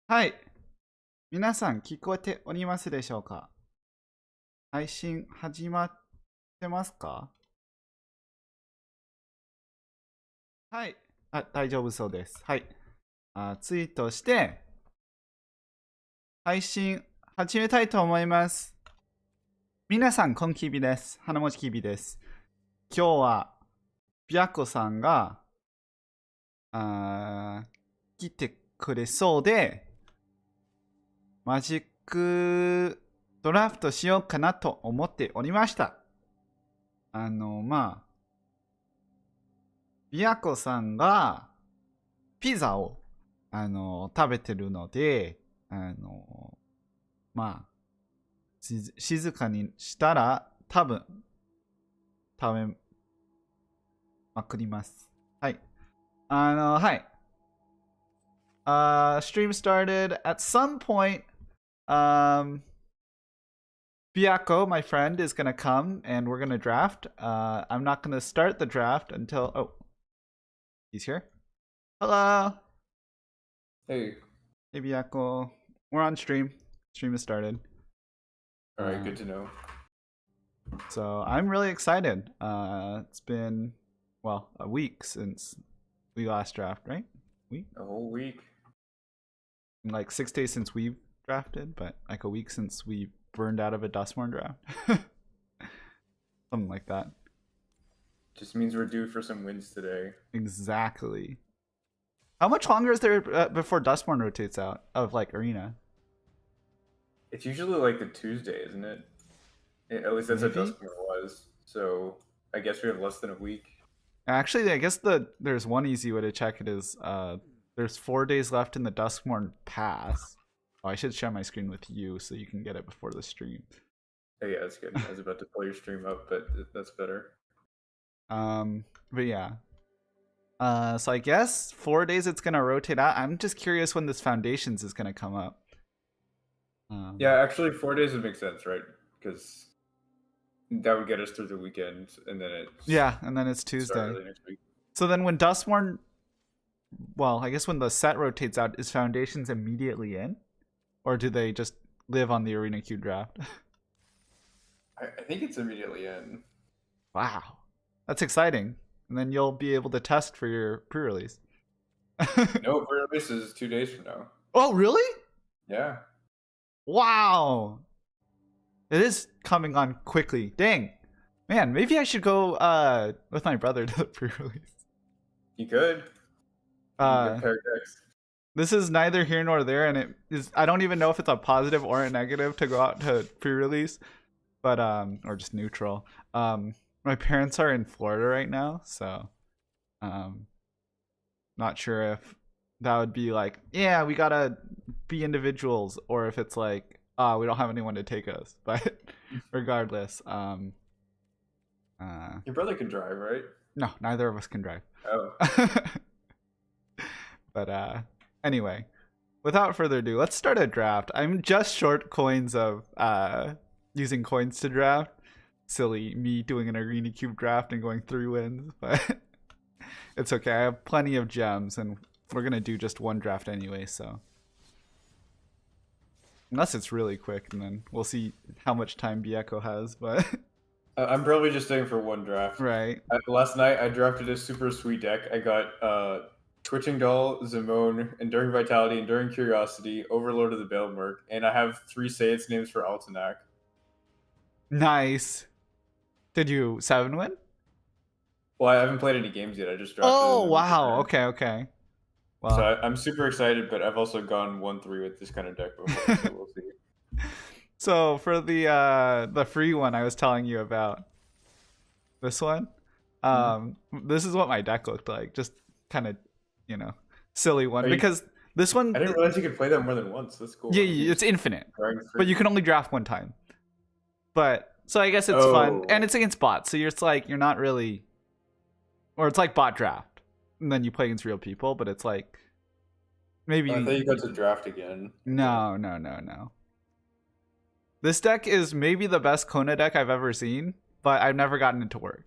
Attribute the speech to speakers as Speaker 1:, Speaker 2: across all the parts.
Speaker 1: はい。皆さん聞こえておりますでしょうか？配信始まってますか？はい。大丈夫そうです。はい。ツイートして、配信始めたいと思います。皆さん、こんきびです。花文字きびです。今日は、ビアコさんが、来てくれそうで、マジックドラフトしようかなと思っておりました。ビアコさんがピザを、食べてるので、まあ、静かにしたら多分食べまくります。はい。はい。Stream started at some point. Biako, my friend, is gonna come and we're gonna draft. I'm not gonna start the draft until. Oh, he's here. Hello.
Speaker 2: Hey.
Speaker 1: Hey, Biako. We're on stream. Stream has started.
Speaker 2: All right, good to know.
Speaker 1: So I'm really excited. It's been, well, a week since we last draft, right? Week?
Speaker 2: A whole week.
Speaker 1: Like 6 days since we drafted, but like a week since we burned out of a Duskmourn draft. Something like that.
Speaker 2: Just means we're due for some wins today.
Speaker 1: Exactly. How much longer is there before Duskmourn rotates out of like Arena?
Speaker 2: It's usually like the Tuesday, isn't it? At least that's
Speaker 1: Maybe?
Speaker 2: what Duskmourn was. So I guess we have less than a week.
Speaker 1: Actually, I guess there's one easy way to check it is there's 4 days left in the Duskmourn pass. Oh, I should share my screen with you so you can get it before the stream.
Speaker 2: Oh, yeah, that's good. I was about to pull your stream up, but that's better.
Speaker 1: But yeah. So I guess 4 days it's gonna rotate out. I'm just curious when this Foundations is gonna come up.
Speaker 2: Yeah, actually 4 days would make sense, right? Because that would get us through the weekend, and then
Speaker 1: it's Tuesday.
Speaker 2: Early next week.
Speaker 1: So then when Duskmourn, well, I guess when the set rotates out, is Foundations immediately in, or do they just live on the Arena Q draft?
Speaker 2: I think it's immediately in.
Speaker 1: Wow, that's exciting. And then you'll be able to test for your pre-release.
Speaker 2: No, pre-release is 2 days from now.
Speaker 1: Oh, really?
Speaker 2: Yeah.
Speaker 1: Wow. It is coming on quickly. Dang. Man, maybe I should go with my brother to the pre-release.
Speaker 2: You could. Compare decks.
Speaker 1: This is neither here nor there, and it is. I don't even know if it's a positive or a negative to go out to pre-release, but or just neutral. My parents are in Florida right now, so not sure if that would be like, yeah, we gotta be individuals, or if it's like, we don't have anyone to take us. But regardless,
Speaker 2: your brother can drive, right?
Speaker 1: No, neither of us can drive.
Speaker 2: Oh.
Speaker 1: But anyway, without further ado, let's start a draft. I'm just short coins of using coins to draft. Silly me doing an Arena Cube draft and going 3 wins, but it's okay. I have plenty of gems, and we're gonna do just one draft anyway, so unless it's really quick, and then we'll see how much time Bieko has. But
Speaker 2: I'm probably just staying for one draft.
Speaker 1: Right.
Speaker 2: Last night I drafted a super sweet deck. I got Twitching Doll, Zimone, Enduring Vitality, Enduring Curiosity, Overlord of the Bailmerk, and I have 3 Saiyans names for Altanak.
Speaker 1: Nice. Did you 7 win?
Speaker 2: Well, I haven't played any games yet. I just drafted.
Speaker 1: Oh, wow. Okay.
Speaker 2: Well, so I'm super excited, but I've also gone 1-3 with this kind of deck before, so we'll see.
Speaker 1: So for the free one I was telling you about, this one, this is what my deck looked like. Just kind of, silly one, because this one.
Speaker 2: I didn't realize you could play that more than once. That's cool.
Speaker 1: Yeah, it's infinite, but you can only draft 1 time. But so I guess it's fun, and it's against bots, so you're not really, or it's like bot draft, and then you play against real people, but it's like maybe.
Speaker 2: I thought you got to draft again.
Speaker 1: No. This deck is maybe the best Kona deck I've ever seen, but I've never gotten it to work.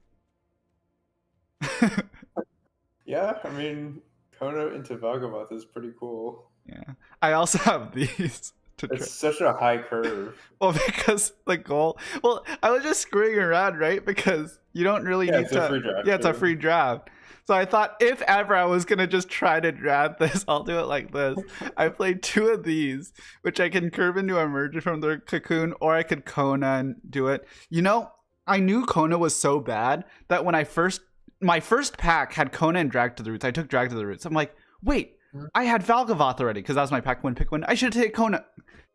Speaker 2: Yeah, I mean, Kona into Vagaboth is pretty cool.
Speaker 1: Yeah. I also have these to try.
Speaker 2: It's such a high curve.
Speaker 1: Well, because the goal. Well, I was just screwing around, right? Because you don't really need
Speaker 2: it's
Speaker 1: to.
Speaker 2: a free draft.
Speaker 1: Yeah, it's a
Speaker 2: too.
Speaker 1: free draft. So I thought if ever I was gonna just try to draft this, I'll do it like this. I played 2 of these, which I can curve into emerge from the cocoon, or I could Kona and do it. You know, I knew Kona was so bad that when my first pack had Kona and Drag to the Roots, I took Drag to the Roots. I'm like, wait, I had Valgavoth already because that was my pack 1 pick 1. I should take Kona.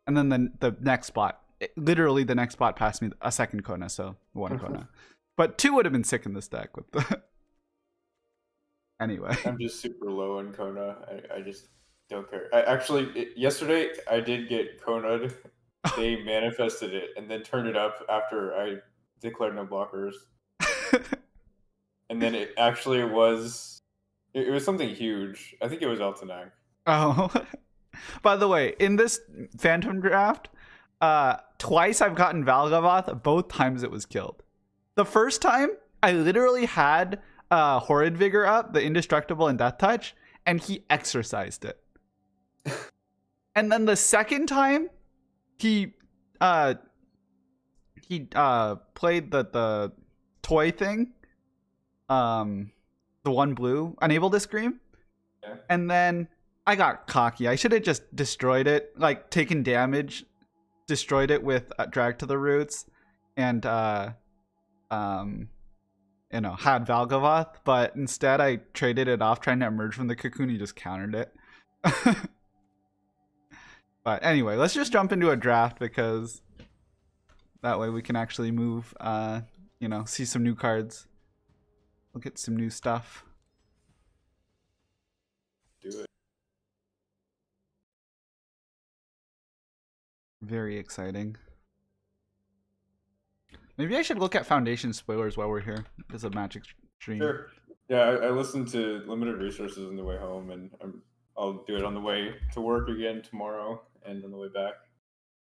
Speaker 1: And then the next spot, literally the next spot passed me a second Kona, so 1 Kona. But 2 would have been sick in this deck with the. Anyway.
Speaker 2: I'm just super low on Kona. I just don't care. Yesterday I did get Kona'd. They manifested it and then turned it up after I declared no blockers. And then it actually was something huge. I think it was Altanag.
Speaker 1: Oh. By the way, in this Phantom draft, twice I've gotten Valgavoth, both times it was killed. The first time, I literally had Horrid Vigor up, the Indestructible and Death Touch, and he exercised it. And then the second time, he played the toy thing, the 1 blue, Unable to Scream, and then I got cocky. I should have just destroyed it, like taken damage, destroyed it with Drag to the Roots, and had Valgavoth, but instead I traded it off trying to emerge from the cocoon. He just countered it. But anyway, let's just jump into a draft because that way we can actually move, see some new cards, look at some new stuff.
Speaker 2: Do it.
Speaker 1: Very exciting. Maybe I should look at Foundation spoilers while we're here. There's a Magic stream.
Speaker 2: Sure. Yeah, I listened to Limited Resources on the way home, and I'll do it on the way to work again tomorrow and on the way back.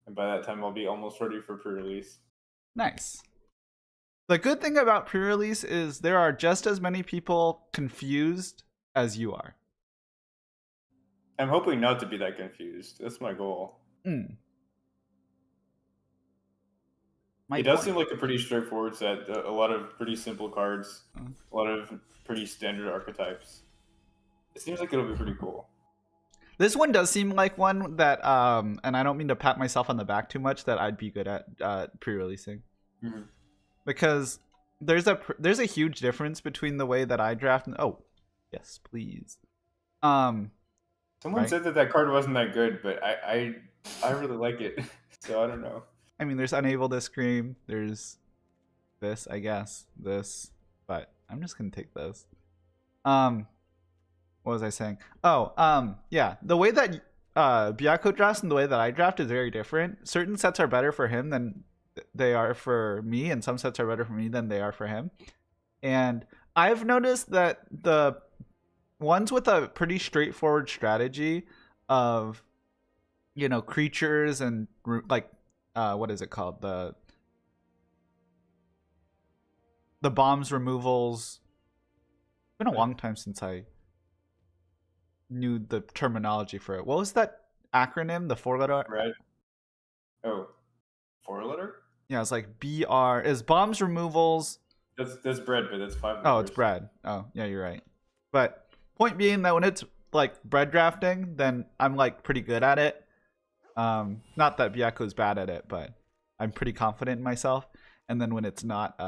Speaker 2: And by that time, I'll be almost ready for pre-release.
Speaker 1: Nice. The good thing about pre-release is there are just as many people confused as you are.
Speaker 2: I'm hoping not to be that confused. That's my goal. It does seem like a pretty straightforward set. A lot of pretty simple cards. A lot of pretty standard archetypes. It seems like it'll be pretty cool.
Speaker 1: This one does seem like one that, and I don't mean to pat myself on the back too much, that I'd be good at pre-releasing.
Speaker 2: Mm-hmm.
Speaker 1: Because there's a huge difference between the way that I draft and yes, please.
Speaker 2: Someone said that card wasn't that good, but I really like it. So I don't know.
Speaker 1: I mean, there's Unable to Scream. There's this, I guess. This. But I'm just going to take this. What was I saying? Yeah. The way that Byakko drafts and the way that I draft is very different. Certain sets are better for him than they are for me, and some sets are better for me than they are for him. And I've noticed that the ones with a pretty straightforward strategy of, creatures and what is it called? The bombs removals. It's been a long time since I knew the terminology for it. What was that acronym? The 4-letter?
Speaker 2: Bread. Oh, 4-letter?
Speaker 1: Yeah, it's like BR. Is bombs removals?
Speaker 2: That's bread, but that's 5 letters.
Speaker 1: Oh, it's bread. Oh, yeah, you're right. But point being that when it's like bread drafting, then I'm like pretty good at it. Not that Byakko's bad at it, but I'm pretty confident in myself. And then when it's not,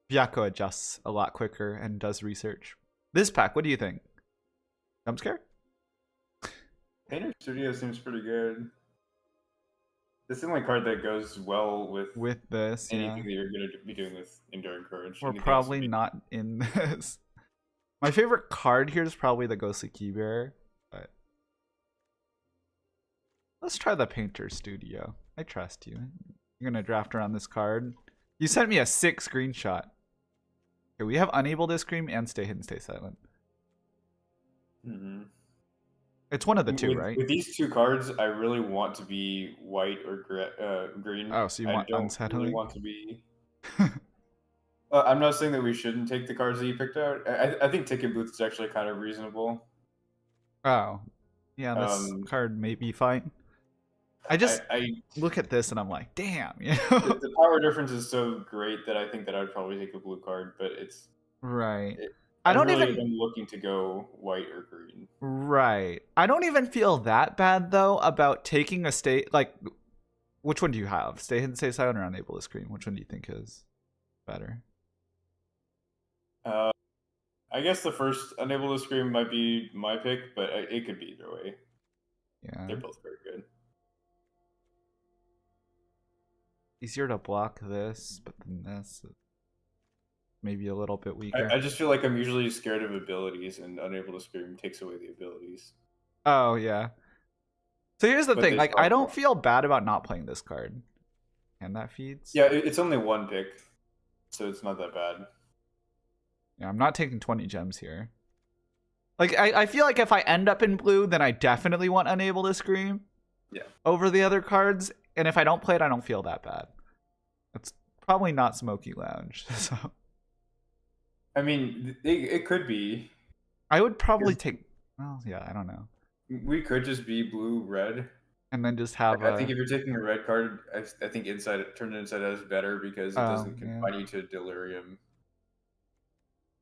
Speaker 1: Byakko adjusts a lot quicker and does research. This pack, what do you think? Jump scare?
Speaker 2: Painter Studio seems pretty good. This is the only card that goes well with
Speaker 1: this.
Speaker 2: anything that you're going to be doing with Enduring Courage.
Speaker 1: We're probably not in this. My favorite card here is probably the Ghostly Keybearer, but let's try the Painter Studio. I trust you. You're gonna draft around this card. You sent me a sick screenshot. Okay, we have Unable to Scream and Stay Hidden, Stay Silent.
Speaker 2: Mm-hmm.
Speaker 1: It's one of the two, right?
Speaker 2: With these 2 cards, I really want to be white or green.
Speaker 1: Oh, so you want Unsettling?
Speaker 2: Really want to be... I'm not saying that we shouldn't take the cards that you picked out. I think Ticket Booth is actually kind of reasonable.
Speaker 1: Oh, yeah, this card may be fine. I just look at this and I'm like, damn, you know?
Speaker 2: The power difference is so great that I think that I'd probably take a blue card, but it's
Speaker 1: right.
Speaker 2: I don't really even looking to go white or green.
Speaker 1: Right. I don't even feel that bad though about taking a state. Like, which one do you have? Stay hidden, stay silent, or unable to scream? Which one do you think is better?
Speaker 2: I guess the first unable to scream might be my pick, but it could be either way.
Speaker 1: Yeah,
Speaker 2: they're both very good.
Speaker 1: Easier to block this, but then this is maybe a little bit weaker.
Speaker 2: I just feel like I'm usually scared of abilities, and unable to scream takes away the abilities.
Speaker 1: Oh yeah. So here's the thing: like, I don't feel bad about not playing this card, and that feeds.
Speaker 2: Yeah, it's only one pick, so it's not that bad.
Speaker 1: Yeah, I'm not taking 20 gems here. Like, I feel like if I end up in blue, then I definitely want unable to scream.
Speaker 2: Yeah.
Speaker 1: Over the other cards, and if I don't play it, I don't feel that bad. It's probably not Smoky Lounge, so.
Speaker 2: I mean, it could be.
Speaker 1: I would probably take. Well, yeah, I don't know.
Speaker 2: We could just be blue red,
Speaker 1: and then just have.
Speaker 2: I think if you're taking a red card, I think turn it inside out is better because it doesn't confine you to delirium.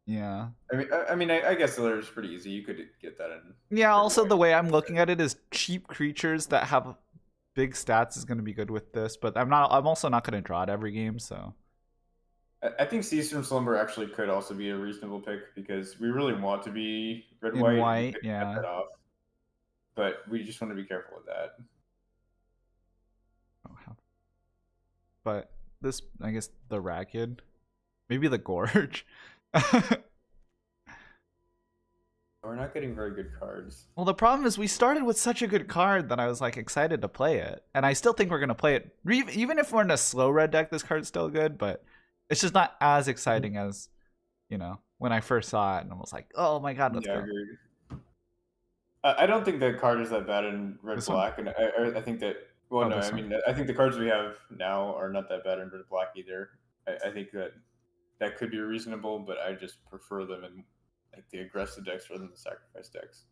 Speaker 1: Yeah.
Speaker 2: I mean, I guess delirium is pretty easy. You could get that in.
Speaker 1: Yeah. Also, the way I'm looking at it is cheap creatures that have big stats is going to be good with this, but I'm also not going to draw it every game, so.
Speaker 2: I think Seas from Slumber actually could also be a reasonable pick because we really want to be red
Speaker 1: white. Yeah.
Speaker 2: That off, but we just want to be careful with that.
Speaker 1: Oh, but this, I guess, the Ragged, maybe the Gorge.
Speaker 2: We're not getting very good cards.
Speaker 1: Well, the problem is we started with such a good card that I was like excited to play it, and I still think we're gonna play it. Even if we're in a slow red deck, this card's still good, but it's just not as exciting as, you know, when I first saw it and I was like, oh my god, let's go.
Speaker 2: Agreed. I don't think that card is that bad in red black, and I think that. Well, no, I mean, I think the cards we have now are not that bad in red black either. I think that could be reasonable, but I just prefer them in like the aggressive decks rather than the sacrifice decks.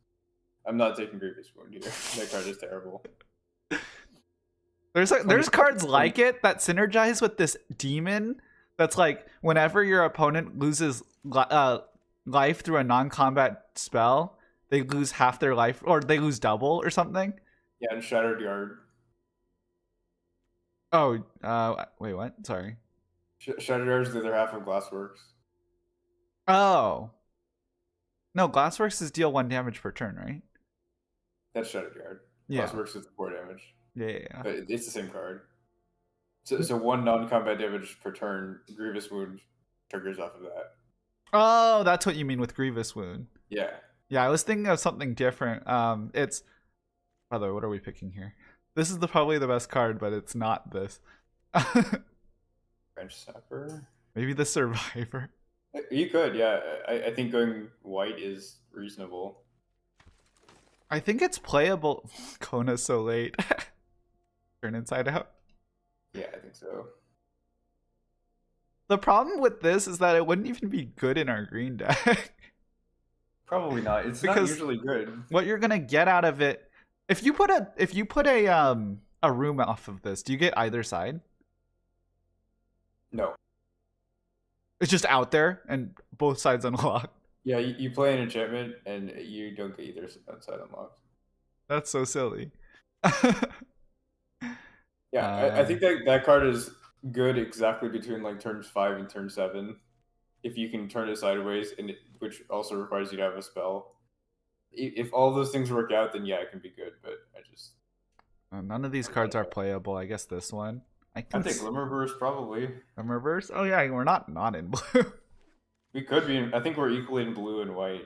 Speaker 2: I'm not taking Grievous Wound here. That card is terrible.
Speaker 1: There's cards like it that synergize with this demon. That's like whenever your opponent loses life through a non-combat spell, they lose half their life, or they lose double or something.
Speaker 2: Yeah, and Shattered Yard.
Speaker 1: Oh, wait, what? Sorry.
Speaker 2: Shattered Yard is the other half of Glassworks.
Speaker 1: Oh. No, Glassworks is deal 1 damage per turn, right?
Speaker 2: That's Shattered Yard.
Speaker 1: Yeah.
Speaker 2: Glassworks is 4 damage.
Speaker 1: Yeah.
Speaker 2: But it's the same card. So 1 non-combat damage per turn, Grievous Wound triggers off of that.
Speaker 1: Oh, that's what you mean with Grievous Wound.
Speaker 2: Yeah.
Speaker 1: Yeah, I was thinking of something different. It's... By the way, what are we picking here? This is probably the best card, but it's not this.
Speaker 2: French Sapper?
Speaker 1: Maybe the Survivor.
Speaker 2: You could, yeah. I think going white is reasonable.
Speaker 1: I think it's playable. Kona's so late. Turn inside out.
Speaker 2: Yeah, I think so.
Speaker 1: The problem with this is that it wouldn't even be good in our green deck.
Speaker 2: Probably not. It's not usually good.
Speaker 1: What you're gonna get out of it, if you put a room off of this, do you get either side?
Speaker 2: No.
Speaker 1: It's just out there and both sides unlocked.
Speaker 2: Yeah, you play an enchantment and you don't get either side unlocked.
Speaker 1: That's so silly.
Speaker 2: Yeah, I think that card is good exactly between like turns 5 and turn 7. If you can turn it sideways, which also requires you to have a spell. If all those things work out, then yeah, it can be good. But I just
Speaker 1: none of these cards are playable. I guess this one. I
Speaker 2: think Glimmerburst probably.
Speaker 1: Glimmerburst? Oh yeah, we're not in blue.
Speaker 2: We could be. I think we're equally in blue and white.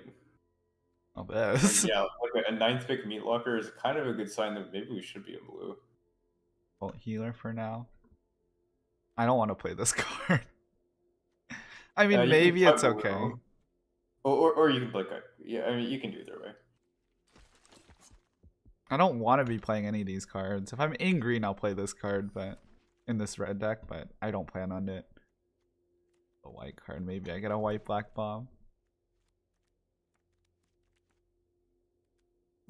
Speaker 1: Oh, this.
Speaker 2: Yeah, like a 9th pick Meat Locker is kind of a good sign that maybe we should be in blue.
Speaker 1: Bolt Healer for now. I don't want to play this card. I mean, maybe it's okay.
Speaker 2: Or you can play. Yeah, I mean, you can do either way.
Speaker 1: I don't want to be playing any of these cards. If I'm in green, I'll play this card, but in this red deck, but I don't plan on it. white card. Maybe I get a white black bomb.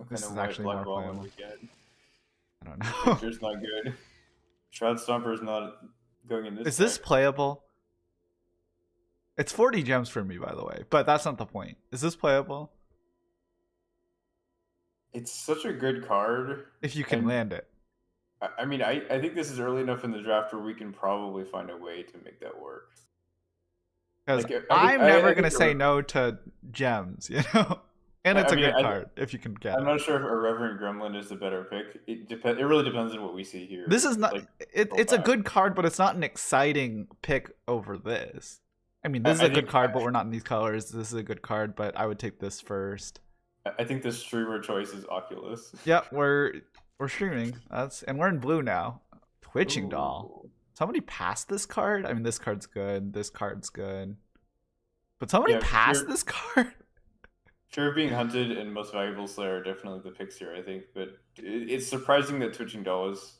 Speaker 1: This is actually more playable. I don't know.
Speaker 2: Picture's not good. Shroud Stomper's not going in this.
Speaker 1: Is this playable? It's 40 gems for me, by the way, but that's not the point. Is this playable?
Speaker 2: It's such a good card.
Speaker 1: If you can land it.
Speaker 2: I mean, I think this is early enough in the draft where we can probably find a way to make that work.
Speaker 1: Because I'm never going to say no to gems, you know? And it's a good card if you can get it.
Speaker 2: I'm not sure if a Reverend Gremlin is the better pick. It really depends on what we see here.
Speaker 1: This is not... Like, it's a good card, but it's not an exciting pick over this. I mean, this is a good card, but we're not in these colors. This is a good card, but I would take this first.
Speaker 2: I think the streamer choice is Oculus.
Speaker 1: Yep, we're streaming. And we're in blue now. Twitching Doll. Somebody passed this card? I mean, this card's good. This card's good. But somebody passed this card?
Speaker 2: Fear of Being Hunted and Most Valuable Slayer are definitely the picks here, I think. But it's surprising that Twitching Doll was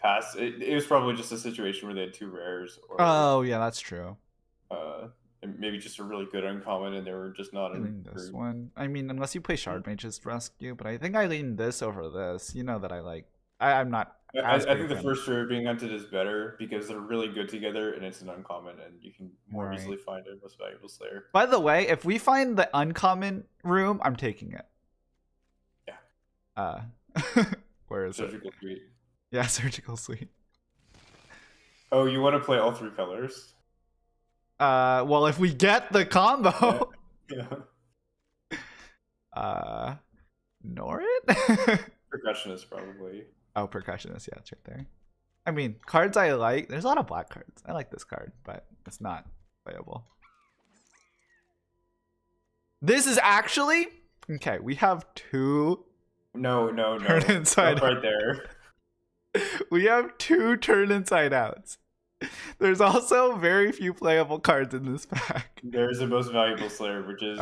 Speaker 2: passed. It was probably just a situation where they had two rares. Or,
Speaker 1: oh, yeah, that's true.
Speaker 2: And maybe just a really good uncommon, and they were just not in
Speaker 1: this one. I mean, unless you play Shard Mage's Rescue, but I think I lean this over this. You know that I like. I'm not.
Speaker 2: I think the first Fear of Being Hunted is better because they're really good together, and it's an uncommon, and you can more easily find a Most Valuable Slayer.
Speaker 1: By the way, if we find the uncommon room, I'm taking it.
Speaker 2: Yeah.
Speaker 1: Where is
Speaker 2: Surgical Suite.
Speaker 1: Yeah, Surgical Suite.
Speaker 2: Oh, you want to play all three colors?
Speaker 1: Well, if we get the combo.
Speaker 2: Yeah.
Speaker 1: Norin?
Speaker 2: Percussionist, probably.
Speaker 1: Oh, Percussionist, yeah, it's right there. I mean, cards I like. There's a lot of black cards. I like this card, but it's not playable. This is actually... Okay, we have two...
Speaker 2: No.
Speaker 1: Turn inside
Speaker 2: right there.
Speaker 1: We have two turn inside outs. There's also very few playable cards in this pack.
Speaker 2: There's a Most Valuable Slayer, which is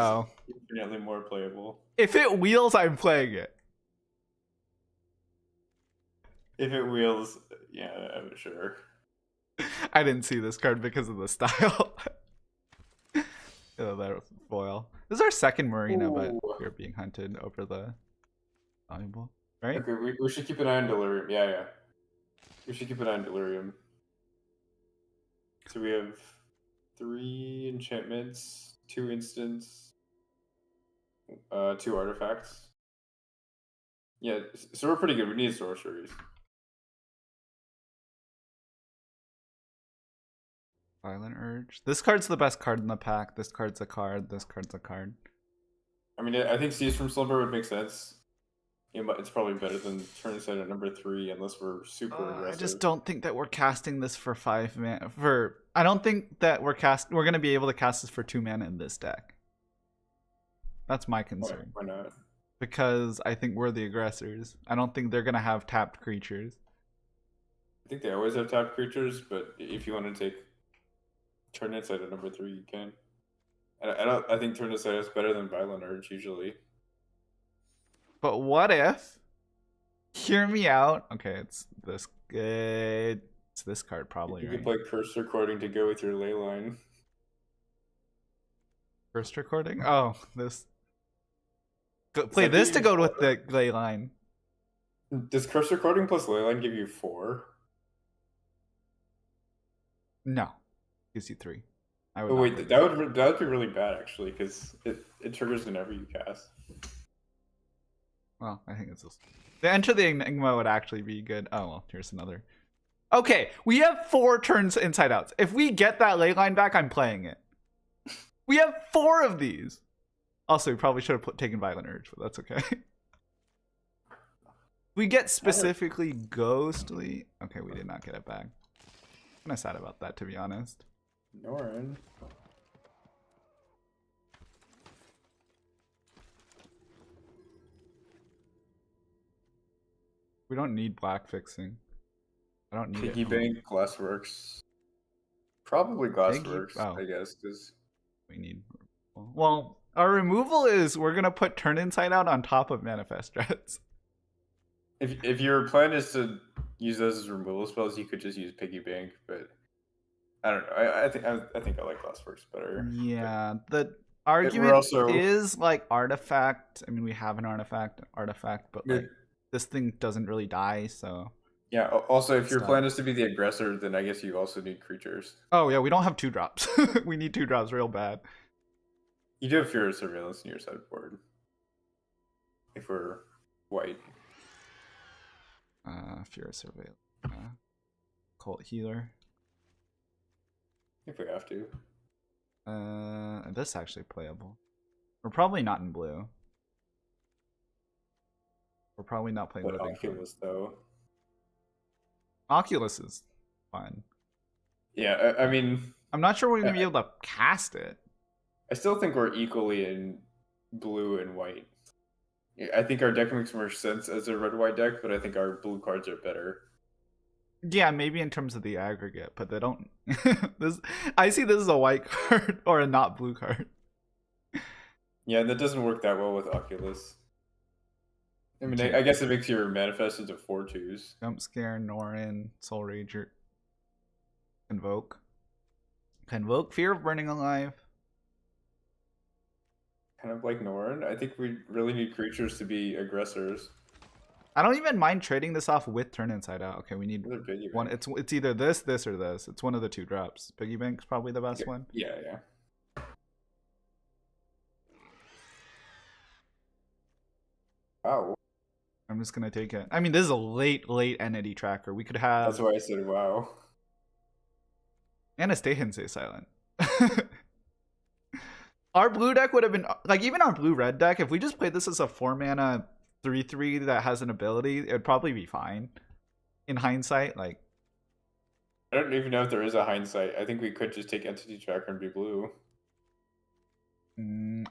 Speaker 2: infinitely more playable.
Speaker 1: If it wheels, I'm playing it.
Speaker 2: If it wheels, yeah, I'm sure.
Speaker 1: I didn't see this card because of the style. Oh, that foil. This is our second Marina, but we're being hunted over the valuable, right?
Speaker 2: Okay, we should keep an eye on Delirium. Yeah. We should keep an eye on Delirium. So we have 3 enchantments, 2 instants, 2 artifacts. Yeah, so we're pretty good. We need sorceries.
Speaker 1: Violent Urge. This card's the best card in the pack. This card's a card. This card's a card.
Speaker 2: I mean, I think Seize from Slumber would make sense. It's probably better than turn inside at number 3, unless we're super aggressive.
Speaker 1: I just don't think that we're casting this for 5 mana. I don't think that we're gonna be able to cast this for 2 mana in this deck. That's my concern.
Speaker 2: Why not?
Speaker 1: Because I think we're the aggressors. I don't think they're gonna have tapped creatures.
Speaker 2: I think they always have tapped creatures, but if you want to take turn inside at number 3, you can. I think turn inside is better than Violent Urge usually.
Speaker 1: But what if? Hear me out. Okay, it's this good. It's this card probably.
Speaker 2: You could play Cursed Recording to go with your ley line.
Speaker 1: Cursed Recording? Oh, this. Play this to go with the ley line.
Speaker 2: Does Cursed Recording plus ley line give you 4?
Speaker 1: No, gives you 3.
Speaker 2: Oh wait, that would be really bad actually, because it triggers whenever you cast.
Speaker 1: Well, I think it's this. The Enter the Enigma would actually be good. Oh, well, here's another. Okay, we have 4 turns inside outs. If we get that ley line back, I'm playing it. We have 4 of these. Also, we probably should have taken Violent Urge, but that's okay. We get specifically Ghostly. Okay, we did not get it back. I'm kind of sad about that, to be honest.
Speaker 2: Norin.
Speaker 1: We don't need black fixing. I don't need
Speaker 2: Piggy Bank, Glassworks. Probably Glassworks, I guess, because
Speaker 1: we need. Well, our removal is we're gonna put Turn Inside Out on top of Manifest Dreads.
Speaker 2: If your plan is to use those as removal spells, you could just use Piggy Bank, but I don't know. I think I like Glassworks better.
Speaker 1: Yeah, the argument
Speaker 2: also...
Speaker 1: is like artifact. I mean, we have an artifact, but like this thing doesn't really die, so.
Speaker 2: Yeah. Also, if your plan is to be the aggressor, then I guess you also need creatures.
Speaker 1: Oh yeah, we don't have 2-drops. We need 2-drops real bad.
Speaker 2: You do have Fear of Surveillance in your sideboard. If we're white.
Speaker 1: Fear of Surveillance. Cult Healer.
Speaker 2: If we have to.
Speaker 1: This actually playable. We're probably not in blue. We're probably not playing with
Speaker 2: Oculus though.
Speaker 1: Oculus is fun.
Speaker 2: Yeah, I mean,
Speaker 1: I'm not sure we're gonna be able to cast it.
Speaker 2: I still think we're equally in blue and white. I think our deck makes more sense as a red-white deck, but I think our blue cards are better.
Speaker 1: Yeah, maybe in terms of the aggregate, but they don't. I see this as a white card or a not blue card.
Speaker 2: Yeah, that doesn't work that well with Oculus. I mean, I guess it makes your manifest into 4/2s.
Speaker 1: Jump Scare, Norin, Soul Rager, Convoke, Fear of Burning Alive.
Speaker 2: Kind of like Norin. I think we really need creatures to be aggressors.
Speaker 1: I don't even mind trading this off with Turn Inside Out. Okay, we need one. It's either this, or this. It's one of the 2-drops. Piggy Bank's probably the best one.
Speaker 2: Yeah. Wow.
Speaker 1: I'm just gonna take it. I mean, this is a late entity tracker. We could have.
Speaker 2: That's why I said wow.
Speaker 1: Anastasia Stay Silent. Our blue deck would have been like, even our blue-red deck, if we just played this as a 4-mana 3/3 that has an ability, it would probably be fine. In hindsight, like,
Speaker 2: I don't even know if there is a hindsight. I think we could just take Entity Tracker and be blue.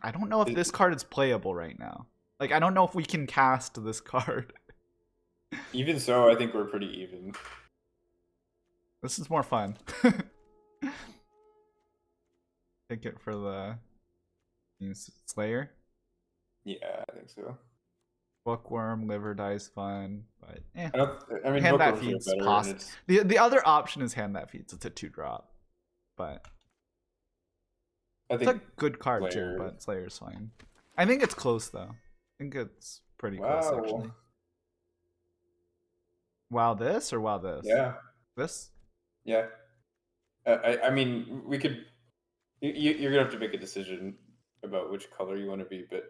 Speaker 1: I don't know if this card is playable right now. Like, I don't know if we can cast this card.
Speaker 2: Even so, I think we're pretty even.
Speaker 1: This is more fun. Take it for the Slayer.
Speaker 2: Yeah, I think so.
Speaker 1: Bookworm, Liver Die's fun, but
Speaker 2: I mean,
Speaker 1: Hand That Feeds possible. The other option is Hand That Feeds. It's a 2-drop, but it's a good card too. But Slayer's fine. I think it's close though. I think it's pretty close actually. Wow this or wow this?
Speaker 2: Yeah.
Speaker 1: This?
Speaker 2: Yeah. I mean, we could. You're gonna have to make a decision about which color you want to be, but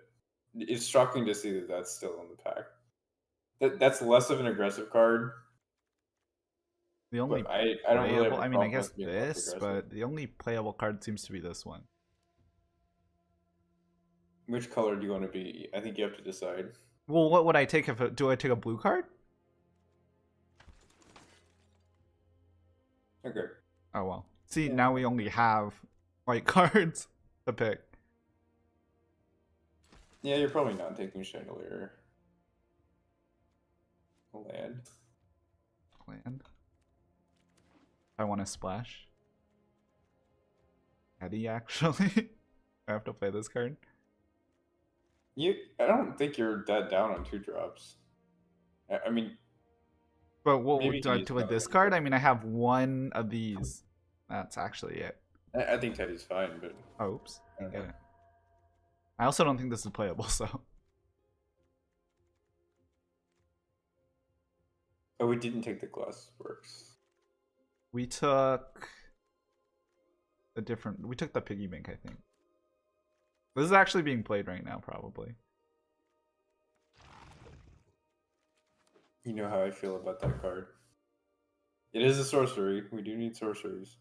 Speaker 2: it's shocking to see that that's still in the pack. That's less of an aggressive card.
Speaker 1: The only
Speaker 2: I don't really.
Speaker 1: I mean, I guess this, but the only playable card seems to be this one.
Speaker 2: Which color do you want to be? I think you have to decide.
Speaker 1: Well, what would I take if do I take a blue card?
Speaker 2: Okay.
Speaker 1: Oh well. See, now we only have white cards to pick.
Speaker 2: Yeah, you're probably not taking Chandelier. Land.
Speaker 1: I want to splash. Eddie, actually. I have to play this card.
Speaker 2: I don't think you're that down on 2-drops. I mean,
Speaker 1: but what do I do with this card? I mean, I have one of these. That's actually it.
Speaker 2: I think Teddy's fine, but
Speaker 1: oops. I get it. I also don't think this is playable, so.
Speaker 2: Oh, we didn't take the Glassworks.
Speaker 1: We took a different. We took the Piggy Bank, I think. This is actually being played right now, probably.
Speaker 2: You know how I feel about that card. It is a sorcery. We do need sorceries.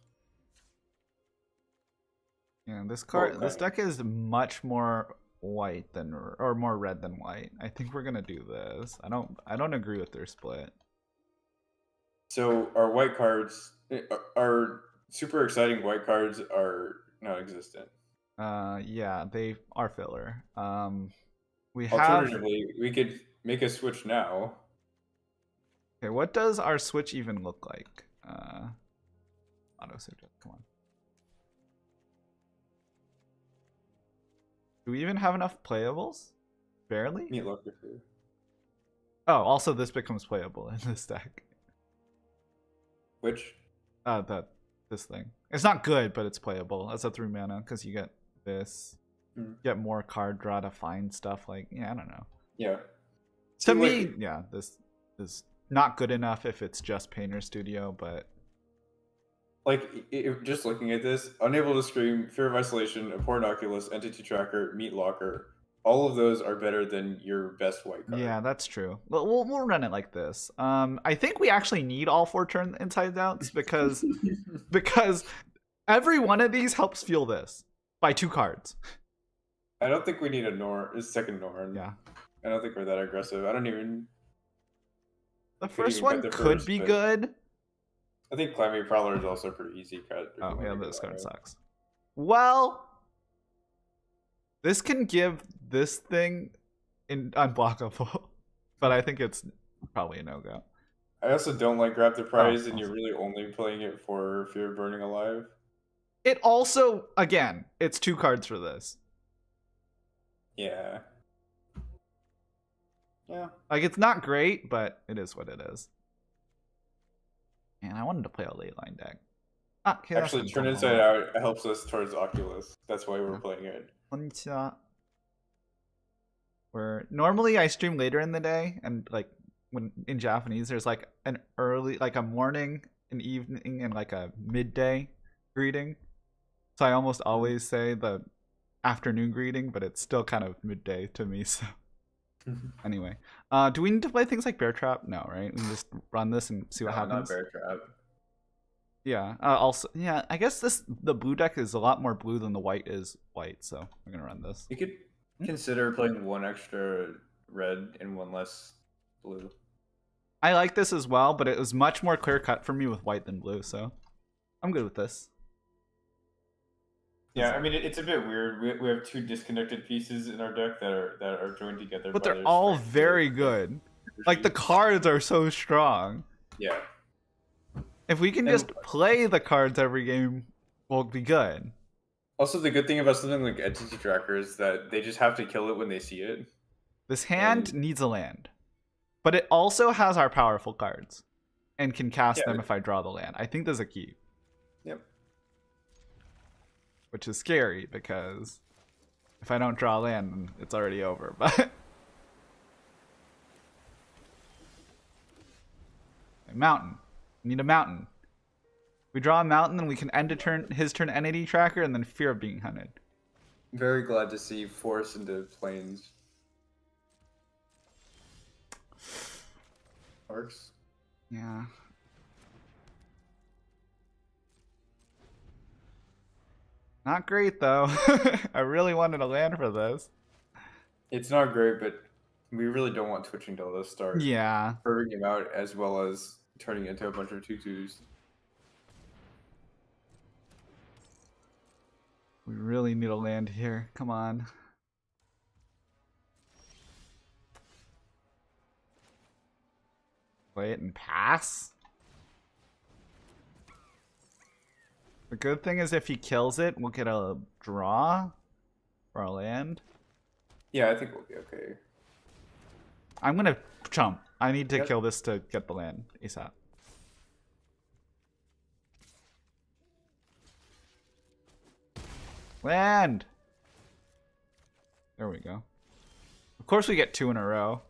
Speaker 1: Yeah, this card, this deck is much more white than, or more red than white. I think we're gonna do this. I don't agree with their split.
Speaker 2: So our white cards, our super exciting white cards are non-existent.
Speaker 1: Yeah, they are filler.
Speaker 2: Alternatively, we could make a switch now.
Speaker 1: Okay, what does our switch even look like? Auto suggest, come on. Do we even have enough playables? Barely? Oh, also this becomes playable in this deck.
Speaker 2: Which?
Speaker 1: This thing. It's not good, but it's playable as a 3 mana because you get this, get more card draw to find stuff. Like, yeah, I don't know.
Speaker 2: Yeah.
Speaker 1: To me, yeah, this is not good enough if it's just Painter Studio, but
Speaker 2: like just looking at this, Unable to Scream, Fear of Isolation, Abhorrent Oculus, Entity Tracker, Meat Locker, all of those are better than your best white card.
Speaker 1: Yeah, that's true. We'll run it like this. I think we actually need all 4 turn Inside Outs because every one of these helps fuel this by 2 cards.
Speaker 2: I don't think we need a second Norn.
Speaker 1: Yeah.
Speaker 2: I don't think we're that aggressive. I don't even.
Speaker 1: The first one could be good.
Speaker 2: I think Clammy Prowler is also a pretty easy cut.
Speaker 1: Oh yeah, this card sucks. Well, this can give this thing unblockable, but I think it's probably a no-go.
Speaker 2: I also don't like Grab the Prize, and you're really only playing it for Fear of Burning Alive.
Speaker 1: It also, again, it's 2 cards for this.
Speaker 2: Yeah. Yeah.
Speaker 1: Like, it's not great, but it is what it is. And I wanted to play a ley line deck. Okay,
Speaker 2: actually, Turn Inside Out helps us towards Oculus. That's why we're playing it.
Speaker 1: Where normally I stream later in the day, and like when in Japanese, there's like an early, like a morning, an evening, and like a midday greeting. So I almost always say the afternoon greeting, but it's still kind of midday to me. So anyway, do we need to play things like Bear Trap? No, right? We can just run this and see what happens.
Speaker 2: Not Bear Trap.
Speaker 1: Yeah. Also, yeah. I guess the blue deck is a lot more blue than the white is white, so we're gonna run this.
Speaker 2: You could consider playing 1 extra red and 1 less blue.
Speaker 1: I like this as well, but it was much more clear cut for me with white than blue, so I'm good with this.
Speaker 2: Yeah, I mean it's a bit weird. We have 2 disconnected pieces in our deck that are joined together.
Speaker 1: But they're all very good. Like the cards are so strong.
Speaker 2: Yeah.
Speaker 1: If we can just play the cards every game, we'll be good.
Speaker 2: Also, the good thing about something like Entity Tracker is that they just have to kill it when they see it.
Speaker 1: This hand needs a land. But it also has our powerful cards. And can cast them if I draw the land. I think there's a key.
Speaker 2: Yep.
Speaker 1: Which is scary, because if I don't draw land, it's already over. But a mountain. We need a mountain. We draw a mountain, and we can end his turn Entity Tracker, and then Fear of being hunted.
Speaker 2: Very glad to see Force into Plains. Arcs.
Speaker 1: Yeah. Not great, though. I really wanted a land for this.
Speaker 2: It's not great, but we really don't want Twitching Delta to start.
Speaker 1: Yeah.
Speaker 2: Hurting him out as well as turning into a bunch of 2/2s.
Speaker 1: We really need a land here. Come on. Play it and pass? The good thing is if he kills it, we'll get a draw for our land.
Speaker 2: Yeah, I think we'll be okay.
Speaker 1: I'm gonna chump. I need to kill this to get the land ASAP. Land! There we go. Of course we get 2 in a row.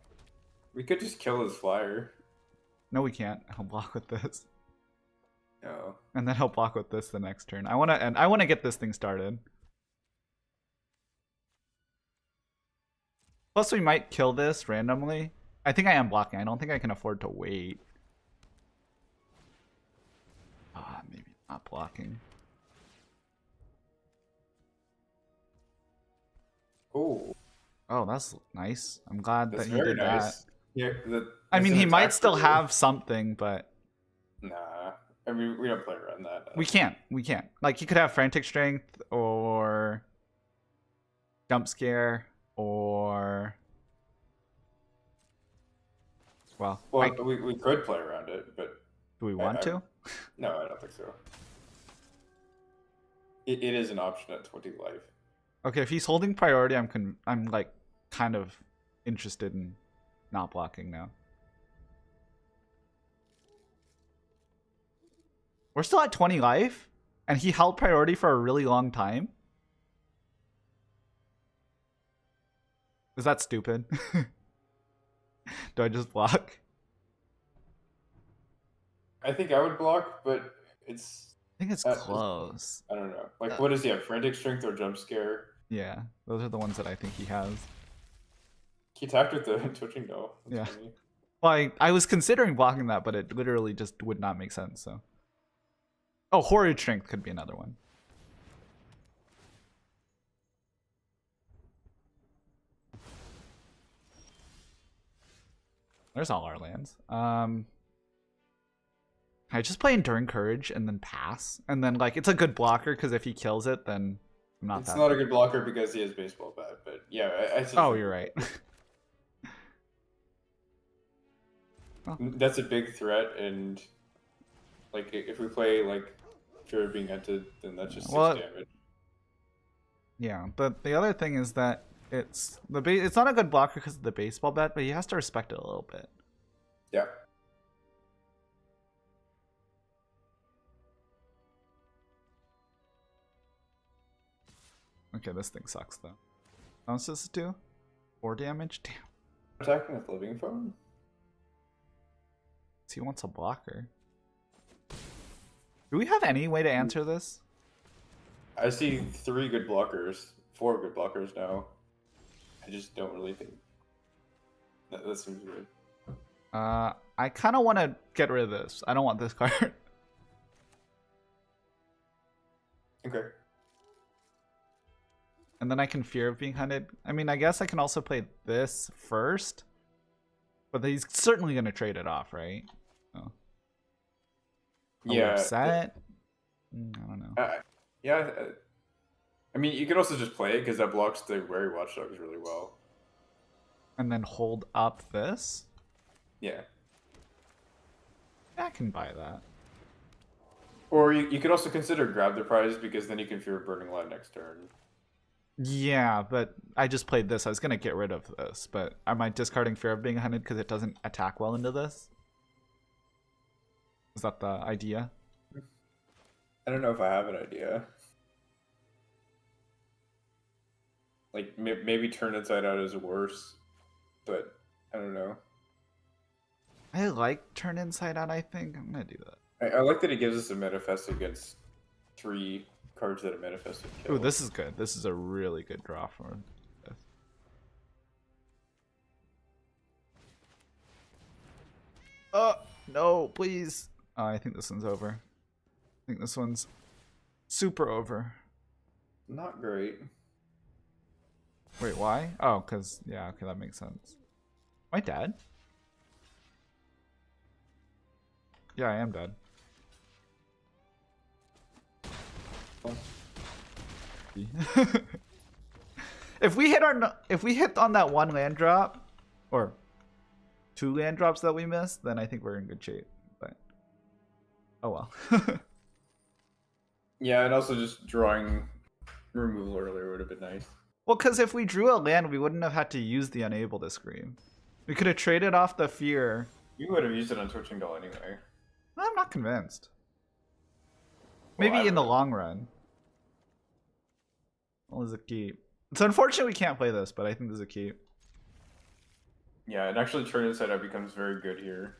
Speaker 2: We could just kill his flyer.
Speaker 1: No, we can't. I'll block with this.
Speaker 2: Oh.
Speaker 1: And then he'll block with this the next turn. I wanna get this thing started. Plus we might kill this randomly. I think I am blocking. I don't think I can afford to wait. Maybe not blocking.
Speaker 2: Oh.
Speaker 1: Oh, that's nice. I'm glad that he did that.
Speaker 2: Yeah,
Speaker 1: I mean, he might still have something, but
Speaker 2: nah. I mean, we don't play around that.
Speaker 1: We can't. Like, he could have Frantic Strength or Jump Scare or... Well,
Speaker 2: we could play around it, but...
Speaker 1: Do we want to?
Speaker 2: No, I don't think so. It is an option at 20 life.
Speaker 1: Okay, if he's holding priority, I'm like kind of interested in not blocking now. We're still at 20 life, And he held priority for a really long time? Is that stupid? Do I just block?
Speaker 2: I think I would block, but it's...
Speaker 1: I think it's close.
Speaker 2: I don't know. Like, what does he have? Frantic Strength or Jump Scare?
Speaker 1: Yeah, those are the ones that I think he has.
Speaker 2: He attacked with the Twitching Doll.
Speaker 1: Yeah. Funny. Well, I was considering blocking that, but it literally just would not make sense, so... Oh, Horrid Strength could be another one. There's all our lands. I just play Enduring Courage and then pass. And then, like, it's a good blocker, because if he kills it, then I'm not
Speaker 2: It's not a good blocker because he has Baseball Bat, but yeah, I
Speaker 1: oh, you're right.
Speaker 2: That's a big threat, and, like, if we play, like, Fear of Being Hunted, then that's just 6 damage.
Speaker 1: Yeah, but the other thing is that it's not a good blocker because of the Baseball Bat, but he has to respect it a little bit.
Speaker 2: Yeah.
Speaker 1: Okay, this thing sucks though. How much does it do? 4 damage? Damn.
Speaker 2: Attacking with Living Foam?
Speaker 1: He wants a blocker. Do we have any way to answer this?
Speaker 2: I see 3 good blockers, 4 good blockers now. I just don't really think that seems weird.
Speaker 1: I kind of want to get rid of this. I don't want this card.
Speaker 2: Okay.
Speaker 1: And then I can Fear of Being Hunted. I mean, I guess I can also play this first. But he's certainly going to trade it off, right? Oh.
Speaker 2: Yeah.
Speaker 1: Upset? I don't know.
Speaker 2: Yeah. I mean, you could also just play it because that blocks the Wary Watchdogs really well.
Speaker 1: And then hold up this?
Speaker 2: Yeah.
Speaker 1: I can buy that.
Speaker 2: Or you could also consider Grab the Prize because then you can Fear of Burning Land next turn.
Speaker 1: Yeah, but I just played this. I was going to get rid of this, but am I discarding Fear of Being Hunted because it doesn't attack well into this? Is that the idea?
Speaker 2: I don't know if I have an idea. Like, maybe Turn Inside Out is worse, but I don't know.
Speaker 1: I like Turn Inside Out, I think. I'm going to do that.
Speaker 2: I like that it gives us a manifest against 3 cards that are manifested.
Speaker 1: Oh, this is good. This is a really good draw for this. Oh, no, please. Oh, I think this one's over. I think this one's super over.
Speaker 2: Not great.
Speaker 1: Wait, why? Oh, because, yeah, okay, that makes sense. Am I dead? Yeah, I am dead. If we hit on that 1 land drop, or 2 land drops that we missed, then I think we're in good shape. But oh well.
Speaker 2: Yeah, and also just drawing removal earlier would have been nice.
Speaker 1: Well, because if we drew a land, we wouldn't have had to use the Unable to Scream. We could have traded off the Fear.
Speaker 2: You would have used it on Twitching Doll anyway.
Speaker 1: I'm not convinced. Maybe in the long run. Well, is a keep. It's unfortunate we can't play this, but I think this is a keep.
Speaker 2: Yeah, and actually Turn Inside Out becomes very good here.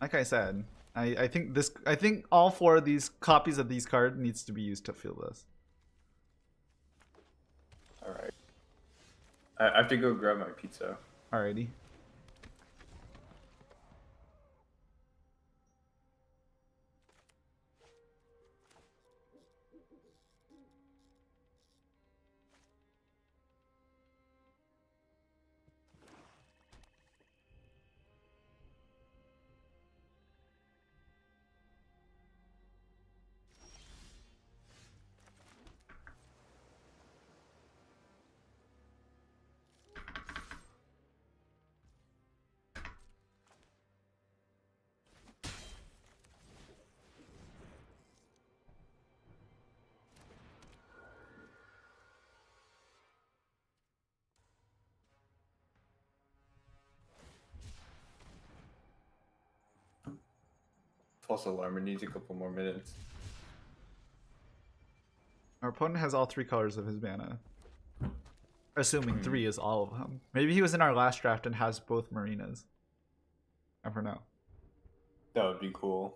Speaker 1: Like I said, I think all 4 of these copies of these cards needs to be used to fill this.
Speaker 2: Alright. I have to go grab my pizza.
Speaker 1: Alrighty.
Speaker 2: False Alarm needs a couple more minutes.
Speaker 1: Our opponent has all 3 colors of his mana. Assuming 3 is all of them. Maybe he was in our last draft and has both marinas. Never know.
Speaker 2: That would be cool.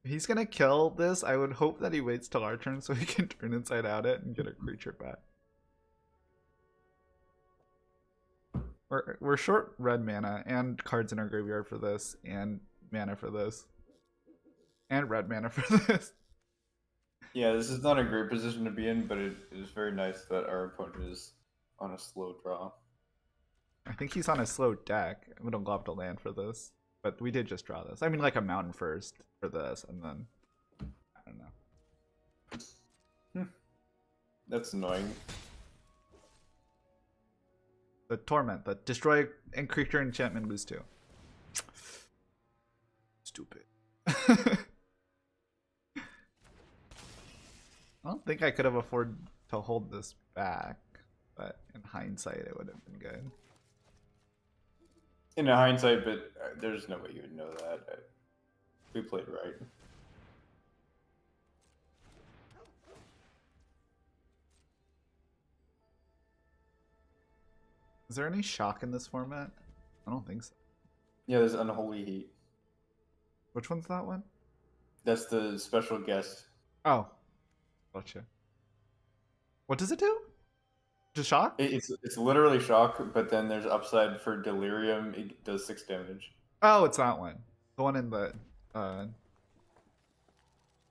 Speaker 1: If he's gonna kill this, I would hope that he waits till our turn so he can turn inside out it and get a creature back. We're short red mana and cards in our graveyard for this, and mana for this, and red mana for this.
Speaker 2: Yeah, this is not a great position to be in, but it is very nice that our opponent is on a slow draw.
Speaker 1: I think he's on a slow deck. I would have loved to land for this, but we did just draw this. I mean, like a mountain first for this, and then I don't know.
Speaker 2: That's annoying.
Speaker 1: The Torment, the destroy and creature enchantment, lose 2. Stupid. I don't think I could have afforded to hold this back, but in hindsight, it would have been good.
Speaker 2: In hindsight, but there's no way you would know that. We played right.
Speaker 1: Is there any shock in this format? I don't think so.
Speaker 2: Yeah, there's Unholy Heat.
Speaker 1: Which one's that one?
Speaker 2: That's the special guest.
Speaker 1: Oh. Gotcha. What does it do? Just shock?
Speaker 2: It's literally shock, but then there's upside for Delirium. It does 6 damage.
Speaker 1: Oh, it's that one. The one in the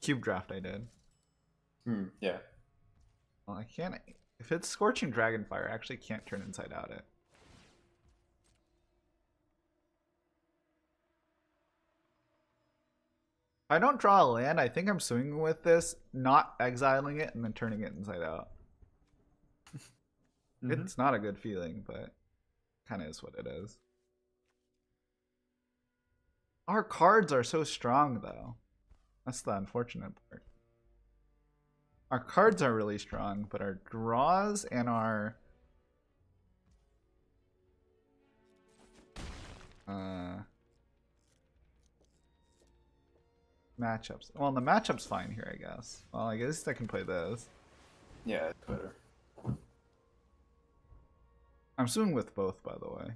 Speaker 1: cube draft I did.
Speaker 2: Yeah.
Speaker 1: Well, I can't. If it's Scorching Dragonfire, I actually can't turn inside out it. If I don't draw a land, I think I'm swinging with this, not exiling it and then turning it inside out. It's not a good feeling, but kind of is what it is. Our cards are so strong, though. That's the unfortunate part. Our cards are really strong, but our draws and our matchups. Well, the matchup's fine here, I guess. Well, I guess I can play this.
Speaker 2: Yeah, it's better.
Speaker 1: I'm swinging with both, by the way.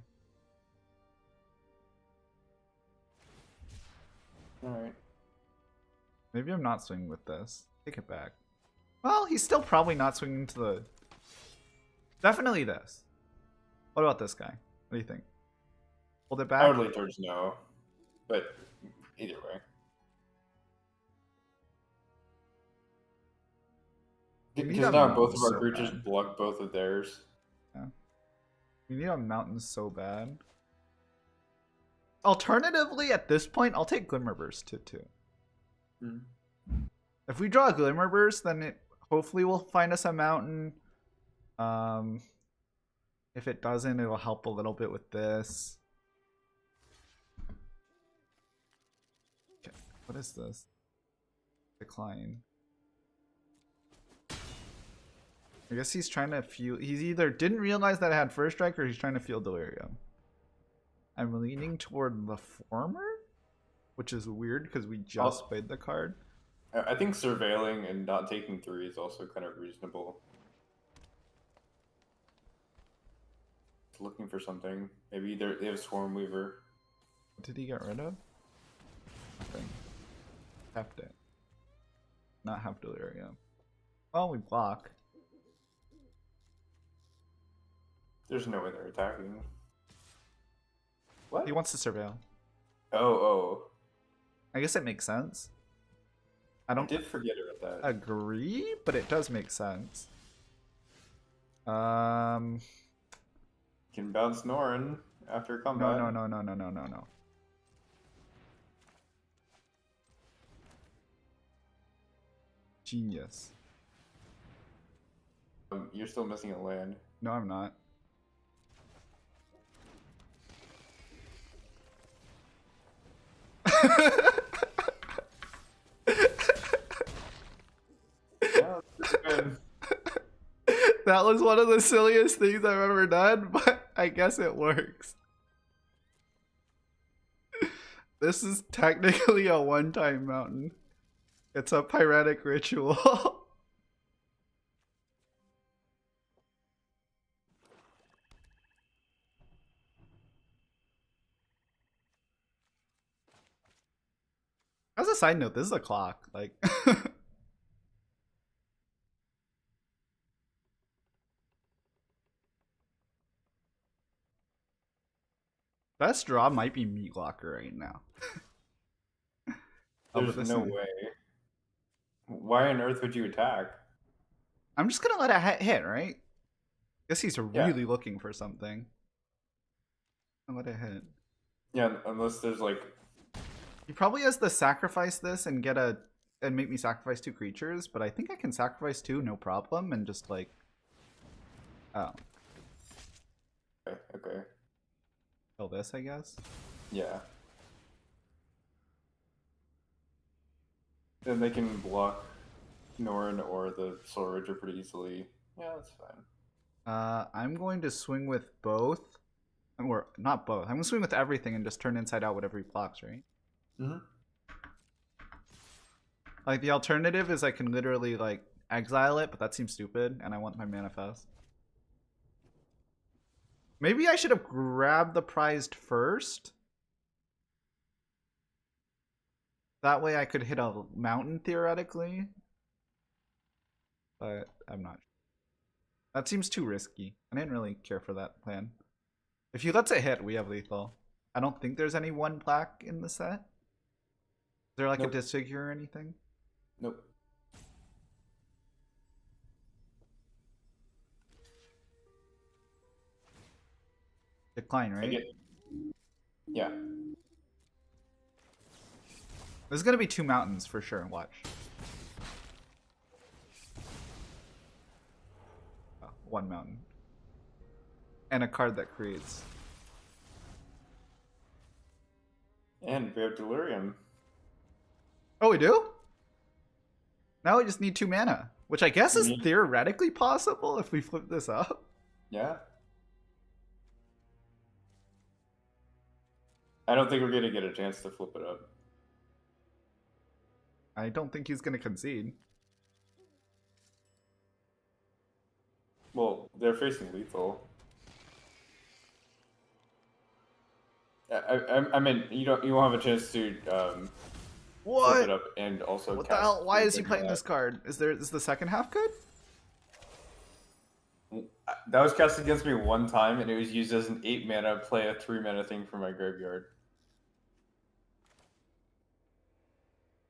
Speaker 2: Alright.
Speaker 1: Maybe I'm not swinging with this. Take it back. Well, he's still probably not swinging to the... Definitely this. What about this guy? What do you think? Hold it back?
Speaker 2: I would lean towards no, but either way. Because now both of our creatures block both of theirs.
Speaker 1: Yeah. We need a mountain so bad. Alternatively, at this point, I'll take Glimmerburst too. If we draw a Glimmerburst, then it hopefully will find us a mountain. If it doesn't, it will help a little bit with this. Okay, what is this? Decline. I guess he's trying to feel. He's either didn't realize that I had first strike, or he's trying to feel Delirium. I'm leaning toward the former, which is weird because we just played the card.
Speaker 2: I think surveilling and not taking 3 is also kind of reasonable. Looking for something. Maybe they have Swarm Weaver.
Speaker 1: What did he get rid of? Nothing. Tapped it. Not have Delirium. Well, we block.
Speaker 2: There's no way they're attacking. What?
Speaker 1: He wants to surveil.
Speaker 2: Oh.
Speaker 1: I guess it makes sense. I
Speaker 2: did forget about that.
Speaker 1: Agree, but it does make sense. Can
Speaker 2: bounce Norin after combat.
Speaker 1: No. Genius.
Speaker 2: You're still missing a land.
Speaker 1: No, I'm not. That was one of the silliest things I've ever done, but I guess it works. This is technically a one-time mountain. It's a pyretic ritual. As a side note, this is a clock. Like, best draw might be Meat Locker right now.
Speaker 2: There's no way. Why on earth would you attack?
Speaker 1: I'm just gonna let it hit, right? Guess he's really looking for something. I'll let it hit.
Speaker 2: Yeah, unless there's like.
Speaker 1: He probably has to sacrifice this and get and make me sacrifice 2 creatures, but I think I can sacrifice 2 no problem and just like. Oh.
Speaker 2: Okay.
Speaker 1: Kill this, I guess.
Speaker 2: Yeah. Then they can block Norn or the Soul Ranger pretty easily. Yeah, that's fine.
Speaker 1: I'm going to swing with both. Or not both. I'm going to swing with everything and just turn inside out whatever he blocks, right?
Speaker 2: Mm-hmm.
Speaker 1: Like, the alternative is I can literally, like, exile it, but that seems stupid, and I want my manifest. Maybe I should have grabbed the prized first. That way I could hit a mountain, theoretically. But I'm not. That seems too risky. I didn't really care for that plan. If he lets it hit, we have lethal. I don't think there's any 1 black in the set. Is there like a disfigure or anything?
Speaker 2: Nope.
Speaker 1: Decline, right?
Speaker 2: Yeah.
Speaker 1: There's gonna be 2 mountains for sure. Watch. Oh, 1 mountain. And a card that creates.
Speaker 2: And we have Delirium.
Speaker 1: Oh, we do? Now we just need 2 mana, which I guess is theoretically possible if we flip this up.
Speaker 2: Yeah. I don't think we're gonna get a chance to flip it up.
Speaker 1: I don't think he's gonna concede.
Speaker 2: Well, they're facing lethal. I mean, you won't have a chance to flip it up and also.
Speaker 1: What the hell? Why is he playing this card? Is the second half good?
Speaker 2: That was cast against me 1 time, and it was used as an 8 mana play a 3 mana thing for my graveyard.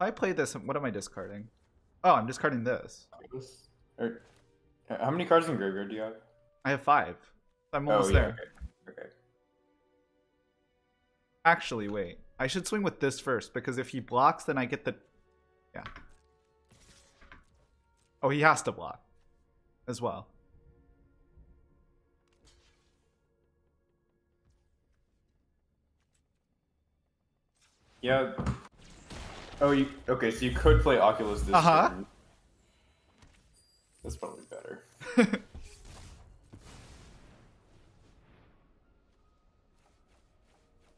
Speaker 1: If I play this, what am I discarding? Oh, I'm discarding this.
Speaker 2: How many cards in graveyard do you have?
Speaker 1: I have 5. I'm almost there.
Speaker 2: Okay.
Speaker 1: Actually, wait. I should swing with this first, because if he blocks, then I get the... Yeah. Oh, he has to block as well.
Speaker 2: Yeah. Oh, okay, so you could play Oculus this turn. That's probably better.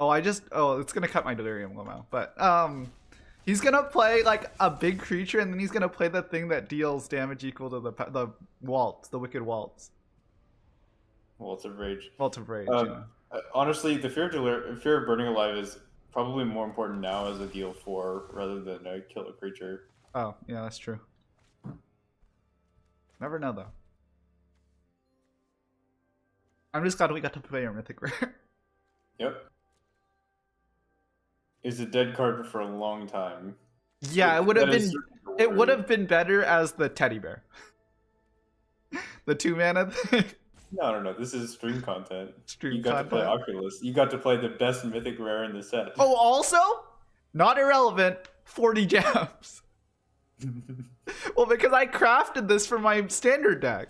Speaker 1: it's gonna cut my Delirium Limo, but he's gonna play like a big creature, and then he's gonna play the thing that deals damage equal to the waltz, the Wicked Waltz.
Speaker 2: Waltz of Rage.
Speaker 1: Waltz of Rage. Yeah.
Speaker 2: Honestly, the Fear of Burning Alive is probably more important now as a deal 4 rather than a kill a creature.
Speaker 1: Oh yeah, that's true. Never know though. I'm just glad we got to play our Mythic Rare.
Speaker 2: Yep. It's a dead card for a long time.
Speaker 1: Yeah, it would have been. It would have been better as the teddy bear. The 2 mana thing.
Speaker 2: No. This is stream content.
Speaker 1: You got
Speaker 2: to play Oculus. You got to play the best Mythic Rare in the set.
Speaker 1: Oh, also, not irrelevant. 40 gems. Well, because I crafted this for my standard deck.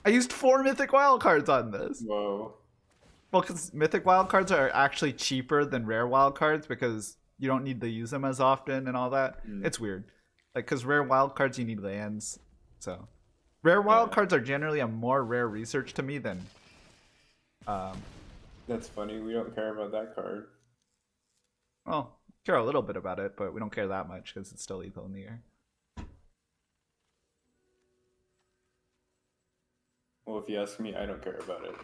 Speaker 1: I used 4 Mythic Wildcards on this.
Speaker 2: Whoa.
Speaker 1: Well, because Mythic Wildcards are actually cheaper than Rare Wildcards because you don't need to use them as often and all that. It's weird. Like, because Rare Wildcards, you need lands. So, Rare Wildcards are generally a more rare research to me than...
Speaker 2: That's funny. We don't care about that card.
Speaker 1: Well, care a little bit about it, but we don't care that much because it's still lethal in the air.
Speaker 2: Well, if you ask me, I don't care about it.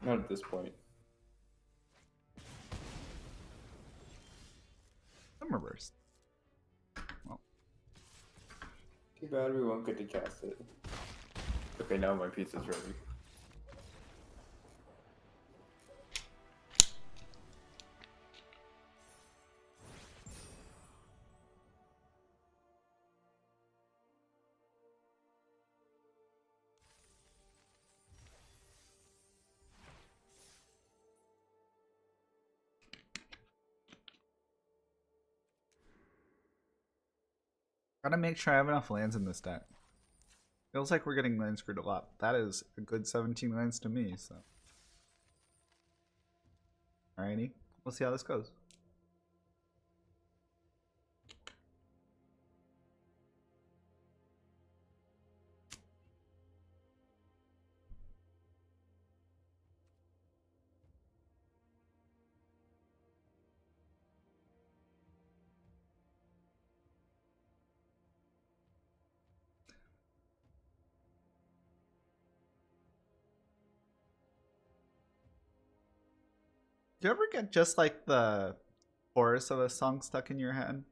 Speaker 2: Not at this point.
Speaker 1: Summer Burst. Well.
Speaker 2: Too bad we won't get to cast it. Okay, now my pizza's ready.
Speaker 1: Gotta make sure I have enough lands in this deck. Feels like we're getting land screwed a lot. That is a good 17 lands to me, so. Alrighty, we'll see how this goes. Do you ever get just like the chorus of a song stuck in your head?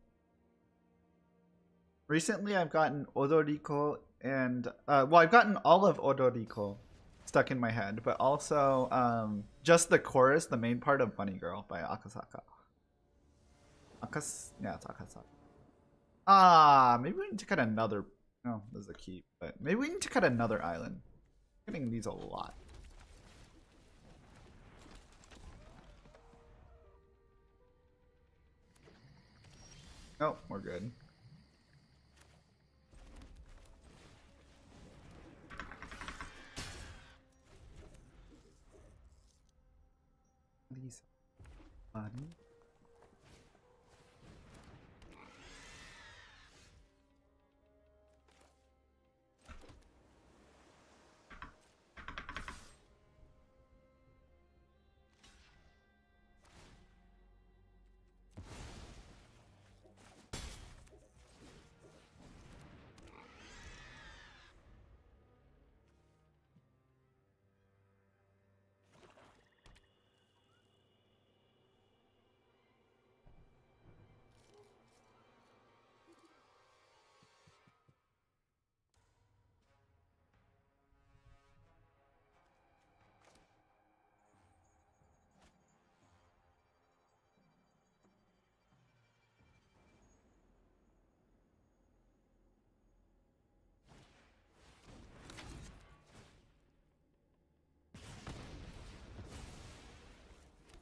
Speaker 1: Recently I've gotten Odoriko and well, I've gotten all of Odoriko stuck in my head, but also just the chorus, the main part of Bunny Girl by Akasaka. Yeah, it's Akasaka. Maybe we need to cut another. No, there's a keep, but maybe we need to cut another island. I'm getting these a lot. Nope, we're good. These body.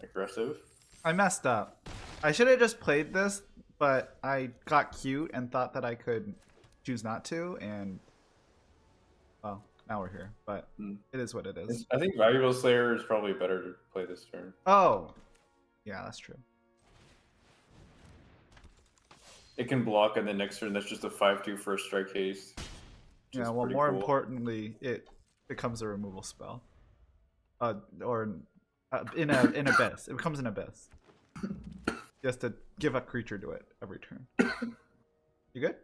Speaker 2: Aggressive.
Speaker 1: I messed up. I should have just played this, but I got cute and thought that I could choose not to, and well, now we're here. But it is what it is.
Speaker 2: I think Valuable Slayer is probably better to play this turn.
Speaker 1: Oh, yeah, that's true.
Speaker 2: It can block, and the next turn that's just a 5/2 first strike haste.
Speaker 1: Yeah, well, more importantly, it becomes a removal spell, or in an abyss. It becomes an abyss. You have to give a creature to it every turn. You good?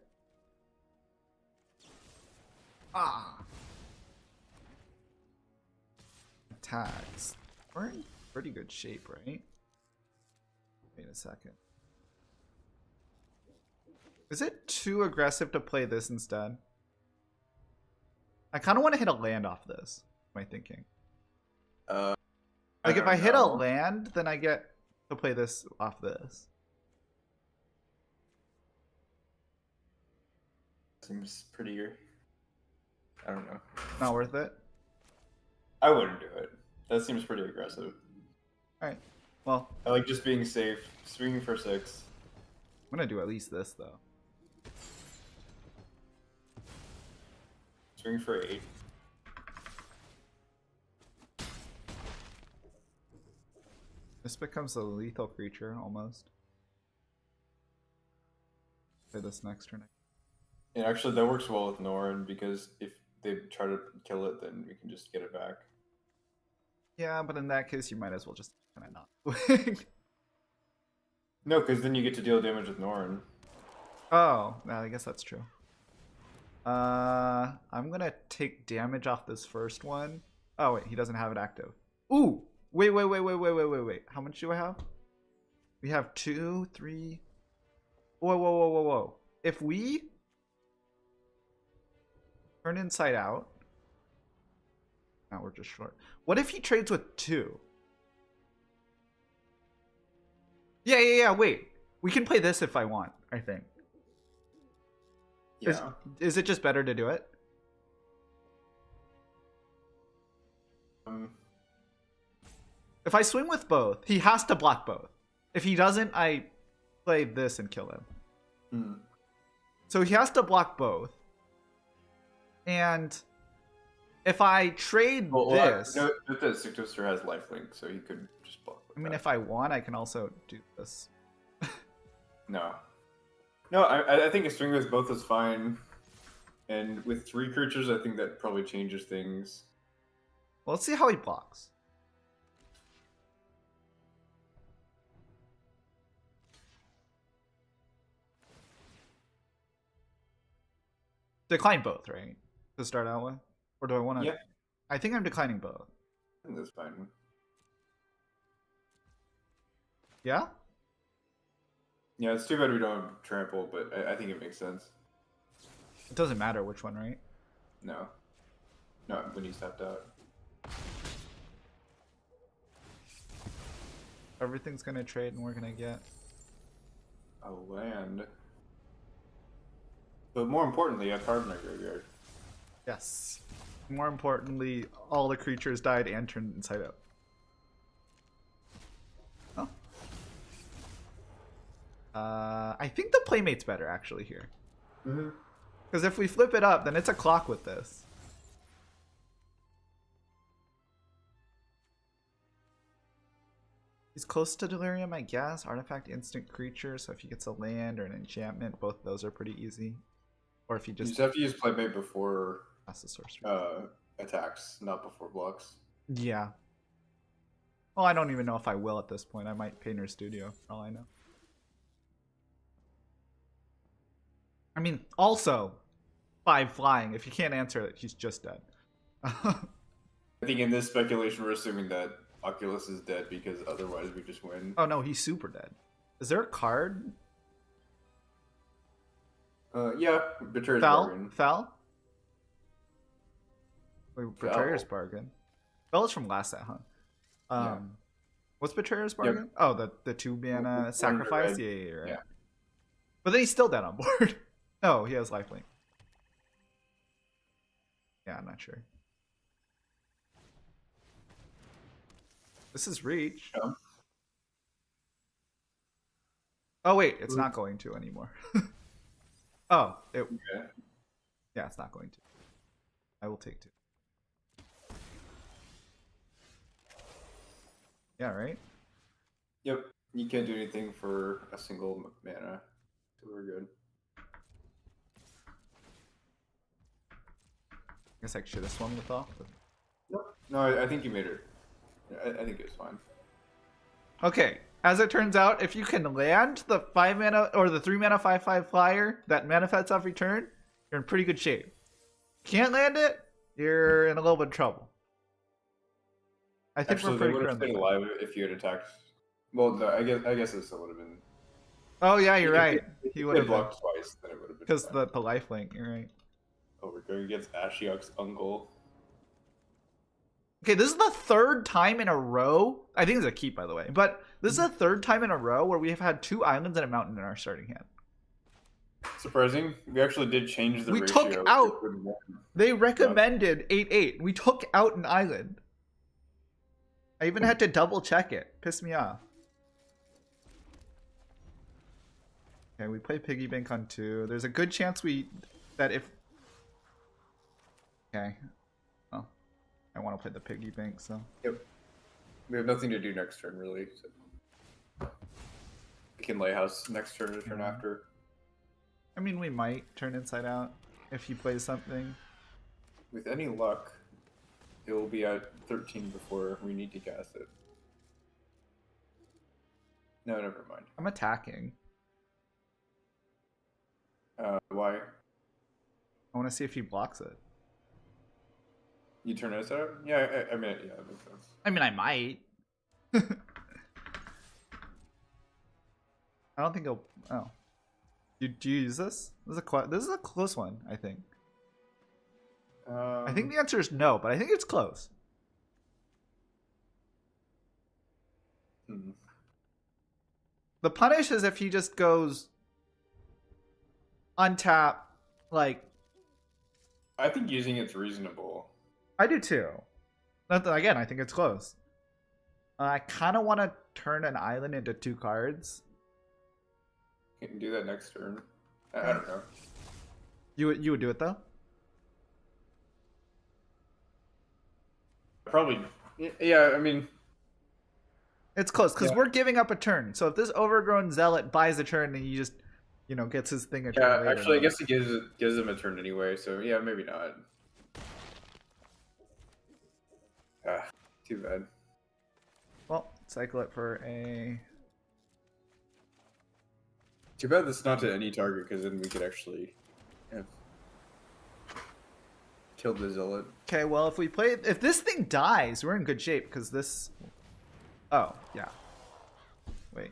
Speaker 1: Attacks. We're in pretty good shape, right? Wait a second. Is it too aggressive to play this instead? I kind of want to hit a land off this. Am I thinking? Like if I hit a land, then I get to play this off this.
Speaker 2: Seems prettier. I don't know.
Speaker 1: Not worth it?
Speaker 2: I wouldn't do it. That seems pretty aggressive.
Speaker 1: Alright. Well,
Speaker 2: I like just being safe. Swinging for 6.
Speaker 1: I'm gonna do at least this though.
Speaker 2: Swing for 8.
Speaker 1: This becomes a lethal creature almost. Play this next turn.
Speaker 2: And actually, that works well with Norn because if they try to kill it, then we can just get it back.
Speaker 1: Yeah, but in that case, you might as well just kind of not.
Speaker 2: No, because then you get to deal damage with Norn.
Speaker 1: Oh, no, I guess that's true. I'm gonna take damage off this first one. Oh wait, he doesn't have it active. Ooh! Wait. How much do I have? We have 2, 3. Whoa. If we turn inside out. Now we're just short. What if he trades with 2? Yeah, wait. We can play this if I want, I think.
Speaker 2: Yeah.
Speaker 1: Is it just better to do it? If I swing with both, he has to block both. If he doesn't, I play this and kill him. So he has to block both. And if I trade this...
Speaker 2: No, the Sigtoster has lifelink, so he could just block.
Speaker 1: I mean, if I want, I can also do this.
Speaker 2: No, I think a string with both is fine. And with 3 creatures, I think that probably changes things.
Speaker 1: Well, let's see how he blocks. Decline both, right? To start out with? Or do I want to?
Speaker 2: Yeah.
Speaker 1: I think I'm declining both.
Speaker 2: I think that's fine.
Speaker 1: Yeah?
Speaker 2: Yeah, it's too bad we don't trample, but I think it makes sense.
Speaker 1: It doesn't matter which one, right?
Speaker 2: No. No, when he's tapped out.
Speaker 1: Everything's gonna trade and we're gonna get
Speaker 2: A land. But more importantly, a card in our graveyard.
Speaker 1: yes. More importantly, all the creatures died and turned inside out. Oh. I think the playmate's better actually here. Because if we flip it up, then it's a clock with this. He's close to Delirium, I guess. Artifact, instant creature. So if he gets a land or an enchantment, both of those are pretty easy. Or if he
Speaker 2: You
Speaker 1: just
Speaker 2: have to use playmate before
Speaker 1: has the sorcery.
Speaker 2: Attacks, not before blocks.
Speaker 1: Yeah. Well, I don't even know if I will at this point. I might Painter Studio, for all I know. I mean, also, 5 flying. If you can't answer it, he's just dead.
Speaker 2: I think in this speculation, we're assuming that Oculus is dead because otherwise we just win.
Speaker 1: Oh no, he's super dead. Is there a card?
Speaker 2: Yeah, Betrayer's Bargain.
Speaker 1: Fell? Wait, Betrayer's Bargain. Fell is from last set, huh?
Speaker 2: Yeah.
Speaker 1: What's Betrayer's Bargain? Yep. Oh, the 2 mana sacrifice? Yeah, right.
Speaker 2: Yeah.
Speaker 1: But then he's still dead on board. No, he has lifelink. Yeah, I'm not sure. This is reach.
Speaker 2: Yeah.
Speaker 1: Oh wait, it's not going to anymore. Oh, yeah, it's not going to. I will take 2. Yeah, right?
Speaker 2: Yep, you can't do anything for a single mana, so we're good.
Speaker 1: I guess I should have swung with off. But...
Speaker 2: Nope. No, I think you made it. I think it was fine.
Speaker 1: Okay, as it turns out, if you can land the 5 mana or the 3 mana 5/5 flyer that manifests off return, you're in pretty good shape. Can't land it, you're in a little bit of trouble. I think
Speaker 2: Actually,
Speaker 1: we're pretty
Speaker 2: they would have stayed alive if you had attacked. Well, no, I guess it still would have been.
Speaker 1: Oh yeah, you're right.
Speaker 2: If
Speaker 1: He would have
Speaker 2: blocked twice, then it would have been.
Speaker 1: Because the lifelink. You're right.
Speaker 2: Oh, we're going against Ashiok's uncle.
Speaker 1: Okay, this is the 3rd time in a row. I think it's a keep, by the way. But this is the 3rd time in a row where we have had 2 islands and a mountain in our starting hand.
Speaker 2: Surprising. We actually did change the
Speaker 1: We
Speaker 2: ratio.
Speaker 1: took out. They recommended 8/8. We took out an island. I even had to double check it. Pissed me off. Okay, we play piggy bank on 2. There's a good chance that if. Okay. Well, I want to play the piggy bank, so.
Speaker 2: Yep. We have nothing to do next turn, really. So. We can lay house next turn or turn after.
Speaker 1: I mean, we might turn inside out if he plays something.
Speaker 2: With any luck, it will be at 13 before we need to cast it. No, never mind.
Speaker 1: I'm attacking.
Speaker 2: Why?
Speaker 1: I want to see if he blocks it.
Speaker 2: You turn this out? Yeah, I mean, yeah, that makes sense.
Speaker 1: I mean, I might. I don't think he'll. Oh, do you use this? This is a close one, I think. I think the answer is no, but I think it's close. The punish is if he just goes untap, like.
Speaker 2: I think using it's reasonable.
Speaker 1: I do too. Again, I think it's close. I kind of want to turn an island into 2 cards.
Speaker 2: You can do that next turn. I don't know.
Speaker 1: You would do it though?
Speaker 2: Probably. Yeah, I mean.
Speaker 1: It's close because we're giving up a turn. So if this overgrown zealot buys a turn and he just, gets his thing a turn later.
Speaker 2: Actually, I guess he gives him a turn anyway. So yeah, maybe not. Too bad.
Speaker 1: Well, cycle it for a.
Speaker 2: Too bad that's not to any target, because then we could actually have killed the zealot.
Speaker 1: Okay, well, if this thing dies, we're in good shape because this. Oh yeah. Wait.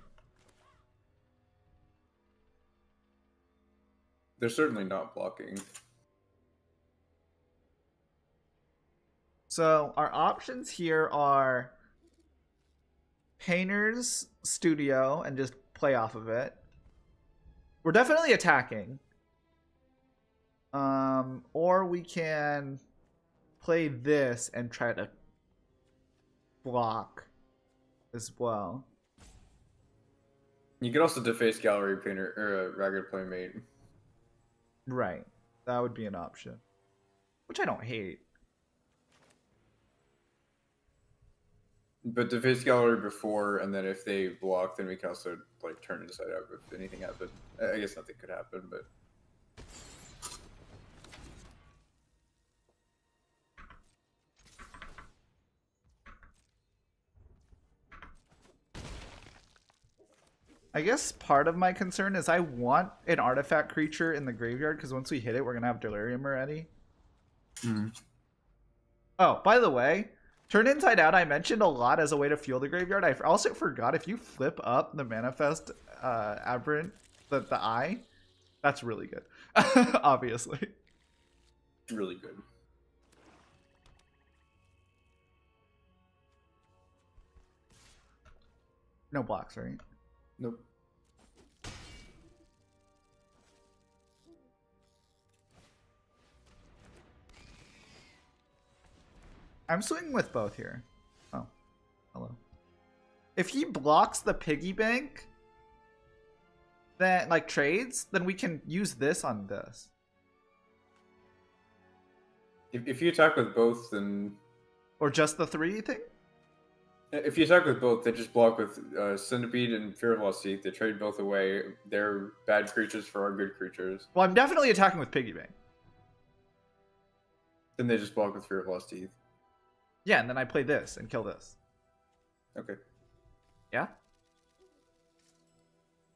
Speaker 2: They're certainly not blocking.
Speaker 1: So our options here are Painter's Studio and just play off of it. We're definitely attacking. Or we can play this and try to block as well.
Speaker 2: You could also deface Gallery Painter or Ragged Playmate.
Speaker 1: Right. That would be an option. Which I don't hate.
Speaker 2: But deface Gallery before, and then if they block, then we can also like turn inside out if anything happened. I guess nothing could happen, but.
Speaker 1: I guess part of my concern is I want an artifact creature in the graveyard because once we hit it, we're going to have Delirium already. Oh, by the way, turn inside out I mentioned a lot as a way to fuel the graveyard. I also forgot if you flip up the Manifest Aberrant, the eye, that's really good. Obviously.
Speaker 2: Really good.
Speaker 1: No blocks, right?
Speaker 2: Nope.
Speaker 1: I'm swinging with both here. Oh, hello. If he blocks the piggy bank, then like trades, then we can use this on this.
Speaker 2: If you attack with both, then.
Speaker 1: Or just the 3 thing?
Speaker 2: If you attack with both, they just block with Centipede and Fear of Lost Teeth. They trade both away. They're bad creatures for our good creatures.
Speaker 1: Well, I'm definitely attacking with Piggy Bank.
Speaker 2: Then they just block with Fear of Lost Teeth.
Speaker 1: Yeah, and then I play this and kill this.
Speaker 2: Okay.
Speaker 1: Yeah?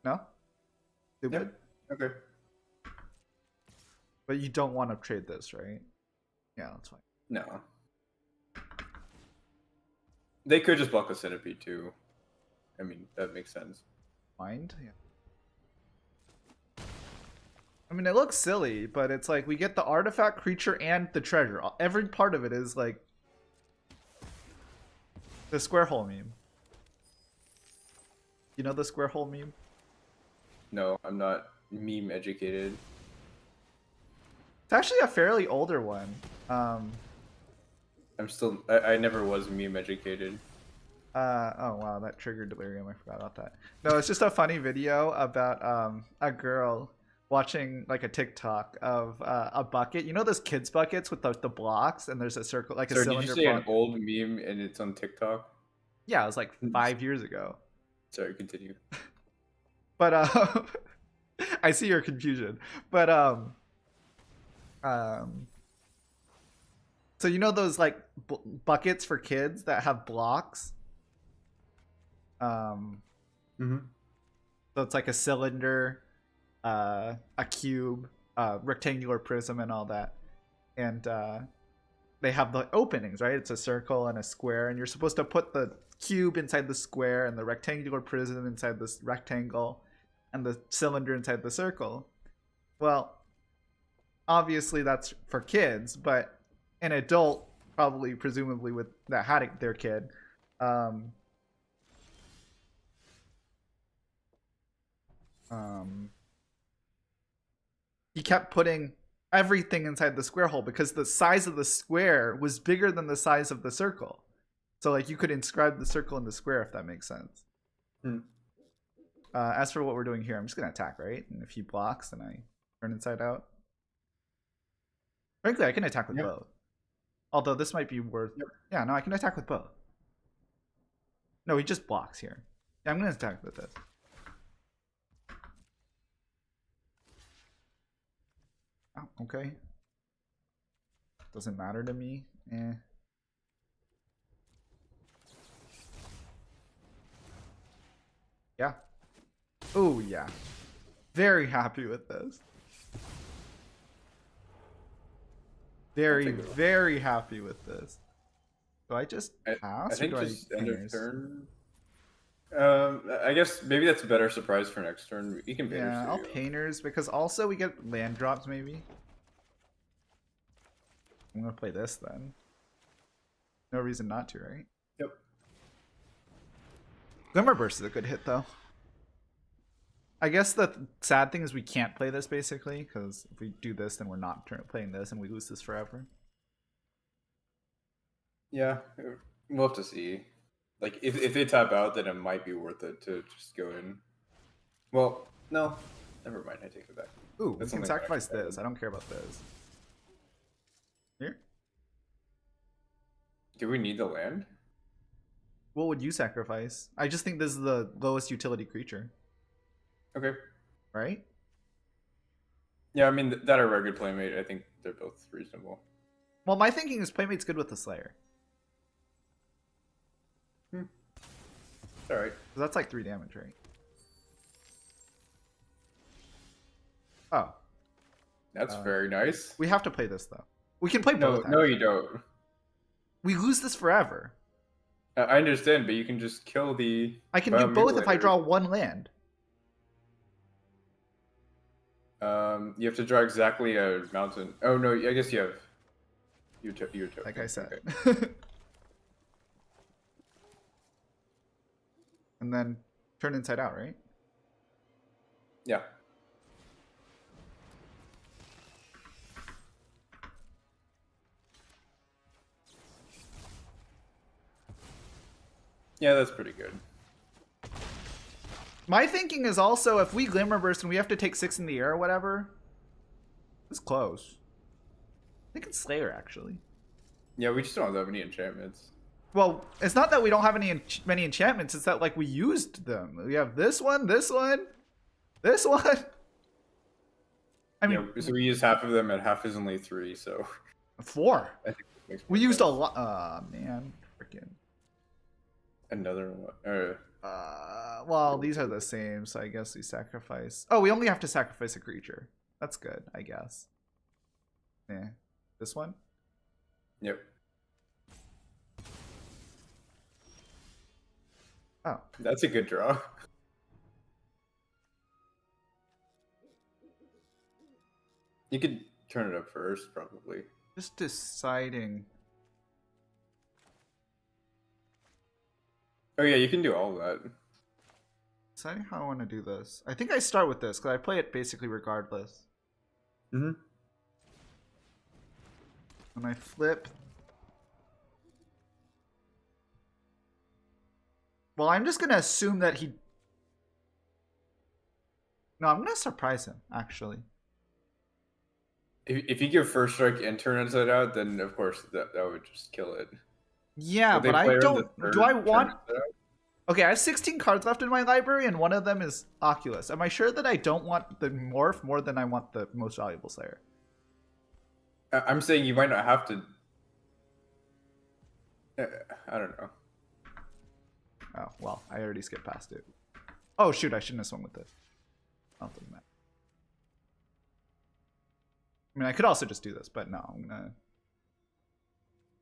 Speaker 1: No? Stupid?
Speaker 2: Yeah. Okay.
Speaker 1: But you don't want to trade this, right? Yeah, that's fine.
Speaker 2: No. They could just block a Centipede too. I mean, that makes sense.
Speaker 1: Mind? Yeah. I mean, it looks silly, but it's like we get the artifact, creature, and the treasure. Every part of it is like the square hole meme. You know the square hole meme?
Speaker 2: No, I'm not meme educated.
Speaker 1: It's actually a fairly older one.
Speaker 2: I never was meme educated.
Speaker 1: Oh wow, that triggered Delirium. I forgot about that. No, it's just a funny video about a girl watching like a TikTok of a bucket. You know those kids buckets with the blocks, and there's a circle like a cylinder.
Speaker 2: Did you say an old meme and it's on TikTok?
Speaker 1: Yeah, it was like 5 years ago.
Speaker 2: Sorry, continue.
Speaker 1: But I see your confusion. But so you know those like buckets for kids that have blocks? So it's like a cylinder, a cube, rectangular prism and all that. And they have the openings, right? It's a circle and a square, and you're supposed to put the cube inside the square and the rectangular prism inside this rectangle and the cylinder inside the circle. Well, obviously that's for kids, but an adult, probably presumably with that had their kid, he kept putting everything inside the square hole because the size of the square was bigger than the size of the circle. So like you could inscribe the circle in the square, if that makes sense. As for what we're doing here, I'm just gonna attack, right? And if he blocks, then I turn inside out. Frankly, I can attack with both. Although this might be worth... Yeah, no, I can attack with both. No, he just blocks here. Yeah, I'm gonna attack with this. Oh, okay. Doesn't matter to me. Eh. Yeah. Oh, yeah. Very happy with this. Very happy with this. Do I just pass?
Speaker 2: I think
Speaker 1: or
Speaker 2: just end of turn. I guess maybe that's a better surprise for next turn. You can painters.
Speaker 1: Yeah, I'll painters because also we get land drops maybe. I'm gonna play this then. No reason not to, right?
Speaker 2: Yep.
Speaker 1: Glimmer Burst is a good hit though. I guess the sad thing is we can't play this basically because if we do this, then we're not playing this and we lose this forever.
Speaker 2: Yeah, we'll have to see. Like, if they tap out, then it might be worth it to just go in. Well, no. Never mind, I take it back.
Speaker 1: Ooh, we can sacrifice this. I don't care about this. Here?
Speaker 2: Do we need the land?
Speaker 1: What would you sacrifice? I just think this is the lowest utility creature.
Speaker 2: Okay.
Speaker 1: Right?
Speaker 2: Yeah, I mean, that or regular playmate, I think they're both reasonable.
Speaker 1: Well, my thinking is playmate's good with the Slayer.
Speaker 2: Alright.
Speaker 1: That's like 3 damage, right? Oh.
Speaker 2: That's very nice.
Speaker 1: We have to play this, though. We can play both.
Speaker 2: No, you don't.
Speaker 1: We lose this forever.
Speaker 2: I understand, but you can just kill the...
Speaker 1: I can do both if I draw 1 land.
Speaker 2: You have to draw exactly a mountain. Oh, no, I guess you have... Your token.
Speaker 1: Like I said.
Speaker 2: Okay.
Speaker 1: And then turn inside out, right?
Speaker 2: Yeah. Yeah, that's pretty good.
Speaker 1: My thinking is also if we Glimmer Burst and we have to take 6 in the air or whatever, it's close. I think it's Slayer, actually.
Speaker 2: Yeah, we just don't have any enchantments.
Speaker 1: Well, it's not that we don't have many enchantments. It's that like we used them. We have this one, this one, this one. I mean,
Speaker 2: yeah, so we use half of them, and half is only 3. So
Speaker 1: 4.
Speaker 2: I think it makes
Speaker 1: We
Speaker 2: more
Speaker 1: used
Speaker 2: sense.
Speaker 1: a lot. Man, freaking.
Speaker 2: Another one.
Speaker 1: Well, these are the same, so I guess we sacrifice. Oh, we only have to sacrifice a creature. That's good, I guess. Yeah, this one.
Speaker 2: Yep.
Speaker 1: Oh,
Speaker 2: That's a good draw. You could turn it up first, probably.
Speaker 1: just deciding.
Speaker 2: Oh yeah, you can do all of that.
Speaker 1: Deciding how I want to do this. I think I start with this because I play it basically regardless.
Speaker 2: Mm-hmm.
Speaker 1: When I flip. Well, I'm just gonna assume that he. No, I'm gonna surprise him. Actually.
Speaker 2: If you give first strike and turn inside out, then of course that would just kill it.
Speaker 1: Yeah,
Speaker 2: Would they
Speaker 1: but I
Speaker 2: play her the
Speaker 1: don't.
Speaker 2: third
Speaker 1: Do I
Speaker 2: turn
Speaker 1: want?
Speaker 2: inside out?
Speaker 1: Okay, I have 16 cards left in my library, and one of them is Oculus. Am I sure that I don't want the morph more than I want the most valuable Slayer?
Speaker 2: I'm saying you might not have to. I don't know.
Speaker 1: Oh, well, I already skipped past it. Oh, shoot, I shouldn't have swung with this. Oh, it doesn't matter. I mean, I could also just do this, but no, I'm gonna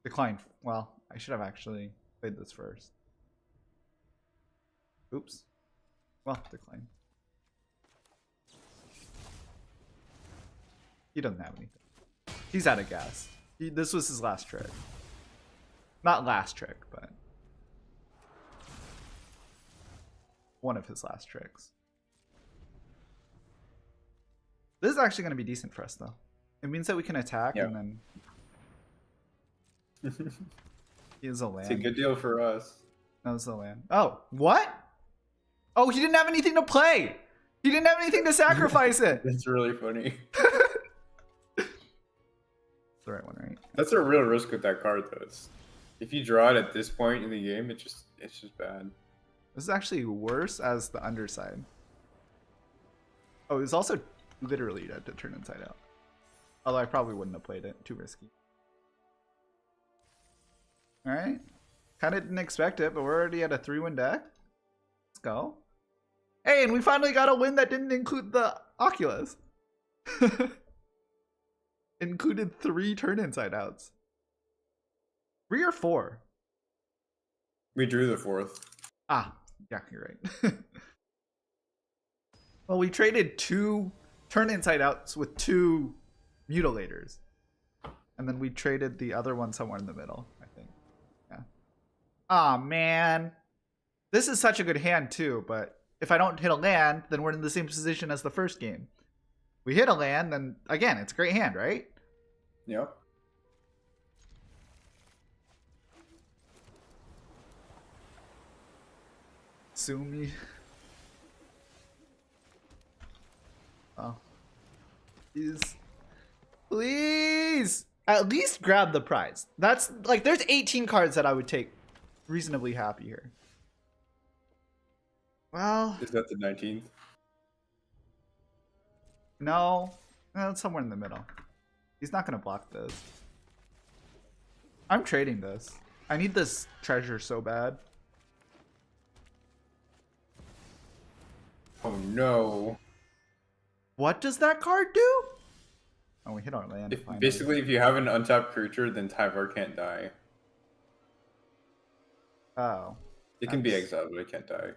Speaker 1: decline. Well, I should have actually played this first. Oops. Well, decline. He doesn't have anything. He's out of gas. This was his last trick. Not last trick, but one of his last tricks. This is actually going to be decent for us, though. It means that we can attack and then... He has a land.
Speaker 2: It's a good deal for us.
Speaker 1: That was the land. Oh, what? Oh, he didn't have anything to play! He didn't have anything to sacrifice it!
Speaker 2: That's really funny.
Speaker 1: The right one, right?
Speaker 2: That's a real risk with that card, though. If you draw it at this point in the game, it's just bad.
Speaker 1: This is actually worse as the underside. Oh, it was also literally dead to turn inside out. Although I probably wouldn't have played it. Too risky. Alright. Kind of didn't expect it, but we're already at a 3-win deck. Let's go. Hey, and we finally got a win that didn't include the Oculus. Included 3 turn inside outs. 3 or 4?
Speaker 2: We drew the 4th.
Speaker 1: Ah, yeah, you're right. Well, we traded 2 turn inside outs with 2 mutilators. And then we traded the other one somewhere in the middle, I think. Yeah. Aw, man. This is such a good hand, too, but if I don't hit a land, then we're in the same position as the first game. We hit a land, then again, it's a great hand, right?
Speaker 2: Yep.
Speaker 1: Sue me. Oh. Please! At least grab the prize. That's like, there's 18 cards that I would take reasonably happy here. Well.
Speaker 2: Is that the 19th?
Speaker 1: No. No, it's somewhere in the middle. He's not going to block this. I'm trading this. I need this treasure so bad.
Speaker 2: Oh no.
Speaker 1: What does that card do? Oh, we hit our land.
Speaker 2: Basically, if you have an untapped creature, then Tyvar can't die.
Speaker 1: Oh.
Speaker 2: It can be exiled, but it can't die.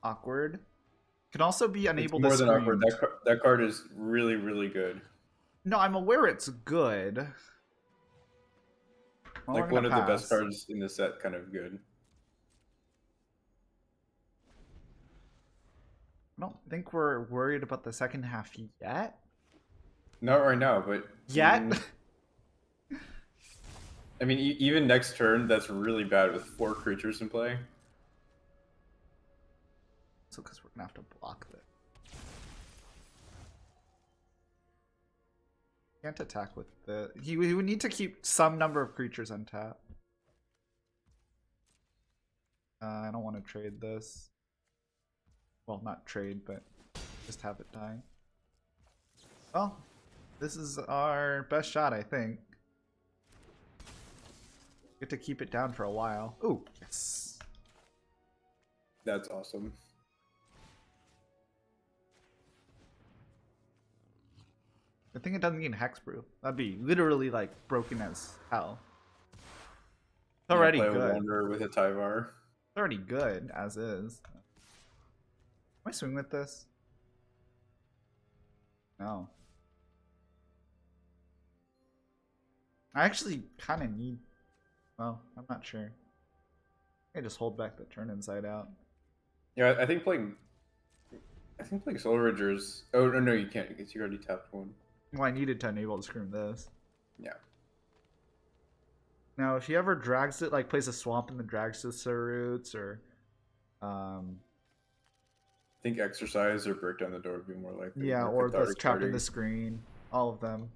Speaker 1: Awkward. Can also be unable to
Speaker 2: more than
Speaker 1: scream.
Speaker 2: awkward. That card is really, really good.
Speaker 1: No, I'm aware it's good. Well,
Speaker 2: like one of the best cards in the set, kind of good.
Speaker 1: I don't think we're worried about the second half yet.
Speaker 2: Not right now, but...
Speaker 1: Yet?
Speaker 2: I mean, even next turn, that's really bad with 4 creatures in play.
Speaker 1: So, because we're going to have to block this. Can't attack with the... He would need to keep some number of creatures untapped. I don't want to trade this. Well, not trade, but just have it die. Well, this is our best shot, I think. Get to keep it down for a while. Ooh, yes.
Speaker 2: That's awesome.
Speaker 1: I think it doesn't need Hexbrew. That'd be literally like broken as hell. It's already
Speaker 2: play
Speaker 1: good.
Speaker 2: A Wanderer with a Tyvar.
Speaker 1: It's already good as is. Can I swing with this? No. I actually kind of need... Well, I'm not sure. I just hold back the turn inside out.
Speaker 2: Yeah, I think playing Soul Ridgers... Oh, no, you can't because you already tapped one.
Speaker 1: Well, I needed to enable to scream this.
Speaker 2: Yeah.
Speaker 1: Now, if he ever drags it, like plays a swamp and then drags the roots, or...
Speaker 2: I think Exercise or Break Down the Door would be more likely.
Speaker 1: Yeah, or that's trapped in the screen. All of them.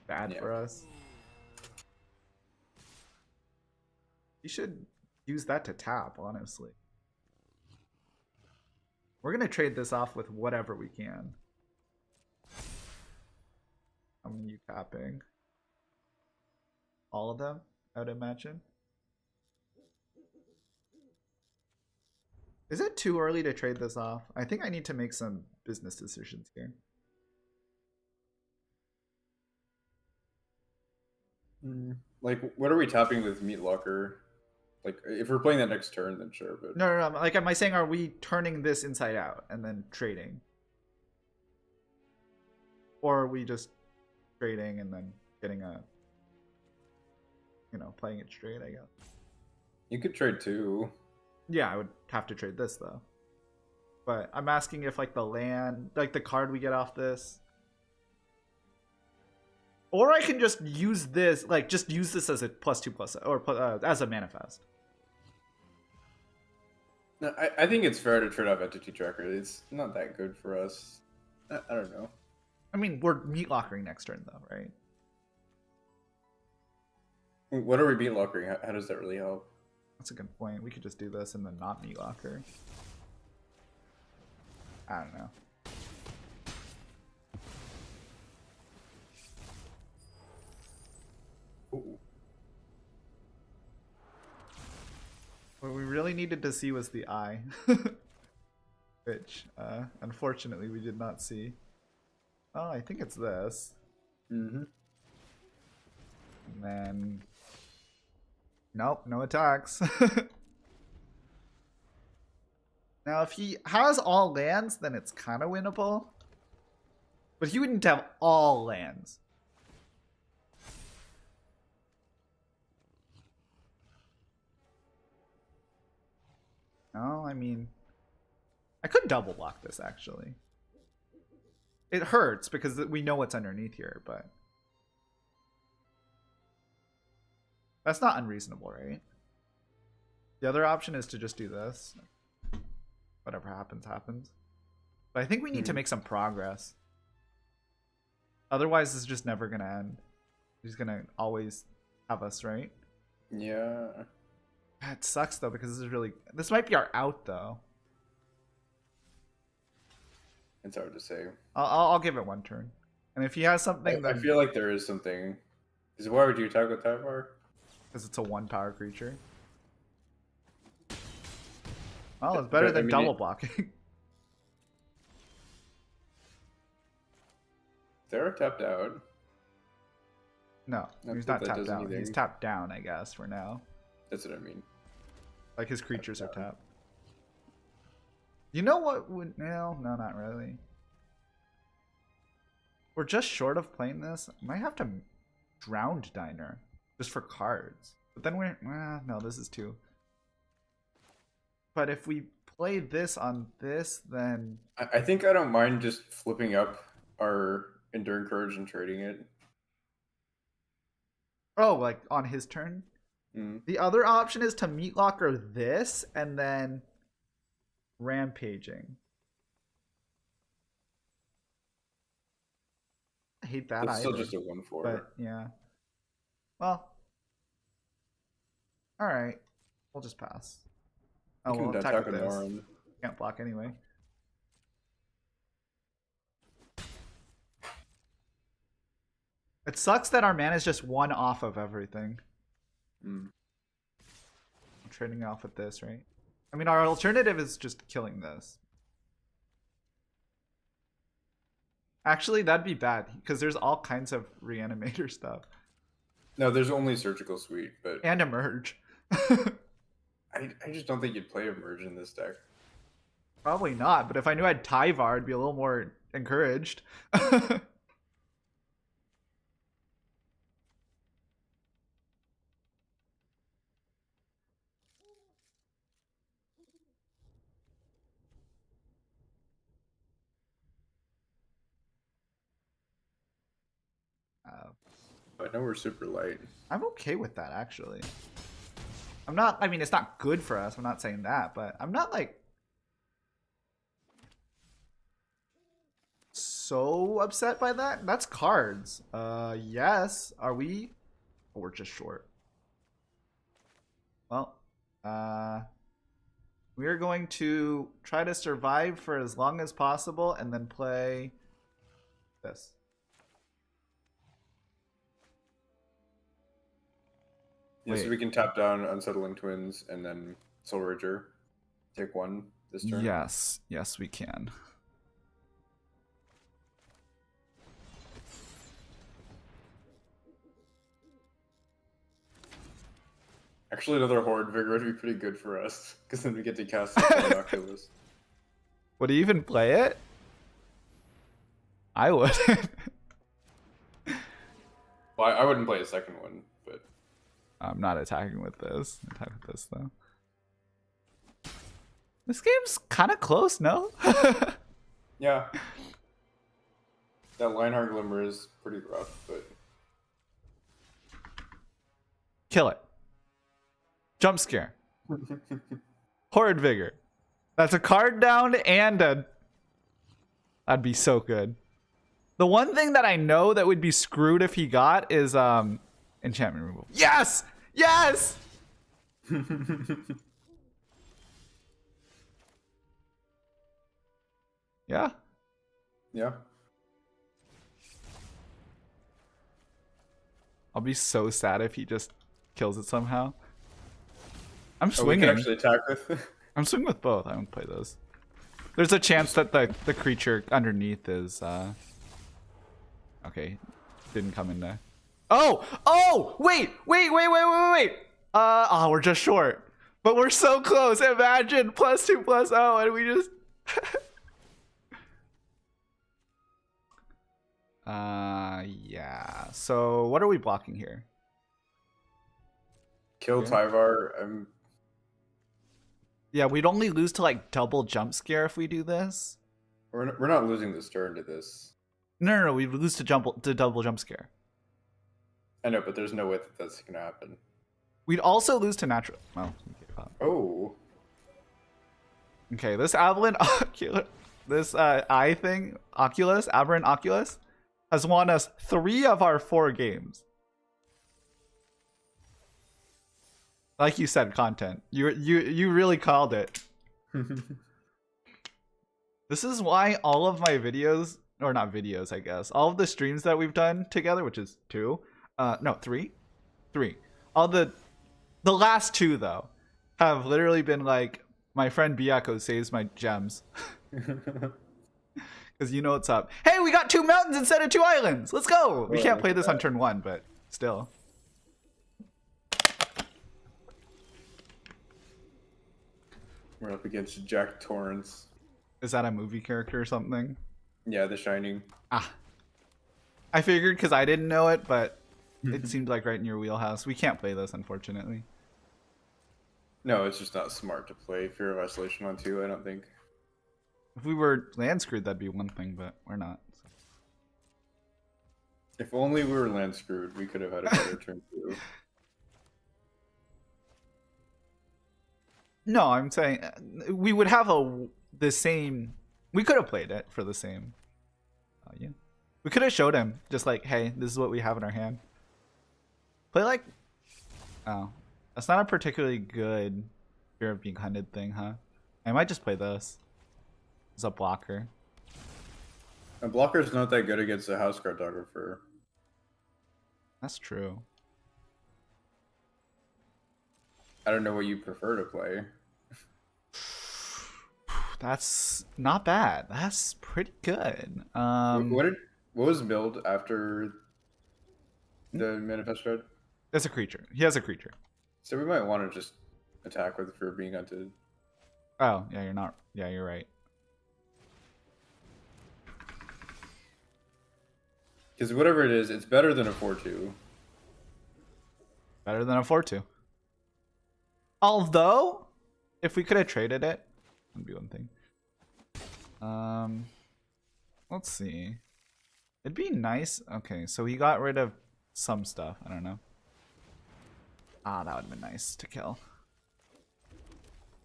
Speaker 1: Bad for us. You should use that to tap, honestly. We're going to trade this off with whatever we can. How many are you tapping? All of them, I would imagine. Is it too early to trade this off? I think I need to make some business decisions here.
Speaker 2: Like, what are we tapping with Meat Locker? Like, if we're playing that next turn, then sure. But
Speaker 1: No. Like, am I saying, are we turning this inside out and then trading? Or are we just trading and then getting a, playing it straight, I guess.
Speaker 2: You could trade too.
Speaker 1: Yeah, I would have to trade this, though. But I'm asking if, like, the land, like, the card we get off this. Or I can just use this, like, just use this as a +2/+, or as a manifest.
Speaker 2: No, I think it's fair to trade off Entity Tracker. It's not that good for us. I don't know.
Speaker 1: I mean, we're meat lockering next turn, though, right?
Speaker 2: What are we meat lockering? How does that really help?
Speaker 1: That's a good point. We could just do this and then not meat locker. I don't know.
Speaker 2: Ooh.
Speaker 1: What we really needed to see was the eye. Which, unfortunately, we did not see. Oh, I think it's this.
Speaker 2: Mm-hmm.
Speaker 1: And then... Nope, no attacks. Now, if he has all lands, then it's kind of winnable. But he wouldn't have all lands. No, I mean... I could double block this, actually. It hurts, because we know what's underneath here, but... That's not unreasonable, right? The other option is to just do this. Whatever happens, happens. But I think we need to make some progress. Otherwise, this is just never going to end. He's going to always have us, right?
Speaker 2: Yeah.
Speaker 1: It sucks, though, because this is really... This might be our out, though.
Speaker 2: It's hard to say.
Speaker 1: I'll give it one turn. And if he has something, then...
Speaker 2: I feel like there is something. Because why would you attack with Tyvar?
Speaker 1: Because it's a 1-power creature. Well, it's better than double blocking.
Speaker 2: They're tapped out.
Speaker 1: No, he's not tapped down. Anything. He's tapped down, I guess, for now.
Speaker 2: That's what I mean.
Speaker 1: Like, his creatures are tapped. You know what would... No, not really. We're just short of playing this. I might have to Drowned Diner. Just for cards. But then we're... no, this is two. But if we play this on this, then...
Speaker 2: I think I don't mind just flipping up our Enduring Courage and trading it.
Speaker 1: Oh, like on his turn?
Speaker 2: Mm.
Speaker 1: The other option is to meat locker this and then rampaging. I hate that.
Speaker 2: It's still just a 1/4.
Speaker 1: But yeah. Well. Alright. We'll just pass. Oh, we'll attack with this. Can't block anyway. It sucks that our mana is just one off of everything. I'm trading off with this, right? I mean, our alternative is just killing this. Actually, that'd be bad, because there's all kinds of reanimator stuff.
Speaker 2: No, there's only Surgical Suite, but...
Speaker 1: And Emerge.
Speaker 2: I just don't think you'd play Emerge in this deck.
Speaker 1: Probably not, but if I knew I had Tyvar, I'd be a little more encouraged.
Speaker 2: I know we're super light.
Speaker 1: I'm okay with that, actually. I'm not, I mean, it's not good for us. I'm not saying that, but I'm not, like, so upset by that. That's cards. Yes. Are we? Oh, we're just short. Well, we're going to try to survive for as long as possible and then play this.
Speaker 2: Yeah, so we can tap down Unsettling Twins and then Soul Rager. Take one this turn.
Speaker 1: Yes, yes, we can.
Speaker 2: Actually, another Horde Vigor would be pretty good for us, because then we get to cast the Oculus.
Speaker 1: Would he even play it? I would.
Speaker 2: Well, I wouldn't play a second one, but...
Speaker 1: I'm not attacking with this. I'm attacking with this, though. This game's kind of close, no?
Speaker 2: Yeah. That Lionheart Glimmer is pretty rough, but...
Speaker 1: Kill it. Jump scare. Horde Vigor. That's a card down and a... That'd be so good. The one thing that I know that would be screwed if he got is enchantment removal. Yes! Yes! Yeah.
Speaker 2: Yeah.
Speaker 1: I'll be so sad if he just kills it somehow. I'm
Speaker 2: We
Speaker 1: swinging.
Speaker 2: can actually attack with...
Speaker 1: I'm swinging with both. I don't play those. There's a chance that the creature underneath is okay. Didn't come in there. Oh! Oh! Wait! Oh, we're just short. But we're so close. Imagine +2/+0 and we just yeah. So what are we blocking here?
Speaker 2: Kill
Speaker 1: Yeah.
Speaker 2: Tyvar.
Speaker 1: Yeah, we'd only lose to like double jump scare if we do this.
Speaker 2: We're not losing this turn to this.
Speaker 1: No, we'd lose to double jump scare.
Speaker 2: I know, but there's no way that that's gonna happen.
Speaker 1: We'd also lose to natural. Well,
Speaker 2: Oh.
Speaker 1: okay. This Aberrant Oculus, this eye thing, Aberrant Oculus, has won us 3 of our 4 games. Like you said, content. You really called it. This is why all of my videos, or not videos, I guess, all of the streams that we've done together, which is 2, no, 3, all the last 2 though, have literally been like, my friend Biako saves my gems. Because you know what's up. Hey, we got 2 mountains instead of 2 islands. Let's go. We can't play this on turn 1, but still.
Speaker 2: We're up against Jack Torrance.
Speaker 1: Is that a movie character or something?
Speaker 2: Yeah, The Shining.
Speaker 1: Ah. I figured because I didn't know it, but it seemed like right in your wheelhouse. We can't play this, unfortunately.
Speaker 2: No, it's just not smart to play Fear of Isolation on 2, I don't think.
Speaker 1: If we were land screwed, that'd be one thing, but we're not. So.
Speaker 2: If only we were land screwed, we could have had a better turn 2.
Speaker 1: No, I'm saying we would have the same. We could have played it for the same. Yeah, we could have showed him just like, hey, this is what we have in our hand. Play like, oh, that's not a particularly good fear of being hunted thing, huh? I might just play this as a blocker.
Speaker 2: A blocker's not that good against a house cartographer.
Speaker 1: That's true.
Speaker 2: I don't know what you prefer to play.
Speaker 1: That's not bad. That's pretty good.
Speaker 2: What was build after the Manifest Dread?
Speaker 1: It's a creature. He has a creature.
Speaker 2: So we might want to just attack with for being hunted.
Speaker 1: Oh, yeah, you're not. Yeah, you're right.
Speaker 2: Because whatever it is, it's better than a 4/2.
Speaker 1: Better than a 4/2. Although, if we could have traded it, that'd be one thing. Let's see. It'd be nice. Okay, so he got rid of some stuff. I don't know. Ah, that would have been nice to kill.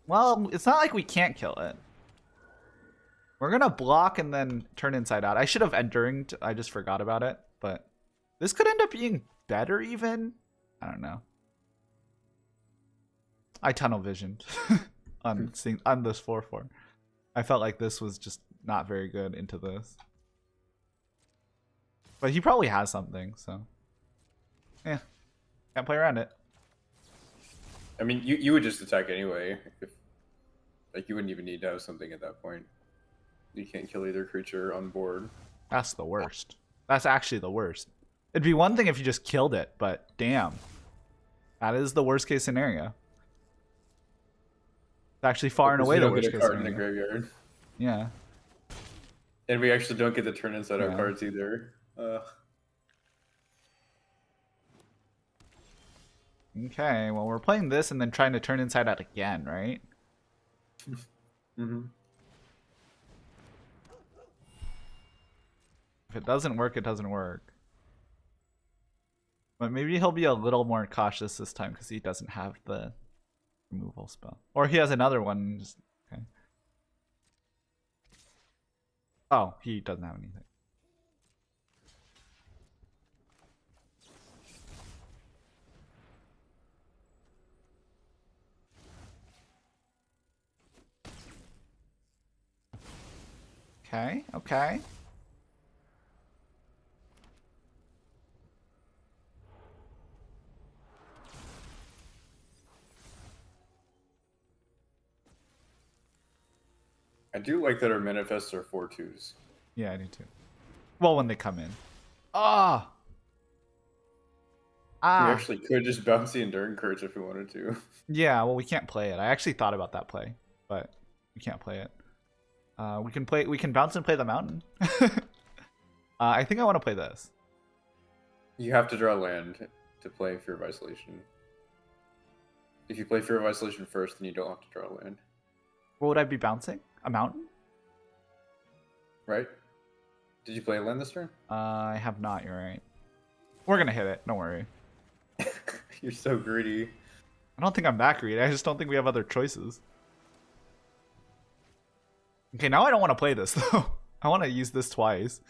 Speaker 1: Well, it's not like we can't kill it. We're gonna block and then turn inside out. I should have enduring. I just forgot about it. But this could end up being better even. I don't know. I tunnel visioned on this 4/4. I felt like this was just not very good into this. But he probably has something, so yeah, can't play around it.
Speaker 2: I mean, you would just attack anyway. Like you wouldn't even need to have something at that point. You can't kill either creature on board.
Speaker 1: That's the worst. That's actually the worst. It'd be one thing if you just killed it, but damn, That is the worst case scenario. It's actually far and away the worst case scenario.
Speaker 2: In the graveyard.
Speaker 1: Yeah.
Speaker 2: And we actually don't get to turn inside our cards either.
Speaker 1: Okay, well, we're playing this and then trying to turn inside out again, right?
Speaker 2: Mm-hmm.
Speaker 1: If it doesn't work, it doesn't work. But maybe he'll be a little more cautious this time because he doesn't have the removal spell. Or he has another one. Just, okay. Oh, he doesn't have anything. Okay, okay.
Speaker 2: I do like that our manifests are 4/2s.
Speaker 1: Yeah, I do too. Well, when they come in. Ah!
Speaker 2: We actually could just bounce the Enduring Courage if we wanted to.
Speaker 1: Yeah, well, we can't play it. I actually thought about that play, but we can't play it. We can bounce and play the mountain. I think I want to play this.
Speaker 2: You have to draw land to play Fear of Isolation. If you play Fear of Isolation first, then you don't have to draw land.
Speaker 1: What would I be bouncing? A mountain?
Speaker 2: Right? Did you play a land this turn?
Speaker 1: I have not, you're right. We're gonna hit it, don't worry.
Speaker 2: You're so greedy.
Speaker 1: I don't think I'm that greedy, I just don't think we have other choices. Okay, now I don't want to play this, though. I want to use this twice.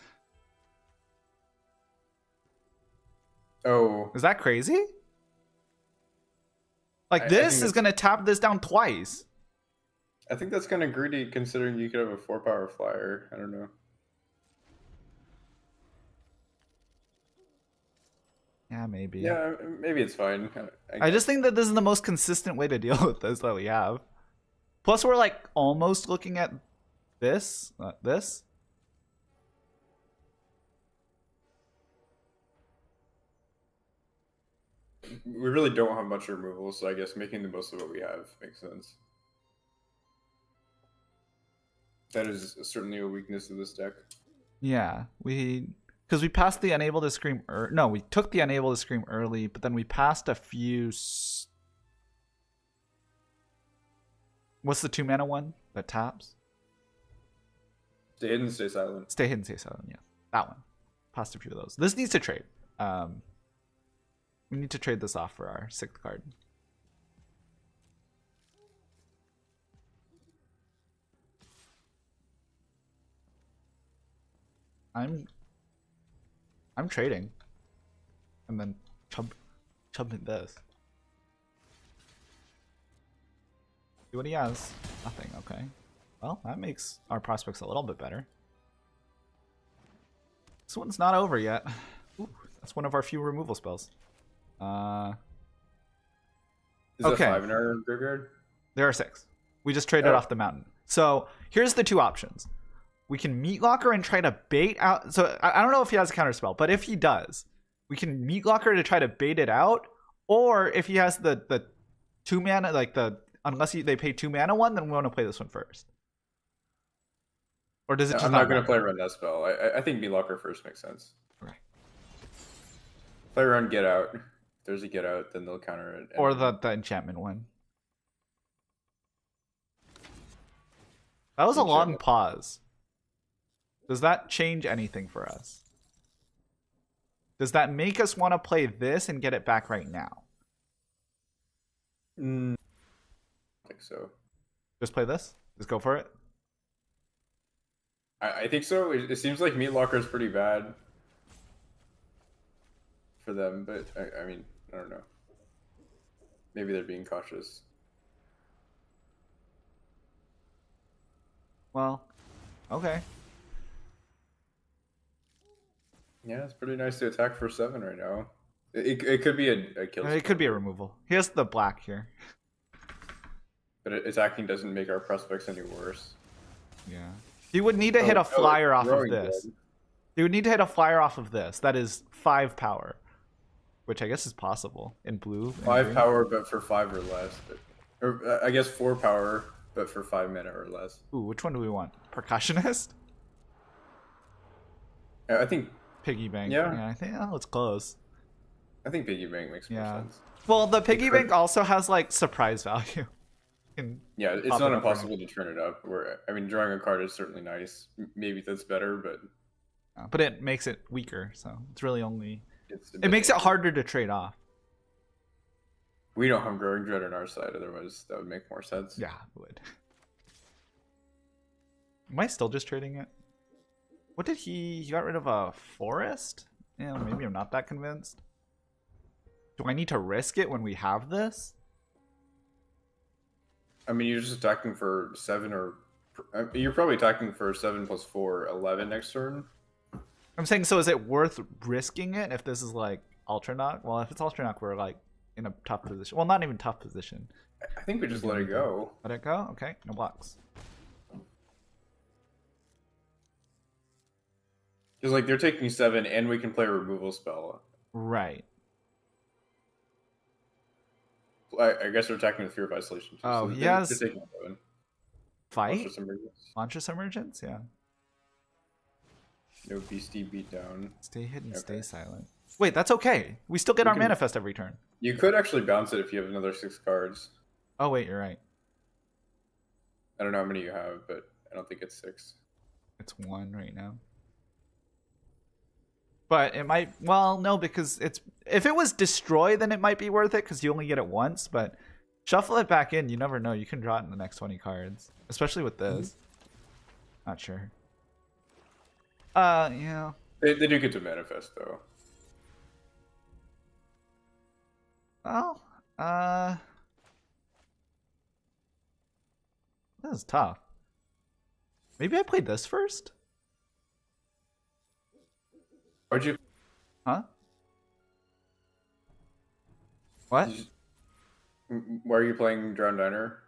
Speaker 2: Oh.
Speaker 1: Is that crazy? Like, this is going to tap this down twice.
Speaker 2: I think that's kind of greedy, considering you could have a 4-power flyer. I don't know.
Speaker 1: Yeah, maybe.
Speaker 2: Yeah, maybe it's fine.
Speaker 1: I just think that this is the most consistent way to deal with this that we have. Plus, we're, like, almost looking at this, not this.
Speaker 2: We really don't have much removal, so I guess making the most of what we have makes sense. That is certainly a weakness of this deck.
Speaker 1: Yeah, because we passed the Unable to Scream. No, we took the Unable to Scream early, but then we passed a few. What's the 2-mana one that taps?
Speaker 2: Stay hidden, stay silent.
Speaker 1: Stay hidden, stay silent. Yeah, that one. Passed a few of those. This needs to trade. We need to trade this off for our 6th card. I'm trading, and then chumping this. See what he has. Nothing. Okay. Well, that makes our prospects a little bit better. This one's not over yet. Ooh, that's one of our few removal spells.
Speaker 2: Is that 5 in our graveyard?
Speaker 1: There are 6. We just traded off the mountain. So here's the 2 options. We can Meat Locker and try to bait out. So I don't know if he has a counter spell, but if he does, we can Meat Locker to try to bait it out. Or if he has the 2-mana, like unless they pay 2 mana one, then we want to play this one first. Or does it just
Speaker 2: I'm not going to play around that spell. I think Meat Locker first makes sense.
Speaker 1: Okay.
Speaker 2: Play around Get Out. If there's a Get Out, then they'll counter it.
Speaker 1: Or the enchantment one. That was a long pause. Does that change anything for us? Does that make us want to play this and get it back right now?
Speaker 2: I don't think so.
Speaker 1: Just play this? Just go for it?
Speaker 2: I think so. It seems like Meat Locker is pretty bad for them, but I mean, I don't know. Maybe they're being cautious.
Speaker 1: Well, okay.
Speaker 2: Yeah, it's pretty nice to attack for 7 right now. It could be a kill.
Speaker 1: It could be a removal. He has the black here.
Speaker 2: But attacking doesn't make our prospects any worse.
Speaker 1: Yeah. He would need to hit a flyer off of this. He would need to hit a flyer off of this. That is 5 power. which I guess is possible in blue.
Speaker 2: 5 power, but for 5 or less. Or I guess 4 power, but for 5 mana or less.
Speaker 1: Ooh, which one do we want? Percussionist?
Speaker 2: I think
Speaker 1: Piggy bank.
Speaker 2: Yeah.
Speaker 1: I think it's close.
Speaker 2: I think piggy bank makes more sense.
Speaker 1: Well, the piggy bank also has like surprise value.
Speaker 2: Yeah, it's not impossible to turn it up. Where I mean, drawing a card is certainly nice. Maybe that's better,
Speaker 1: but it makes it weaker. So it's really only
Speaker 2: it
Speaker 1: makes it harder to trade off.
Speaker 2: We don't have Growing Dread on our side, otherwise that would make more sense.
Speaker 1: Yeah, it would. Am I still just trading it? What did he got rid of a forest? Yeah, maybe I'm not that convinced. Do I need to risk it when we have this?
Speaker 2: I mean, you're just attacking for 7 or... You're probably attacking for 7 plus 4, 11 next turn.
Speaker 1: I'm saying, so is it worth risking it if this is like Ultra Knock? Well, if it's Ultra Knock, we're like in a tough position. Well, not even tough position.
Speaker 2: I think we just let it go.
Speaker 1: Let it go? Okay, no blocks.
Speaker 2: Because like they're taking 7 and we can play a removal spell.
Speaker 1: Right.
Speaker 2: I guess they're attacking with Fear of Isolation too.
Speaker 1: Oh,
Speaker 2: so
Speaker 1: he has...
Speaker 2: They're taking 7.
Speaker 1: Fight?
Speaker 2: Monstrous
Speaker 1: Emergence? Yeah.
Speaker 2: No Beastie Beatdown.
Speaker 1: Stay hidden, stay silent. Wait, that's okay. We still get our manifest every turn.
Speaker 2: You could actually bounce it if you have another 6 cards.
Speaker 1: Oh, wait, you're right.
Speaker 2: I don't know how many you have, but I don't think it's 6.
Speaker 1: It's 1 right now. But it might... Well, no, because it's... If it was destroy, then it might be worth it, because you only get it once, but shuffle it back in. You never know. You can draw it in the next 20 cards. Especially with this. Not sure. Yeah.
Speaker 2: They do get to manifest, though.
Speaker 1: Well, this is tough. Maybe I played this first?
Speaker 2: Why'd you...
Speaker 1: Huh? What?
Speaker 2: Why are you playing Drowned Diner?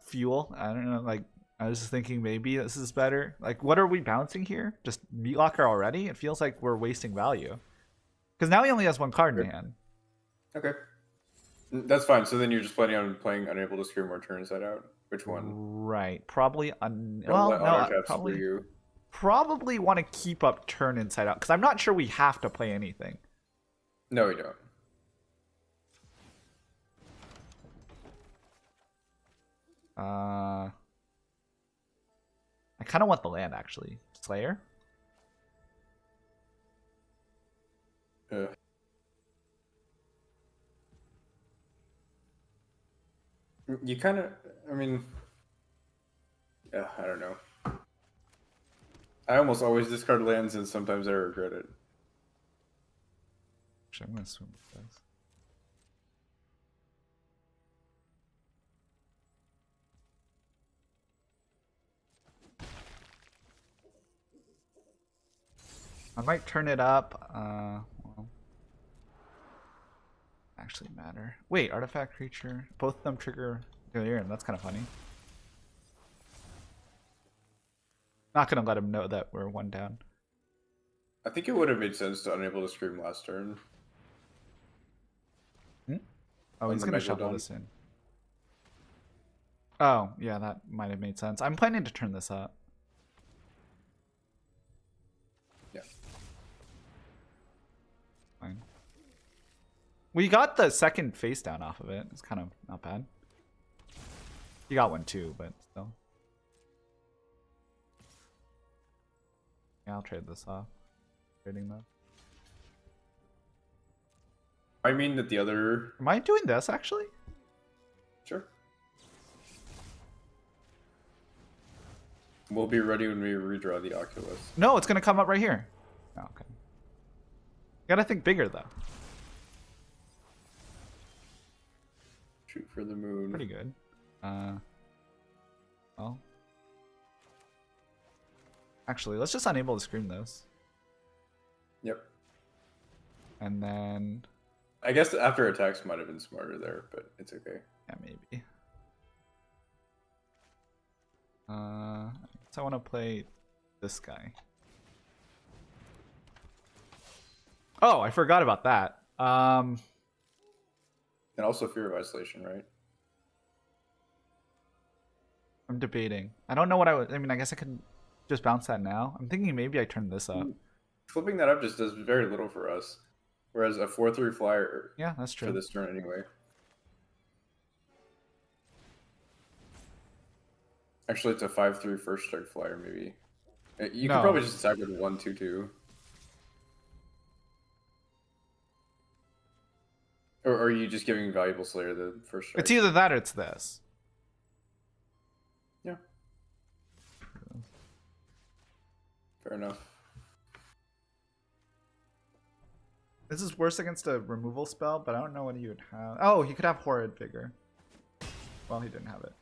Speaker 1: Fuel. I don't know, like, I was just thinking maybe this is better. Like, what are we bouncing here? Just Meat Locker already? It feels like we're wasting value. Because now he only has 1 card in hand.
Speaker 2: Okay. That's fine. So then you're just planning on playing Unable to Scream or Turn Inside Out? Which one?
Speaker 1: Right. Probably... Probably want to keep up Turn Inside Out. Because I'm not sure we have to play anything.
Speaker 2: No, we don't.
Speaker 1: I kind of want the land, actually. Slayer?
Speaker 2: You kind of... I mean... Yeah, I don't know. I almost always discard lands, and sometimes I regret it.
Speaker 1: Actually, I'm going to swim with this. I might turn it up. Well, actually matter. Wait, artifact creature. Both of them trigger Delirium. That's kind of funny. Not gonna let him know that we're 1 down.
Speaker 2: I think it would have made sense to Unable to Scream last turn.
Speaker 1: Oh, he's gonna shuffle this in. Oh, yeah, that might have made sense. I'm planning to turn this up.
Speaker 2: Yeah.
Speaker 1: Fine. We got the second face down off of it. It's kind of not bad. You got 1 too, but still. Yeah, I'll trade this off. Trading that.
Speaker 2: I mean that the other...
Speaker 1: Am I doing this, actually?
Speaker 2: Sure. We'll be ready when we redraw the Oculus.
Speaker 1: No, it's going to come up right here. Oh, okay. Gotta think bigger, though.
Speaker 2: Shoot for the moon.
Speaker 1: Pretty good. Well... Actually, let's just Unable to Scream this.
Speaker 2: Yep.
Speaker 1: And then...
Speaker 2: I guess after attacks might have been smarter there, but it's okay.
Speaker 1: Yeah, maybe. So I want to play this guy. Oh, I forgot about that. Um,
Speaker 2: And also Fear of Isolation, right?
Speaker 1: I'm debating. I don't know what I would. I mean, I guess I could just bounce that now. I'm thinking maybe I turn this up.
Speaker 2: Flipping that up just does very little for us. Whereas a 4/3 flyer
Speaker 1: Yeah, that's true.
Speaker 2: for this turn anyway. Actually, it's a 5/3 first strike flyer, maybe. You could probably just attack with 1/2/2. Or are you just giving Valuable Slayer the first strike?
Speaker 1: It's either that or it's this.
Speaker 2: Yeah. Fair enough.
Speaker 1: This is worse against a removal spell, but I don't know what he would have. Oh, he could have Horrid Vigor. Well, he didn't have it.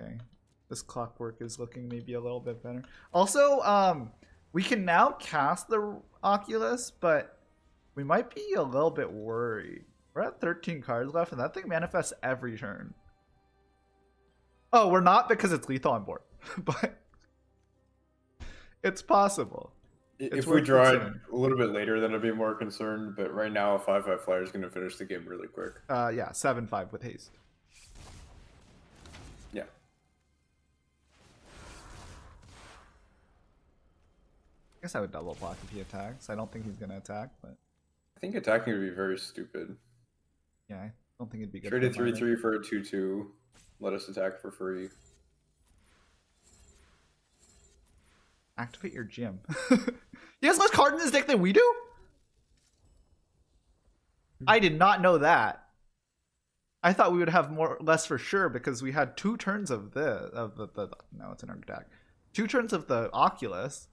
Speaker 1: Okay. This Clockwork is looking maybe a little bit better. Also, we can now cast the Oculus, but we might be a little bit worried. We're at 13 cards left, and that thing manifests every turn. Oh, we're not because it's lethal on board, but it's possible.
Speaker 2: If we draw it a little bit later, then I'd be more concerned. But right now, a 5/5 flyer is going to finish the game really quick.
Speaker 1: Yeah, 7/5 with haste.
Speaker 2: Yeah.
Speaker 1: I guess I would double block if he attacks. I don't think he's going to attack, but
Speaker 2: I think attacking would be very stupid.
Speaker 1: Yeah, I don't think it'd be good.
Speaker 2: Trade a 3/3 for a 2/2. Let us attack for free.
Speaker 1: Activate your gym. He has less card in his deck than we do? I did not know that. I thought we would have less for sure because we had 2 turns of the no, it's an arc deck. 2 turns of the Oculus.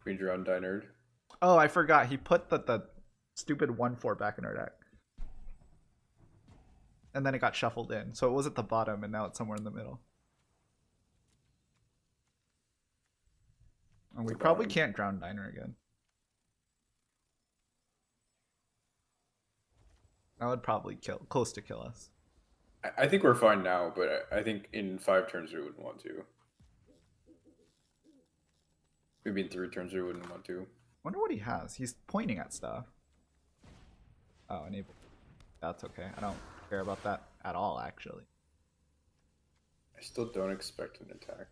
Speaker 2: Queen Drown Dinard.
Speaker 1: Oh, I forgot. He put the stupid 1/4 back in our deck. And then it got shuffled in. So it was at the bottom and now it's somewhere in the middle. And we probably can't Drown Diner again. That would probably close to kill us.
Speaker 2: I think we're fine now, but I think in 5 turns we wouldn't want to. Maybe in 3 turns we wouldn't want to.
Speaker 1: Wonder what he has. He's pointing at stuff. Oh, enable. That's okay. I don't care about that at all, actually.
Speaker 2: I still don't expect an attack.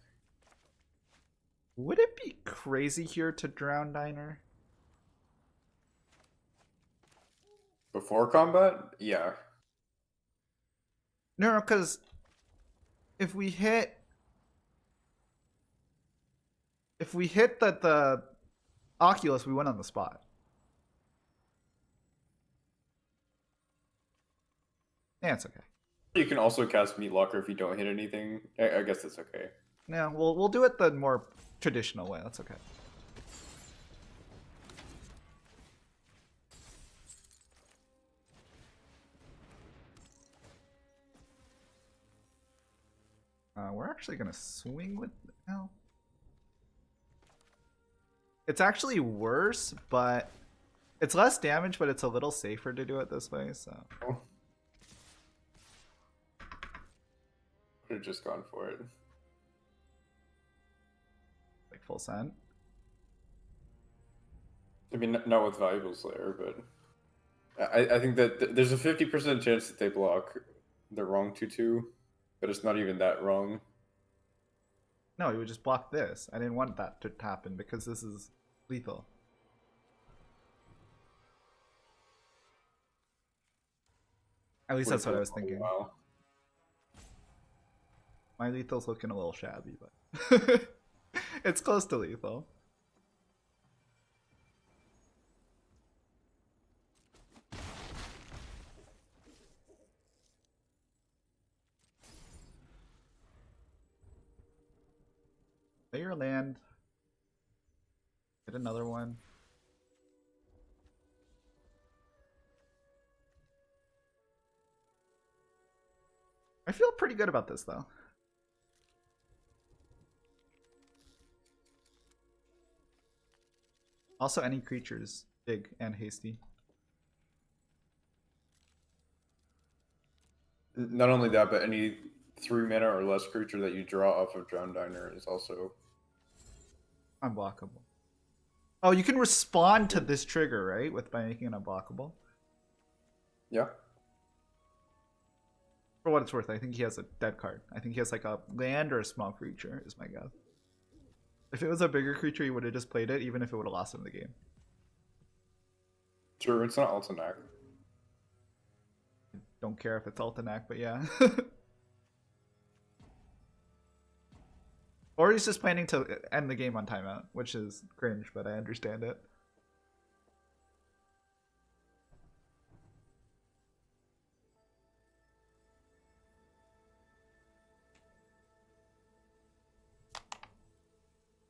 Speaker 1: Would it be crazy here to Drown Diner?
Speaker 2: Before combat? Yeah.
Speaker 1: No, because if we hit the Oculus, we win on the spot. Yeah, it's okay.
Speaker 2: You can also cast Meat Locker if you don't hit anything. I guess that's okay.
Speaker 1: Yeah, we'll do it the more traditional way. That's okay. We're actually gonna swing with now. It's actually worse, but it's less damage, but it's a little safer to do it this way. So.
Speaker 2: Oh. Could have just gone for it.
Speaker 1: Like full send.
Speaker 2: I mean, not with Valuable Slayer, but I think that there's a 50% chance that they block the wrong 2/2, but it's not even that wrong.
Speaker 1: No, you would just block this. I didn't want that to happen because this is lethal. At least that's what I was thinking.
Speaker 2: Wow.
Speaker 1: My lethal's looking a little shabby, but it's close to lethal. Play your land. Get another one. I feel pretty good about this though. Also, any creatures big and hasty.
Speaker 2: Not only that, but any 3 mana or less creature that you draw off of Drown Diner is also
Speaker 1: unblockable. Oh, you can respond to this trigger, right? By making it unblockable.
Speaker 2: Yeah.
Speaker 1: For what it's worth, I think he has a dead card. I think he has like a land or a small creature, is my guess. If it was a bigger creature, he would have just played it, even if it would have lost him the game.
Speaker 2: True, it's not Altanak.
Speaker 1: Don't care if it's Altanak, but yeah. Or he's just planning to end the game on timeout, which is cringe, but I understand it.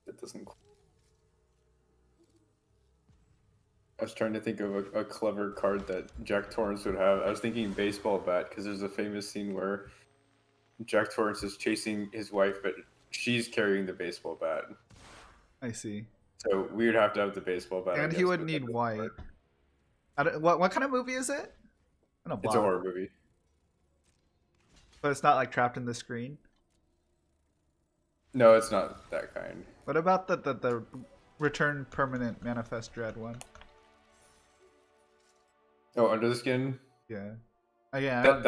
Speaker 2: It doesn't. I was trying to think of a clever card that Jack Torrance would have. I was thinking baseball bat, because there's a famous scene where Jack Torrance is chasing his wife, but she's carrying the baseball bat.
Speaker 1: I see.
Speaker 2: So we would have to have the baseball bat.
Speaker 1: And he would need white. What kind of movie is it?
Speaker 2: It's a horror movie.
Speaker 1: But it's not like trapped in the screen?
Speaker 2: No, it's not that kind.
Speaker 1: What about the return permanent manifest dread one?
Speaker 2: Oh, Under the Skin?
Speaker 1: Yeah. Oh, yeah.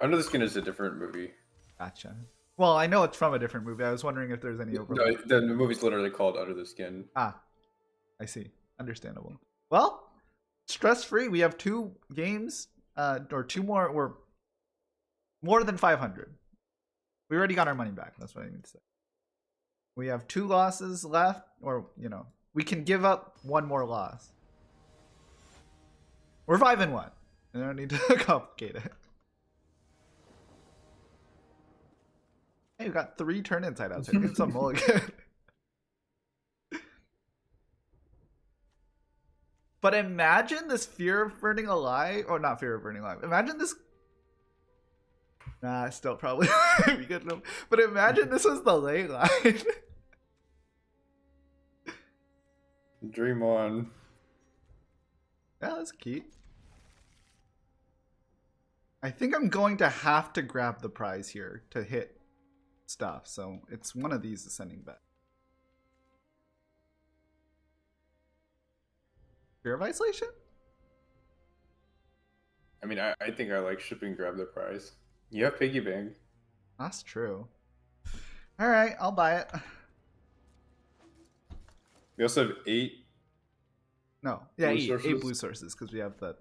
Speaker 2: Under the Skin is a different movie.
Speaker 1: Gotcha. Well, I know it's from a different movie. I was wondering if there's any overlap.
Speaker 2: No, the movie's literally called Under the Skin.
Speaker 1: Ah, I see. Understandable. Well, stress-free. We have 2 games, or 2 more. We're more than 500. We already got our money back. That's what I need to say. We have 2 losses left, or, you know, we can give up 1 more loss. We're 5-1. I don't need to complicate it. Hey, we got 3 turn inside outs here. Get some mulligan. But imagine this Fear of Burning Alive, or not Fear of Burning Alive. Imagine this. Nah, still probably be good enough. But imagine this was the ley line.
Speaker 2: Dream on.
Speaker 1: Yeah, that's cute. I think I'm going to have to grab the prize here to hit stuff. So it's one of these ascending bet. Fear of Isolation?
Speaker 2: I mean, I think I like shipping grab the prize. You have piggy bank.
Speaker 1: That's true. All right, I'll buy it.
Speaker 2: We also have 8.
Speaker 1: No, yeah,
Speaker 2: blue
Speaker 1: 8 blue sources because we have the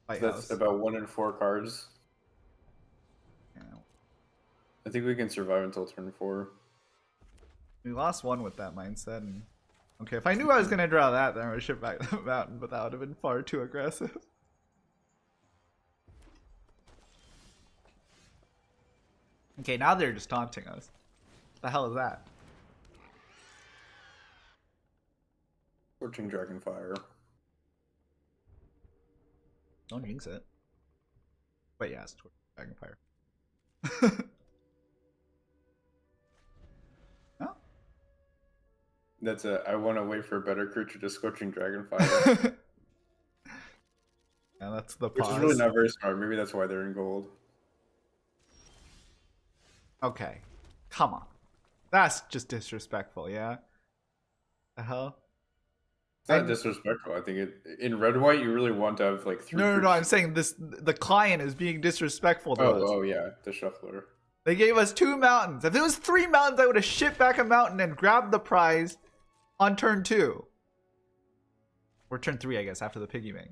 Speaker 2: That's house. About 1 in 4 cards.
Speaker 1: Yeah.
Speaker 2: I think we can survive until turn 4.
Speaker 1: We lost 1 with that mindset. And... okay, if I knew I was gonna draw that, then I would ship back the mountain, but that would have been far too aggressive. Okay, now they're just taunting us. What the hell is that?
Speaker 2: Scorching Dragonfire.
Speaker 1: Don't jinx it. Wait, yeah, it's Dragonfire. No?
Speaker 2: That's I want to wait for a better creature to Scorching Dragonfire.
Speaker 1: Yeah, that's the
Speaker 2: pause. Which is really not very smart. Maybe that's why they're in gold.
Speaker 1: Okay. Come on. That's just disrespectful, yeah? The hell?
Speaker 2: It's not disrespectful. I think in red white you really want to have like 3.
Speaker 1: No. I'm saying the client is being disrespectful to us.
Speaker 2: Oh yeah, the shuffler.
Speaker 1: They gave us 2 mountains. If it was 3 mountains, I would have shipped back a mountain and grabbed the prize on turn 2. Or turn 3, I guess, after the piggy bank.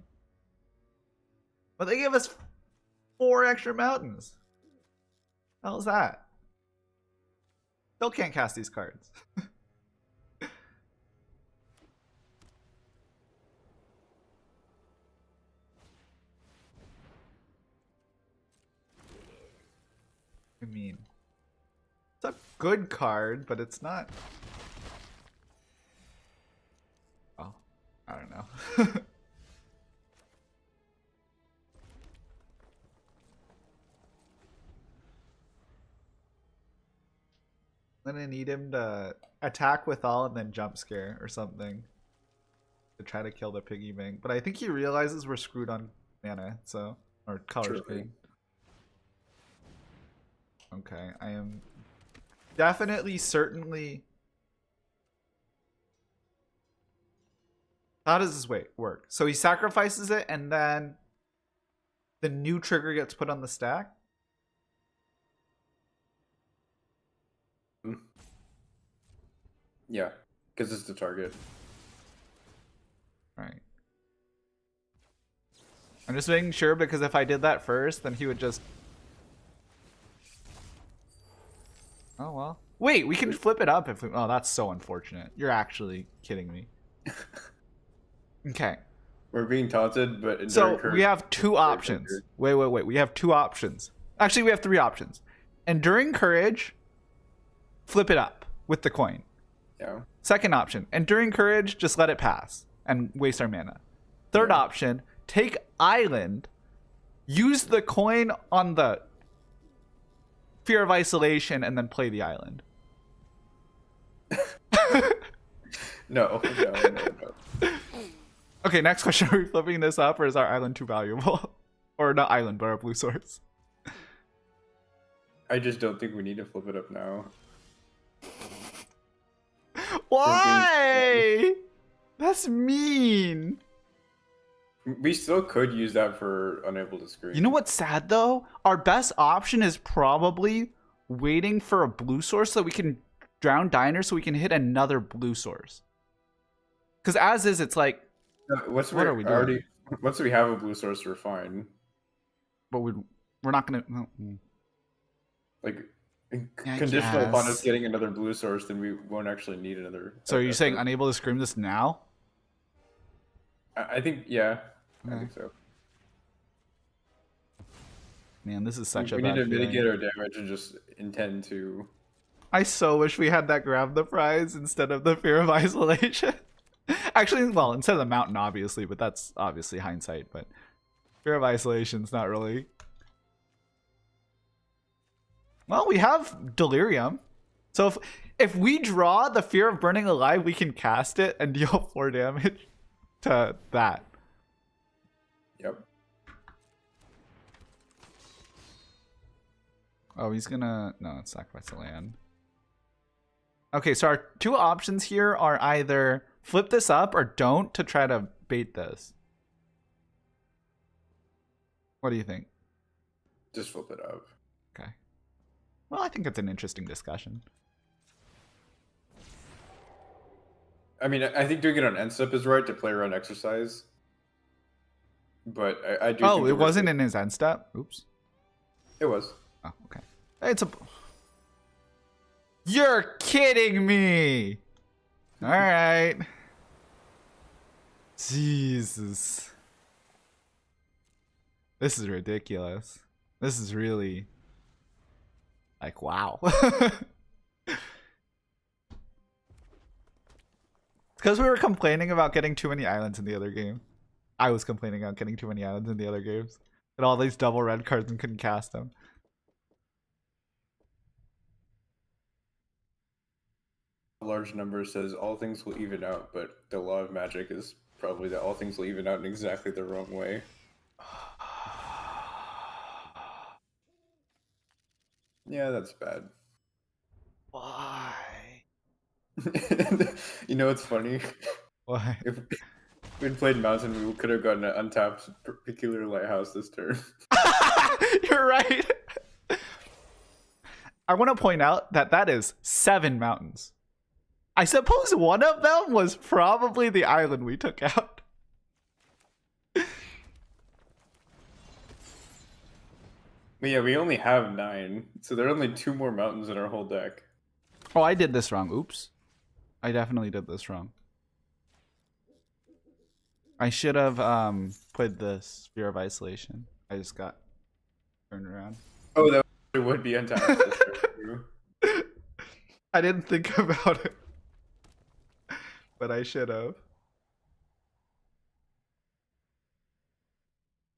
Speaker 1: But they gave us 4 extra mountains. What the hell is that? Still can't cast these cards. I mean, it's a good card, but it's not. Oh, I don't know. I'm gonna need him to attack with all and then jump scare or something to try to kill the piggy bank. But I think he realizes we're screwed on mana, so or color screen. Okay, I am definitely, certainly. How does this work? So he sacrifices it, and then the new trigger gets put on the stack?
Speaker 2: Yeah, because it's the target.
Speaker 1: Right. I'm just making sure, because if I did that first, then he would just... Oh, well. Wait, we can flip it up if we... Oh, that's so unfortunate. You're actually kidding me. Okay.
Speaker 2: We're being taunted, but...
Speaker 1: So, we have two options. Wait. We have two options. Actually, we have three options. Enduring Courage, flip it up with the coin.
Speaker 2: Yeah.
Speaker 1: Second option, Enduring Courage, just let it pass and waste our mana. Third option, take Island, use the coin on the Fear of Isolation, and then play the Island.
Speaker 2: No.
Speaker 1: Okay, next question. Are we flipping this up, or is our Island too valuable? Or not Island, but our blue source.
Speaker 2: I just don't think we need to flip it up now.
Speaker 1: Why? That's mean.
Speaker 2: We still could use that for Unable to Screen.
Speaker 1: You know what's sad, though? Our best option is probably waiting for a blue source so we can drown Diner so we can hit another blue source. Because as is, it's like...
Speaker 2: what are we doing? Once we have a blue source, we're fine.
Speaker 1: But we're not going to...
Speaker 2: Like, conditional upon us getting another blue source, then we won't actually need another...
Speaker 1: So are you saying Unable to Scream this now?
Speaker 2: I think, yeah.
Speaker 1: Okay.
Speaker 2: I think so.
Speaker 1: Man, this is such a
Speaker 2: bad
Speaker 1: bad
Speaker 2: feeling. We need to
Speaker 1: feeling.
Speaker 2: mitigate our damage and just intend to...
Speaker 1: I so wish we had that grab the prize instead of the Fear of Isolation. Actually, well, instead of the mountain, obviously, but that's obviously hindsight. But Fear of Isolation's not really... Well, we have Delirium. So if we draw the Fear of Burning Alive, we can cast it and deal 4 damage to that.
Speaker 2: Yep.
Speaker 1: Oh, he's gonna... No, it's sacrifice the land. Okay, so our two options here are either flip this up or don't to try to bait this. What do you think?
Speaker 2: Just flip it up.
Speaker 1: Okay. Well, I think it's an interesting discussion.
Speaker 2: I mean, I think doing it on end step is right to play around exercise. But I do.
Speaker 1: Oh, it wasn't in his end step? Oops.
Speaker 2: It was.
Speaker 1: Oh, okay. It's a... You're kidding me! Alright. Jesus. This is ridiculous. This is really... Like, wow. It's because we were complaining about getting too many islands in the other game. I was complaining about getting too many islands in the other games. And all these double red cards and couldn't cast them.
Speaker 2: A large number says all things will even out, but the law of magic is probably that all things will even out in exactly the wrong way. Yeah, that's bad.
Speaker 1: Why?
Speaker 2: You know what's funny?
Speaker 1: Why?
Speaker 2: If we'd played Mountain, we could have gotten an untapped Peculiar Lighthouse this turn.
Speaker 1: You're right. I want to point out that that is 7 mountains. I suppose one of them was probably the island we took out.
Speaker 2: But yeah, we only have 9, so there are only 2 more mountains in our whole deck.
Speaker 1: Oh, I did this wrong. Oops. I definitely did this wrong. I should have played this Fear of Isolation. I just got turned around.
Speaker 2: Oh, that would be untapped.
Speaker 1: I didn't think about it. But I should have.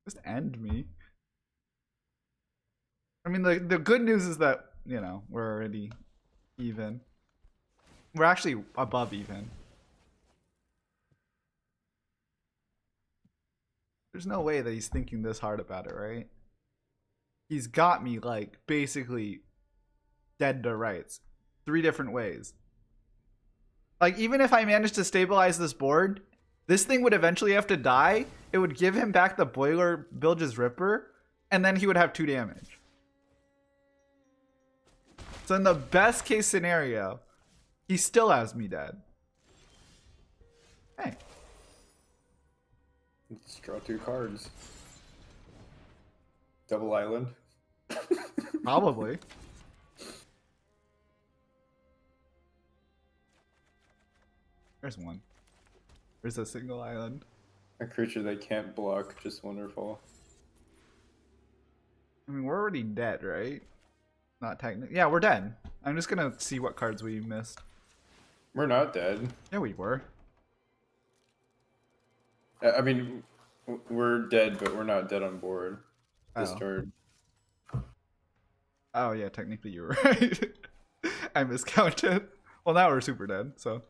Speaker 1: Just end me. I mean, the good news is that, you know, we're already even. We're actually above even. There's no way that he's thinking this hard about it, right? He's got me, like, basically dead to rights. 3 different ways. Like, even if I managed to stabilize this board, this thing would eventually have to die. It would give him back the Boiler Bilge's Ripper, and then he would have 2 damage. So in the best case scenario, he still has me dead. Hey.
Speaker 2: Let's draw 2 cards. Double island.
Speaker 1: Probably. There's one. There's a single island.
Speaker 2: A creature that can't block, just wonderful.
Speaker 1: I mean, we're already dead, right? Not technically. Yeah, we're dead. I'm just gonna see what cards we missed.
Speaker 2: We're not dead.
Speaker 1: Yeah, we were.
Speaker 2: I mean, we're dead, but we're not dead on board. This
Speaker 1: Oh.
Speaker 2: turn.
Speaker 1: Oh, yeah, technically you were right. I miscounted. Well, now we're super dead, so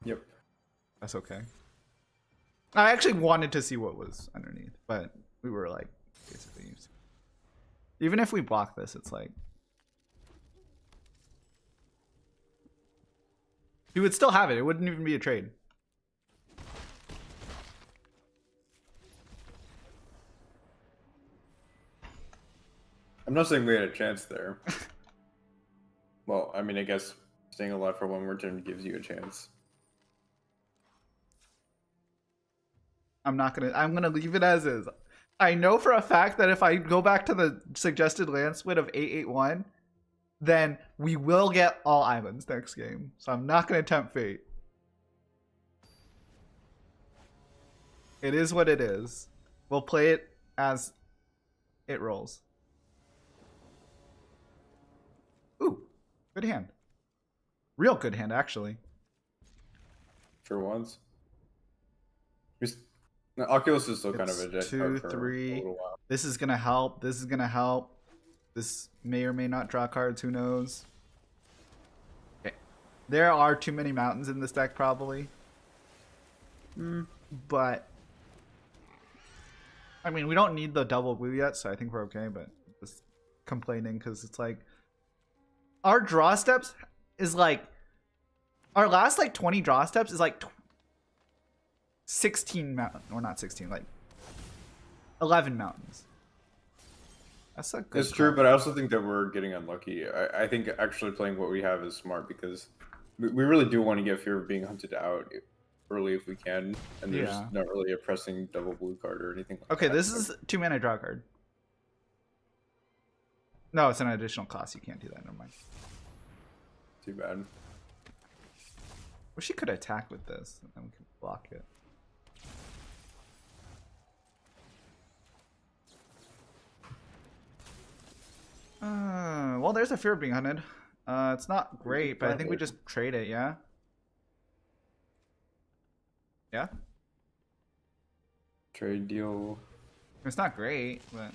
Speaker 2: Yep.
Speaker 1: that's okay. I actually wanted to see what was underneath, but we were like, basically, even if we block this, it's like he would still have it. It wouldn't even be a trade.
Speaker 2: I'm not saying we had a chance there. Well, I mean, I guess staying alive for one more turn gives you a chance.
Speaker 1: I'm gonna leave it as is. I know for a fact that if I go back to the suggested land split of 881, then we will get all islands next game. So I'm not gonna tempt fate. It is what it is. We'll play it as it rolls. Ooh, good hand. Real good hand, actually.
Speaker 2: For once. Oculus is still kind of a dead
Speaker 1: It's 2,
Speaker 2: card for
Speaker 1: 3.
Speaker 2: a little while.
Speaker 1: This is gonna help. This is gonna help. This may or may not draw cards. Who knows? Okay. There are too many mountains in this deck, probably. But I mean, we don't need the double blue yet, so I think we're okay. But just complaining because it's like our draw steps is like our last like 20 draw steps is like 16 mountains, or not 16, like 11 mountains. That's a good.
Speaker 2: It's true, but I also think that we're getting unlucky. I think actually playing what we have is smart because we really do want to get Fear of being hunted out early if we can, and there's not really a pressing double blue card or anything like
Speaker 1: okay,
Speaker 2: that.
Speaker 1: this is 2 mana draw card. No, it's an additional cost. You can't do that. Never mind.
Speaker 2: Too bad.
Speaker 1: Wish you could attack with this, and then we could block it. Well, there's a Fear of being hunted. It's not great, but I think we just trade it, yeah? Yeah?
Speaker 2: Trade deal.
Speaker 1: It's not great, but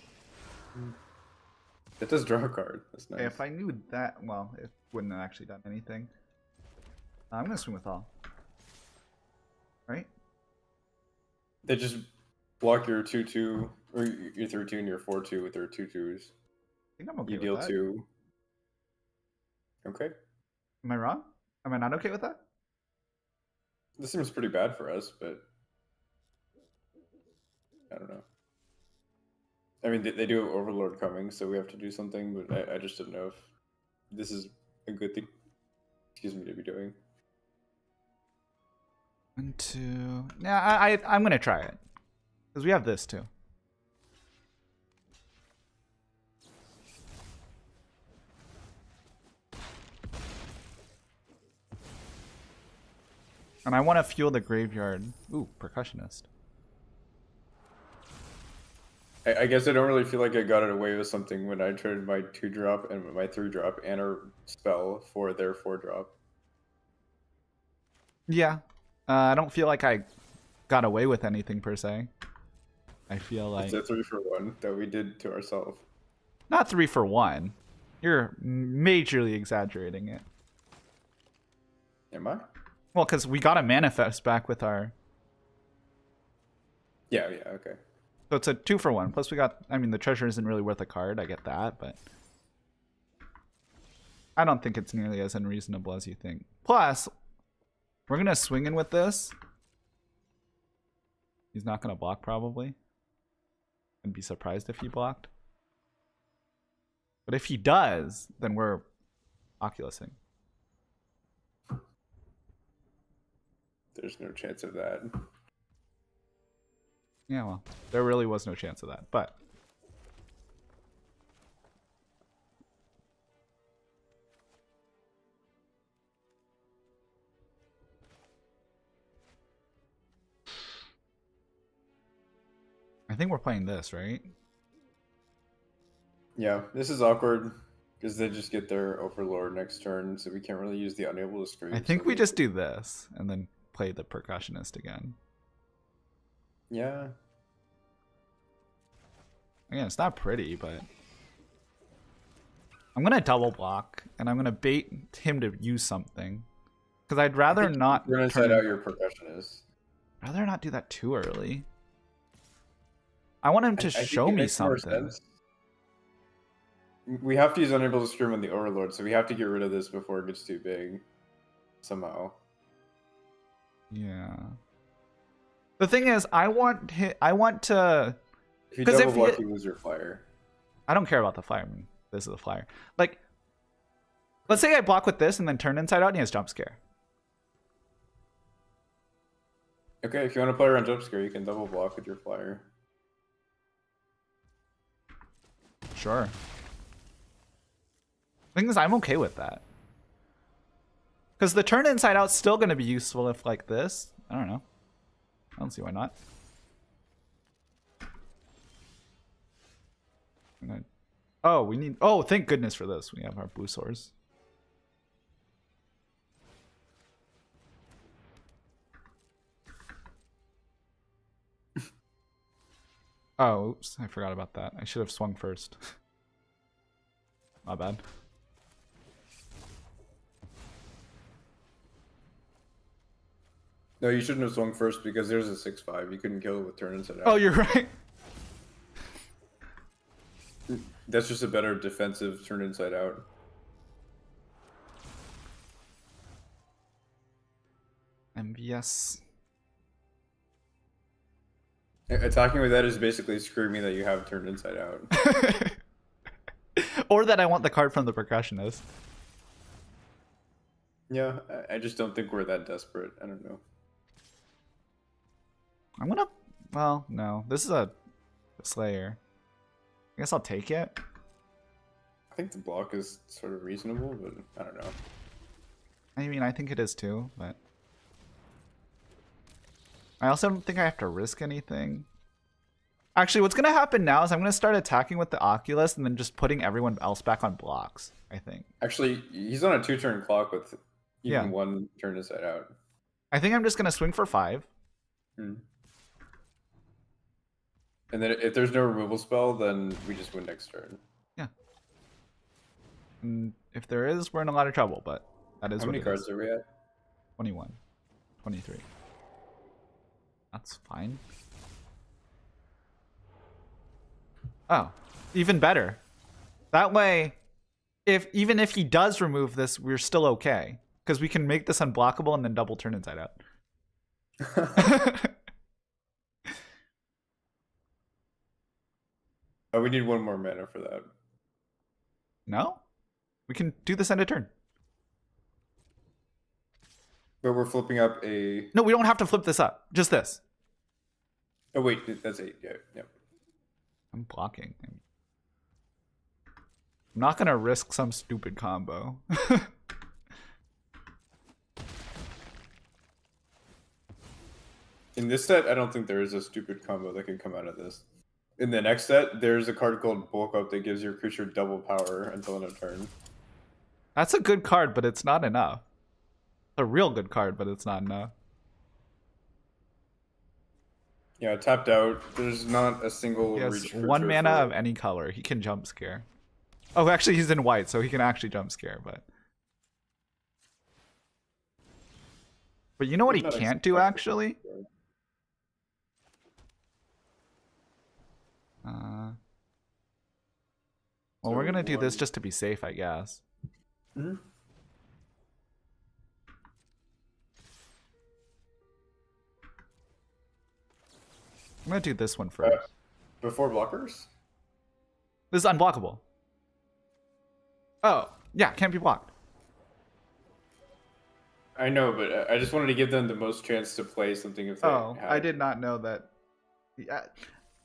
Speaker 2: It does draw a card. That's nice.
Speaker 1: if I knew that, well, it wouldn't have actually done anything. I'm gonna swing with all. Right?
Speaker 2: They just block your 2/2 or your 3/2 and your 4/2 with their 2/2s.
Speaker 1: I think I'm okay
Speaker 2: You
Speaker 1: with
Speaker 2: deal
Speaker 1: that.
Speaker 2: 2. Okay.
Speaker 1: Am I wrong? Am I not okay with that?
Speaker 2: This seems pretty bad for us, but I don't know. I mean, they do have Overlord coming, so we have to do something, but I just don't know if this is a good thing, excuse me, to be doing.
Speaker 1: 1, 2. Yeah, I'm gonna try it because we have this too. And I want to fuel the graveyard. Ooh, percussionist.
Speaker 2: I guess I don't really feel like I got it away with something when I traded my 2-drop and my 3-drop and a spell for their 4-drop.
Speaker 1: Yeah, I don't feel like I got away with anything per se. I feel like
Speaker 2: It's a 3-for-1 that we did to ourselves.
Speaker 1: not 3 for 1. You're majorly exaggerating it.
Speaker 2: Am I?
Speaker 1: Well, because we got a manifest back with our.
Speaker 2: Yeah, okay.
Speaker 1: So it's a 2 for 1. Plus we got. I mean, the treasure isn't really worth a card. I get that, but I don't think it's nearly as unreasonable as you think. Plus, we're gonna swing in with this. He's not gonna block probably. I'd be surprised if he blocked. But if he does, then we're Oculusing.
Speaker 2: There's no chance of that.
Speaker 1: Yeah, well, there really was no chance of that, but I think we're playing this, right?
Speaker 2: Yeah, this is awkward because they just get their Overlord next turn, so we can't really use the Unable to Scream.
Speaker 1: I think we just do this and then play the Percussionist again.
Speaker 2: Yeah.
Speaker 1: Again, it's not pretty, but I'm gonna double block and I'm gonna bait him to use something because I'd rather not.
Speaker 2: We're gonna set out your Percussionist.
Speaker 1: Rather not do that too early. I want him to show me something.
Speaker 2: We have to use Unable to Scream on the Overlord, so we have to get rid of this before it gets too big. Somehow.
Speaker 1: Yeah. The thing is, I want to.
Speaker 2: If you double block, you lose your flyer.
Speaker 1: I don't care about the flyer. I mean, this is a flyer. Like, let's say I block with this and then turn inside out and he has jump scare.
Speaker 2: Okay, if you want to play around jump scare, you can double block with your flyer.
Speaker 1: Sure. The thing is, I'm okay with that. Because the turn inside out's still going to be useful if like this. I don't know. I don't see why not. Oh, we need... Oh, thank goodness for this. We have our Busaurs. Oh, oops. I forgot about that. I should have swung first. My bad.
Speaker 2: No, you shouldn't have swung first because there's a 6/5. You couldn't kill it with turn inside out.
Speaker 1: Oh, you're right.
Speaker 2: That's just a better defensive turn inside out.
Speaker 1: MBS.
Speaker 2: Attacking with that is basically screaming that you have turned inside out.
Speaker 1: Or that I want the card from the Percussionist.
Speaker 2: Yeah, I just don't think we're that desperate. I don't know.
Speaker 1: I'm gonna... Well, no. This is a Slayer. I guess I'll take it.
Speaker 2: I think the block is sort of reasonable, but I don't know.
Speaker 1: I mean, I think it is too, but... I also don't think I have to risk anything. Actually, what's going to happen now is I'm going to start attacking with the Oculus and then just putting everyone else back on blocks, I think.
Speaker 2: Actually, he's on a 2-turn clock with even one turn inside out.
Speaker 1: I think I'm just going to swing for 5.
Speaker 2: Hmm. And then if there's no removal spell, then we just win next turn.
Speaker 1: Yeah. And if there is, we're in a lot of trouble, but that is
Speaker 2: How many cards are we at?
Speaker 1: 21. 23. That's fine. Oh, even better. That way, even if he does remove this, we're still okay. Because we can make this unblockable and then double turn inside out.
Speaker 2: Oh, we need one more mana for that.
Speaker 1: No? We can do this end of turn.
Speaker 2: But we're flipping up a...
Speaker 1: No, we don't have to flip this up. Just this.
Speaker 2: Oh, wait. That's 8. Yeah. Yep.
Speaker 1: I'm blocking. I'm not going to risk some stupid combo.
Speaker 2: In this set, I don't think there is a stupid combo that can come out of this. In the next set, there's a card called Bulk Up that gives your creature double power until end of turn.
Speaker 1: That's a good card, but it's not enough. It's a real good card, but it's not enough.
Speaker 2: Yeah, tapped out. There's not a single reach
Speaker 1: creature. 1 mana of any color. He can jump scare. Oh, actually, he's in white, so he can actually jump scare, but... But you know what he can't do, actually? Well, we're gonna do this just to be safe, I guess.
Speaker 2: Mhm.
Speaker 1: I'm gonna do this one first.
Speaker 2: Before blockers?
Speaker 1: This is unblockable. Oh, yeah, can't be blocked.
Speaker 2: I know, but I just wanted to give them the most chance to play something if they
Speaker 1: Oh,
Speaker 2: had.
Speaker 1: I did not know that. Yeah,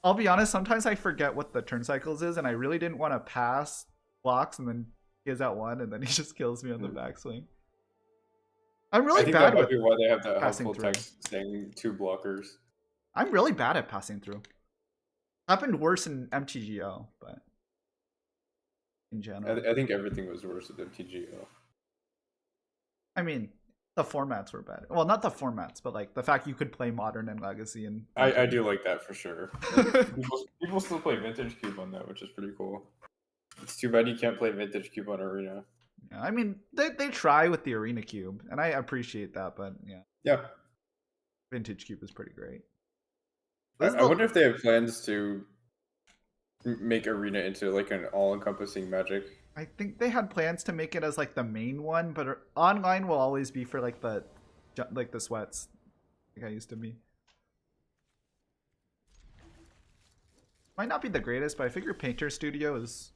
Speaker 1: I'll be honest, sometimes I forget what the turn cycles is, and I really didn't want to pass blocks, and then he has out one, and then he just kills me on the backswing. I'm really
Speaker 2: I think
Speaker 1: bad
Speaker 2: that might
Speaker 1: with
Speaker 2: be why they have the
Speaker 1: passing
Speaker 2: helpful
Speaker 1: through.
Speaker 2: text saying 2 blockers.
Speaker 1: I'm really bad at passing through. Happened worse in MTGO, but in general.
Speaker 2: I think everything was worse at MTGO.
Speaker 1: I mean, the formats were bad. Well, not the formats, but like the fact you could play Modern and Legacy. And
Speaker 2: I do like that for sure. people still play Vintage Cube on that, which is pretty cool. It's too bad you can't play Vintage Cube on Arena.
Speaker 1: Yeah, I mean, they try with the Arena Cube, and I appreciate that, but yeah.
Speaker 2: Yeah.
Speaker 1: Vintage Cube is pretty great.
Speaker 2: I wonder if they have plans to make Arena into like an all-encompassing Magic.
Speaker 1: I think they had plans to make it as like the main one, but online will always be for like the sweats, like I used to be. Might not be the greatest, but I figure Painter Studio is.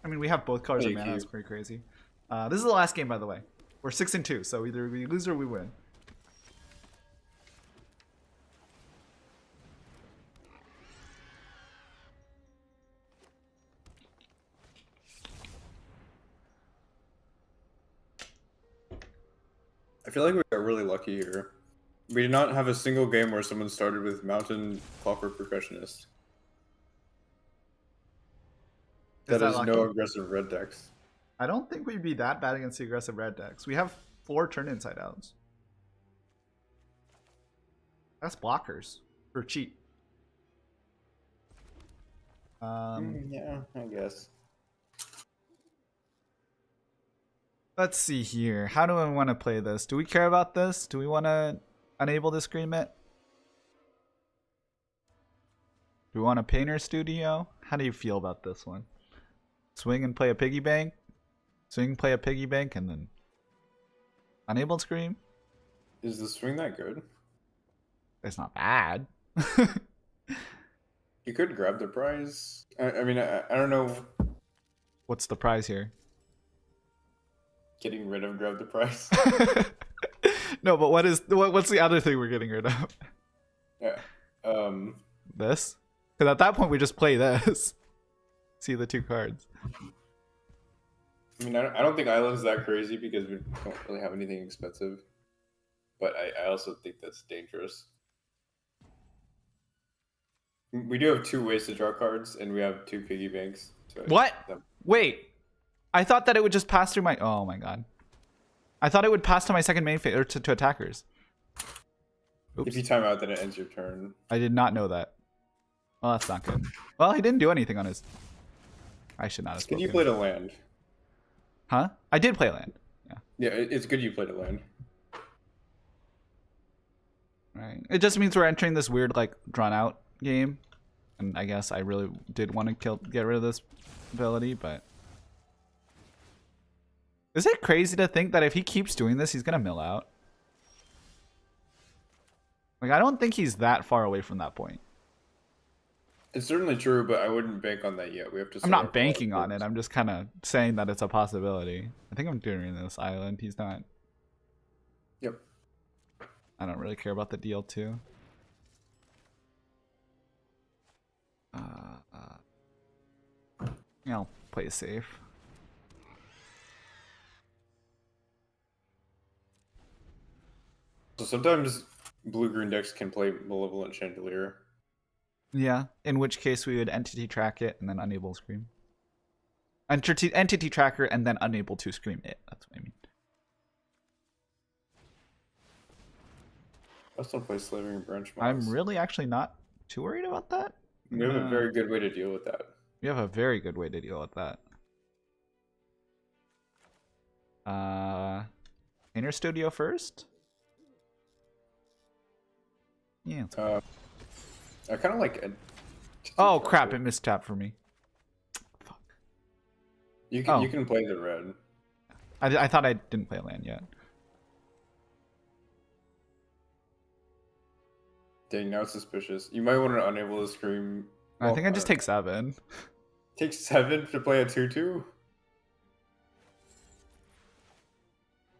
Speaker 1: I mean, we have both colors of mana. That's pretty crazy. This is the last game, by the way. We're 6-2, so either we lose or we win.
Speaker 2: I feel like we got really lucky here. We did not have a single game where someone started with Mountain Clockwork Percussionist. That is no aggressive red decks.
Speaker 1: I don't think we'd be that bad against the aggressive red decks. We have 4 turn inside outs. That's blockers for cheap.
Speaker 2: Yeah, I guess.
Speaker 1: Let's see here. How do I want to play this? Do we care about this? Do we want to enable this agreement? Do we want a Painter Studio? How do you feel about this one? Swing and play a piggy bank? Swing, play a piggy bank, and then enabled scream?
Speaker 2: Is the swing that good?
Speaker 1: It's not bad.
Speaker 2: You could grab the prize. I mean, I don't know.
Speaker 1: What's the prize here?
Speaker 2: Getting rid of grab the prize.
Speaker 1: No, but what's the other thing we're getting rid of?
Speaker 2: Yeah.
Speaker 1: This? Because at that point we just play this. See the 2 cards.
Speaker 2: I mean, I don't think Island's that crazy because we don't really have anything expensive. But I also think that's dangerous. We do have 2 ways to draw cards, and we have 2 piggy banks. So
Speaker 1: what? Wait. I thought that it would just pass through my... Oh my god. I thought it would pass to my second main phase, or to attackers. Oops.
Speaker 2: If you time out, then it ends your turn.
Speaker 1: I did not know that. Well, that's not good. Well, he didn't do anything on his... I should not have spoken.
Speaker 2: Good you played a land.
Speaker 1: Huh? I did play land. Yeah.
Speaker 2: Yeah, it's good you played a land.
Speaker 1: Right. It just means we're entering this weird, like, drawn-out game. And I guess I really did want to get rid of this ability, but... Is it crazy to think that if he keeps doing this, he's gonna mill out? Like, I don't think he's that far away from that point.
Speaker 2: It's certainly true, but I wouldn't bank on that yet. We have to.
Speaker 1: I'm not banking on it. I'm just kind of saying that it's a possibility. I think I'm doing this island. He's not.
Speaker 2: Yep.
Speaker 1: I don't really care about the deal too. Yeah, I'll play it safe.
Speaker 2: So sometimes blue-green decks can play Malevolent Chandelier.
Speaker 1: Yeah, in which case we would entity track it and then unable scream. Entity tracker and then unable to scream it. That's what I mean.
Speaker 2: I still play Slavering Branch Moss.
Speaker 1: I'm really actually not too worried about that.
Speaker 2: We have a very good way to deal with that.
Speaker 1: We have a very good way to deal with that. Painter Studio first? Yeah.
Speaker 2: I kind of like.
Speaker 1: Oh crap! It missed tap for me. Fuck.
Speaker 2: You can play the red.
Speaker 1: I thought I didn't play land yet.
Speaker 2: Dang, now it's suspicious. You might want to enable the scream.
Speaker 1: I think I just take 7.
Speaker 2: Take 7 to play a 2/2?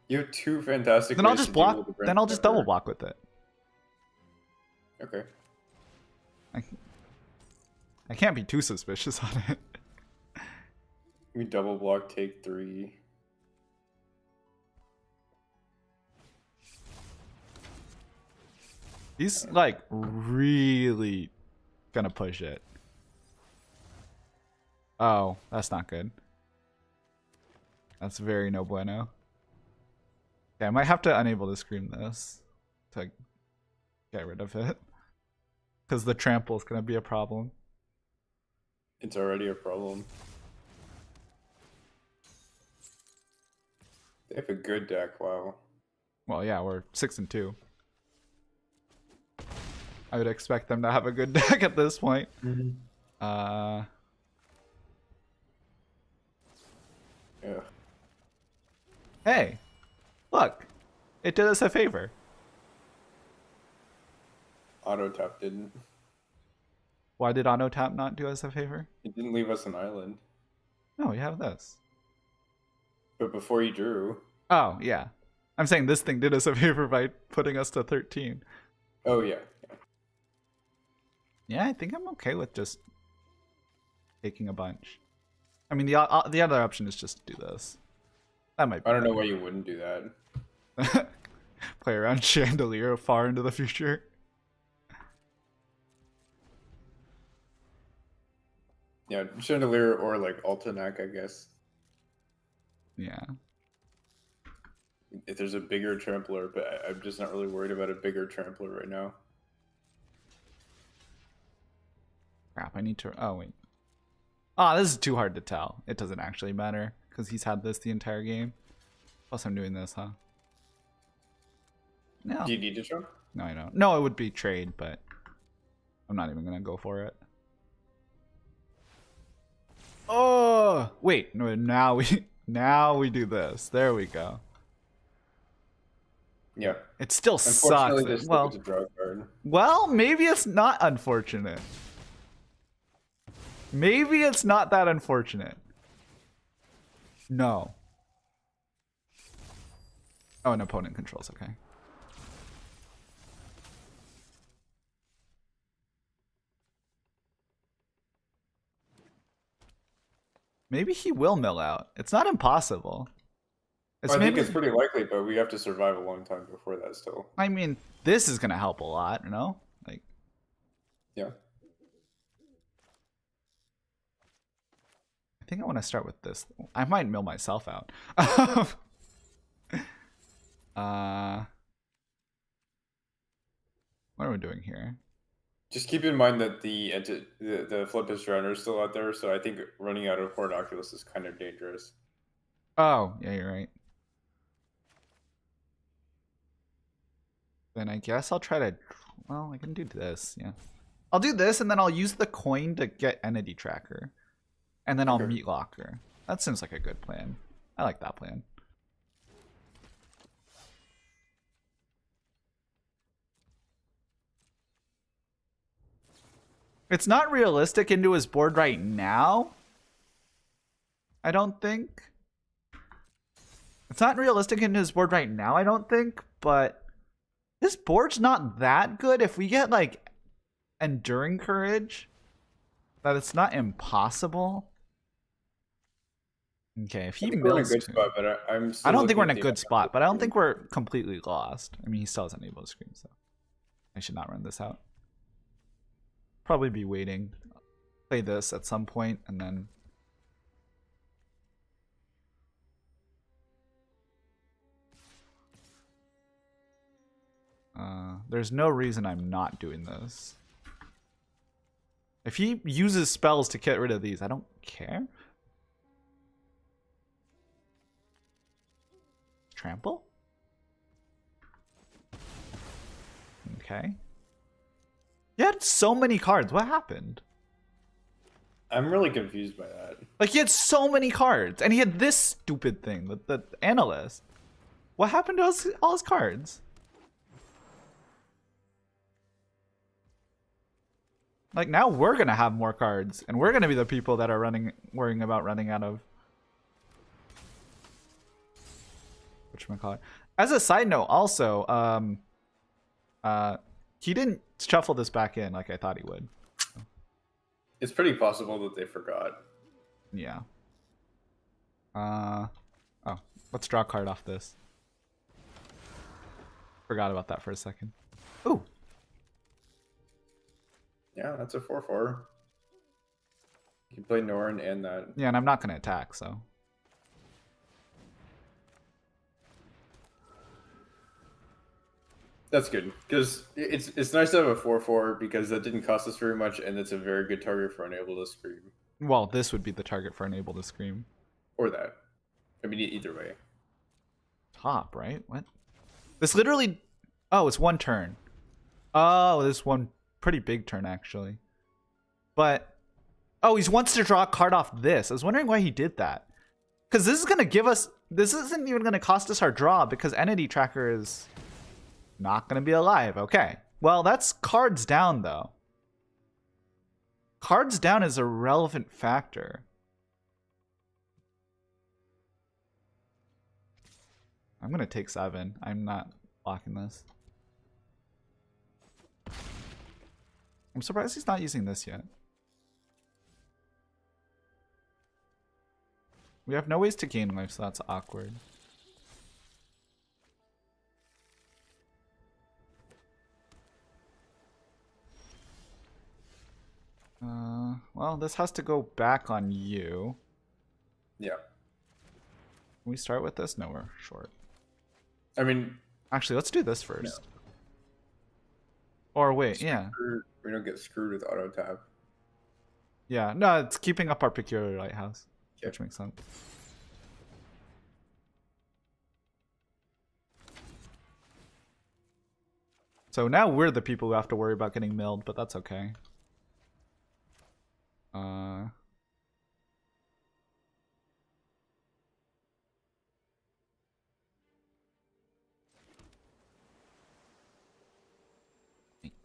Speaker 2: You have 2 fantastic
Speaker 1: Then I'll
Speaker 2: ways
Speaker 1: just
Speaker 2: to
Speaker 1: block.
Speaker 2: deal with the
Speaker 1: Then I'll just double
Speaker 2: Grandfather.
Speaker 1: block with it.
Speaker 2: Okay.
Speaker 1: I can't be too suspicious on it.
Speaker 2: We double block, take 3.
Speaker 1: He's like really gonna push it. Oh, that's not good. That's very no bueno. Okay, I might have to enable to scream this to get rid of it. Because the trample is gonna be a problem.
Speaker 2: It's already a problem. They have a good deck, wow.
Speaker 1: Well, yeah, we're 6-2. I would expect them to have a good deck at this point.
Speaker 2: Yeah.
Speaker 1: Hey, look, it did us a favor.
Speaker 2: Auto tap didn't.
Speaker 1: Why did auto tap not do us a favor?
Speaker 2: It didn't leave us an island.
Speaker 1: No, we have this.
Speaker 2: But before you drew.
Speaker 1: Oh, yeah. I'm saying this thing did us a favor by putting us to 13.
Speaker 2: Oh, yeah.
Speaker 1: Yeah, I think I'm okay with just taking a bunch. I mean, the other option is just to do this. That might be
Speaker 2: I don't know
Speaker 1: better.
Speaker 2: why you wouldn't do that.
Speaker 1: Play around Chandelier far into the future.
Speaker 2: Yeah, Chandelier or like Altenac, I guess.
Speaker 1: Yeah.
Speaker 2: If there's a bigger trampler, but I'm just not really worried about a bigger trampler right now.
Speaker 1: Crap, I need to... Oh, wait. Ah, this is too hard to tell. It doesn't actually matter, because he's had this the entire game. Plus I'm doing this, huh? No.
Speaker 2: Do you need to jump?
Speaker 1: No, I don't. No, it would be trade, but I'm not even going to go for it. Oh! Wait, no, now we do this. There we go.
Speaker 2: Yeah.
Speaker 1: It still
Speaker 2: Unfortunately,
Speaker 1: sucks.
Speaker 2: this
Speaker 1: Well,
Speaker 2: is a draw card.
Speaker 1: well, maybe it's not unfortunate. Maybe it's not that unfortunate. No. Oh, an opponent controls, okay. Maybe he will mill out. It's not impossible. It's
Speaker 2: I think
Speaker 1: maybe,
Speaker 2: it's pretty likely, but we have to survive a long time before that still.
Speaker 1: I mean, this is going to help a lot, you know? Like,
Speaker 2: Yeah.
Speaker 1: I think I want to start with this. I might mill myself out. What are we doing here?
Speaker 2: Just keep in mind that the Flippus Drowner is still out there, so I think running out of Horde Oculus is kind of dangerous.
Speaker 1: Oh, yeah, you're right. Then I guess I'll try to... Well, I can do this, yeah. I'll do this, and then I'll use the coin to get Entity Tracker. And then I'll
Speaker 2: Okay.
Speaker 1: meet Locker. That seems like a good plan. I like that plan. It's not realistic into his board right now. I don't think. It's not realistic into his board right now, I don't think. But his board's not that good. If we get, like, Enduring Courage, that it's not impossible. Okay, if he
Speaker 2: I think we're in a
Speaker 1: mills
Speaker 2: good
Speaker 1: two-
Speaker 2: spot, but I'm still
Speaker 1: I don't think we're in a
Speaker 2: looking at
Speaker 1: good
Speaker 2: the
Speaker 1: spot, but I don't think we're completely lost. I mean, he still hasn't able to scream, so I should not run this out. Probably be waiting. Play this at some point, and then... there's no reason I'm not doing this. If he uses spells to get rid of these, I don't care. Trample? Okay. You had so many cards. What happened?
Speaker 2: I'm really confused by that.
Speaker 1: Like, he had so many cards, and he had this stupid thing, the analyst. What happened to all his cards? Like, now we're gonna have more cards, and we're gonna be the people that are worrying about running out of whatchamacallit. As a side note, also, he didn't shuffle this back in like I thought he would.
Speaker 2: It's pretty possible that they forgot.
Speaker 1: Yeah. Oh, let's draw a card off this. Forgot about that for a second. Ooh.
Speaker 2: Yeah, that's a 4/4. You can play Norn and that.
Speaker 1: Yeah, and I'm not going to attack, so.
Speaker 2: That's good, because it's nice to have a 4/4 because that didn't cost us very much, and it's a very good target for Unable to Scream.
Speaker 1: Well, this would be the target for Unable to Scream.
Speaker 2: Or that. I mean, either way.
Speaker 1: Top, right? What? This literally... Oh, it's one turn. Oh, this one pretty big turn, actually. But... Oh, he wants to draw a card off this. I was wondering why he did that. Because this is going to give us... This isn't even going to cost us our draw, because Entity Tracker is not going to be alive. Okay. Well, that's cards down, though. Cards down is a relevant factor. I'm going to take 7. I'm not blocking this. I'm surprised he's not using this yet. We have no ways to gain life, so that's awkward. Well, this has to go back on you.
Speaker 2: Yeah.
Speaker 1: Can we start with this? No, we're short.
Speaker 2: I mean...
Speaker 1: Actually, let's do this first. No. Or wait, yeah.
Speaker 2: We don't get screwed with auto tap.
Speaker 1: Yeah, no, it's keeping up our Peculiar Lighthouse. Yep. Which makes sense. So now we're the people who have to worry about getting milled, but that's okay. I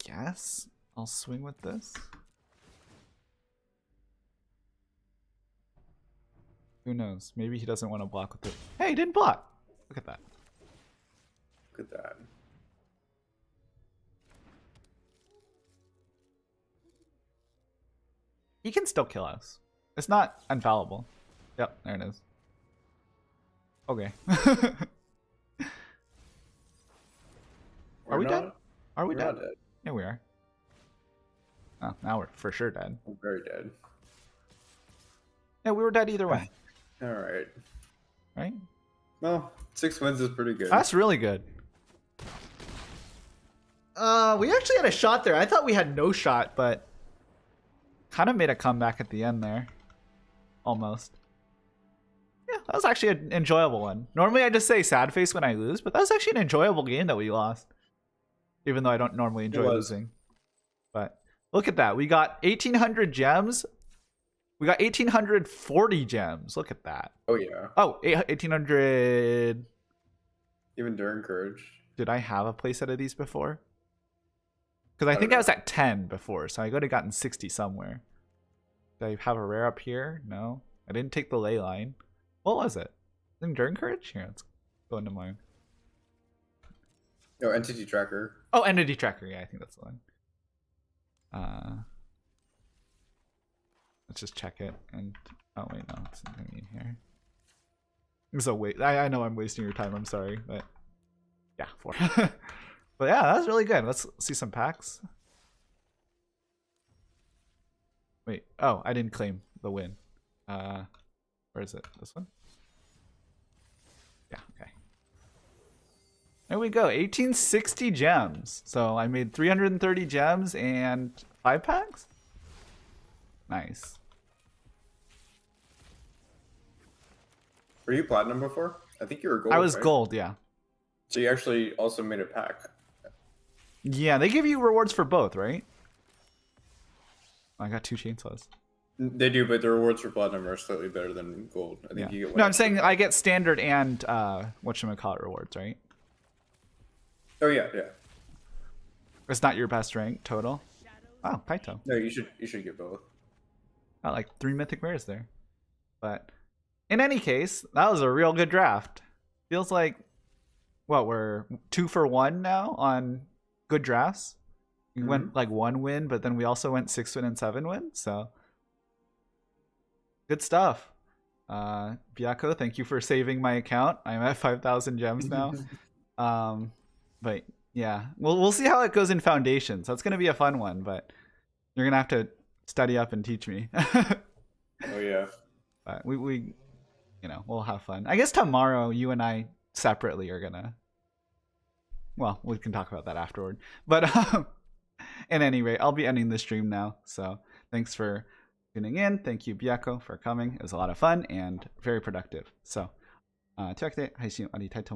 Speaker 1: guess I'll swing with this. Who knows? Maybe he doesn't want to block with it. Hey, he didn't block! Look at that.
Speaker 2: Look at that.
Speaker 1: He can still kill us. It's not infallible. Yep, there it is. Okay. Are we dead? Are we dead?
Speaker 2: Dead?
Speaker 1: Yeah, we are. Oh, now we're for sure dead.
Speaker 2: We're very dead.
Speaker 1: Yeah, we were dead either way.
Speaker 2: Alright.
Speaker 1: Right?
Speaker 2: Well, 6 wins is pretty good.
Speaker 1: That's really good. We actually had a shot there. I thought we had no shot, but kind of made a comeback at the end there. Almost. Yeah, that was actually an enjoyable one. Normally I just say sad face when I lose, but that was actually an enjoyable game that we lost. Even though I don't normally enjoy losing. But look at that. We got 1,800 gems. We got 1,840 gems. Look at that.
Speaker 2: Oh, yeah.
Speaker 1: Oh, 1,800.
Speaker 2: Even during Courage.
Speaker 1: Did I have a playset of these before? Because I think I was at 10 before, so I could have gotten 60 somewhere. Did I have a rare up here? No. I didn't take the ley line. What was it? Enduring Courage? Here, let's go into mine.
Speaker 2: No, Entity Tracker.
Speaker 1: Oh, Entity Tracker. Yeah, I think that's the one. Let's just check it. And oh wait, no, it's something in here. So wait, I know I'm wasting your time. I'm sorry, but yeah, 4. But yeah, that's really good. Let's see some packs. Wait, oh, I didn't claim the win. Where is it? This one? Yeah, okay. There we go, 1860 gems. So I made 330 gems and 5 packs? Nice.
Speaker 2: Were you platinum before? I think you were gold.
Speaker 1: I was
Speaker 2: right?
Speaker 1: gold, yeah.
Speaker 2: So you actually also made a pack.
Speaker 1: Yeah, they give you rewards for both, right? I got 2 chainsaws.
Speaker 2: They do, but the rewards for platinum are slightly better than gold. I think you get.
Speaker 1: No, I'm saying I get standard and whatchamacallit rewards, right?
Speaker 2: Oh yeah.
Speaker 1: It's not your best rank total. Oh, Kaito.
Speaker 2: No, you should get both.
Speaker 1: Got like 3 mythic rares there. But in any case, that was a real good draft. Feels like what, we're 2 for 1 now on good drafts. We went like 1 win, but then we also went 6 win and 7 win. So good stuff. Byako, thank you for saving my account. I'm at 5,000 gems now. But yeah, we'll see how it goes in Foundations. That's gonna be a fun one, but you're gonna have to study up and teach me.
Speaker 2: Oh yeah.
Speaker 1: But we we'll have fun. I guess tomorrow you and I separately are gonna. Well, we can talk about that afterward. But at any rate, I'll be ending the stream now. So thanks for tuning in. Thank you, Byako, for coming. It was a lot of fun and very productive. So, というわけで配信終わりたいと思います。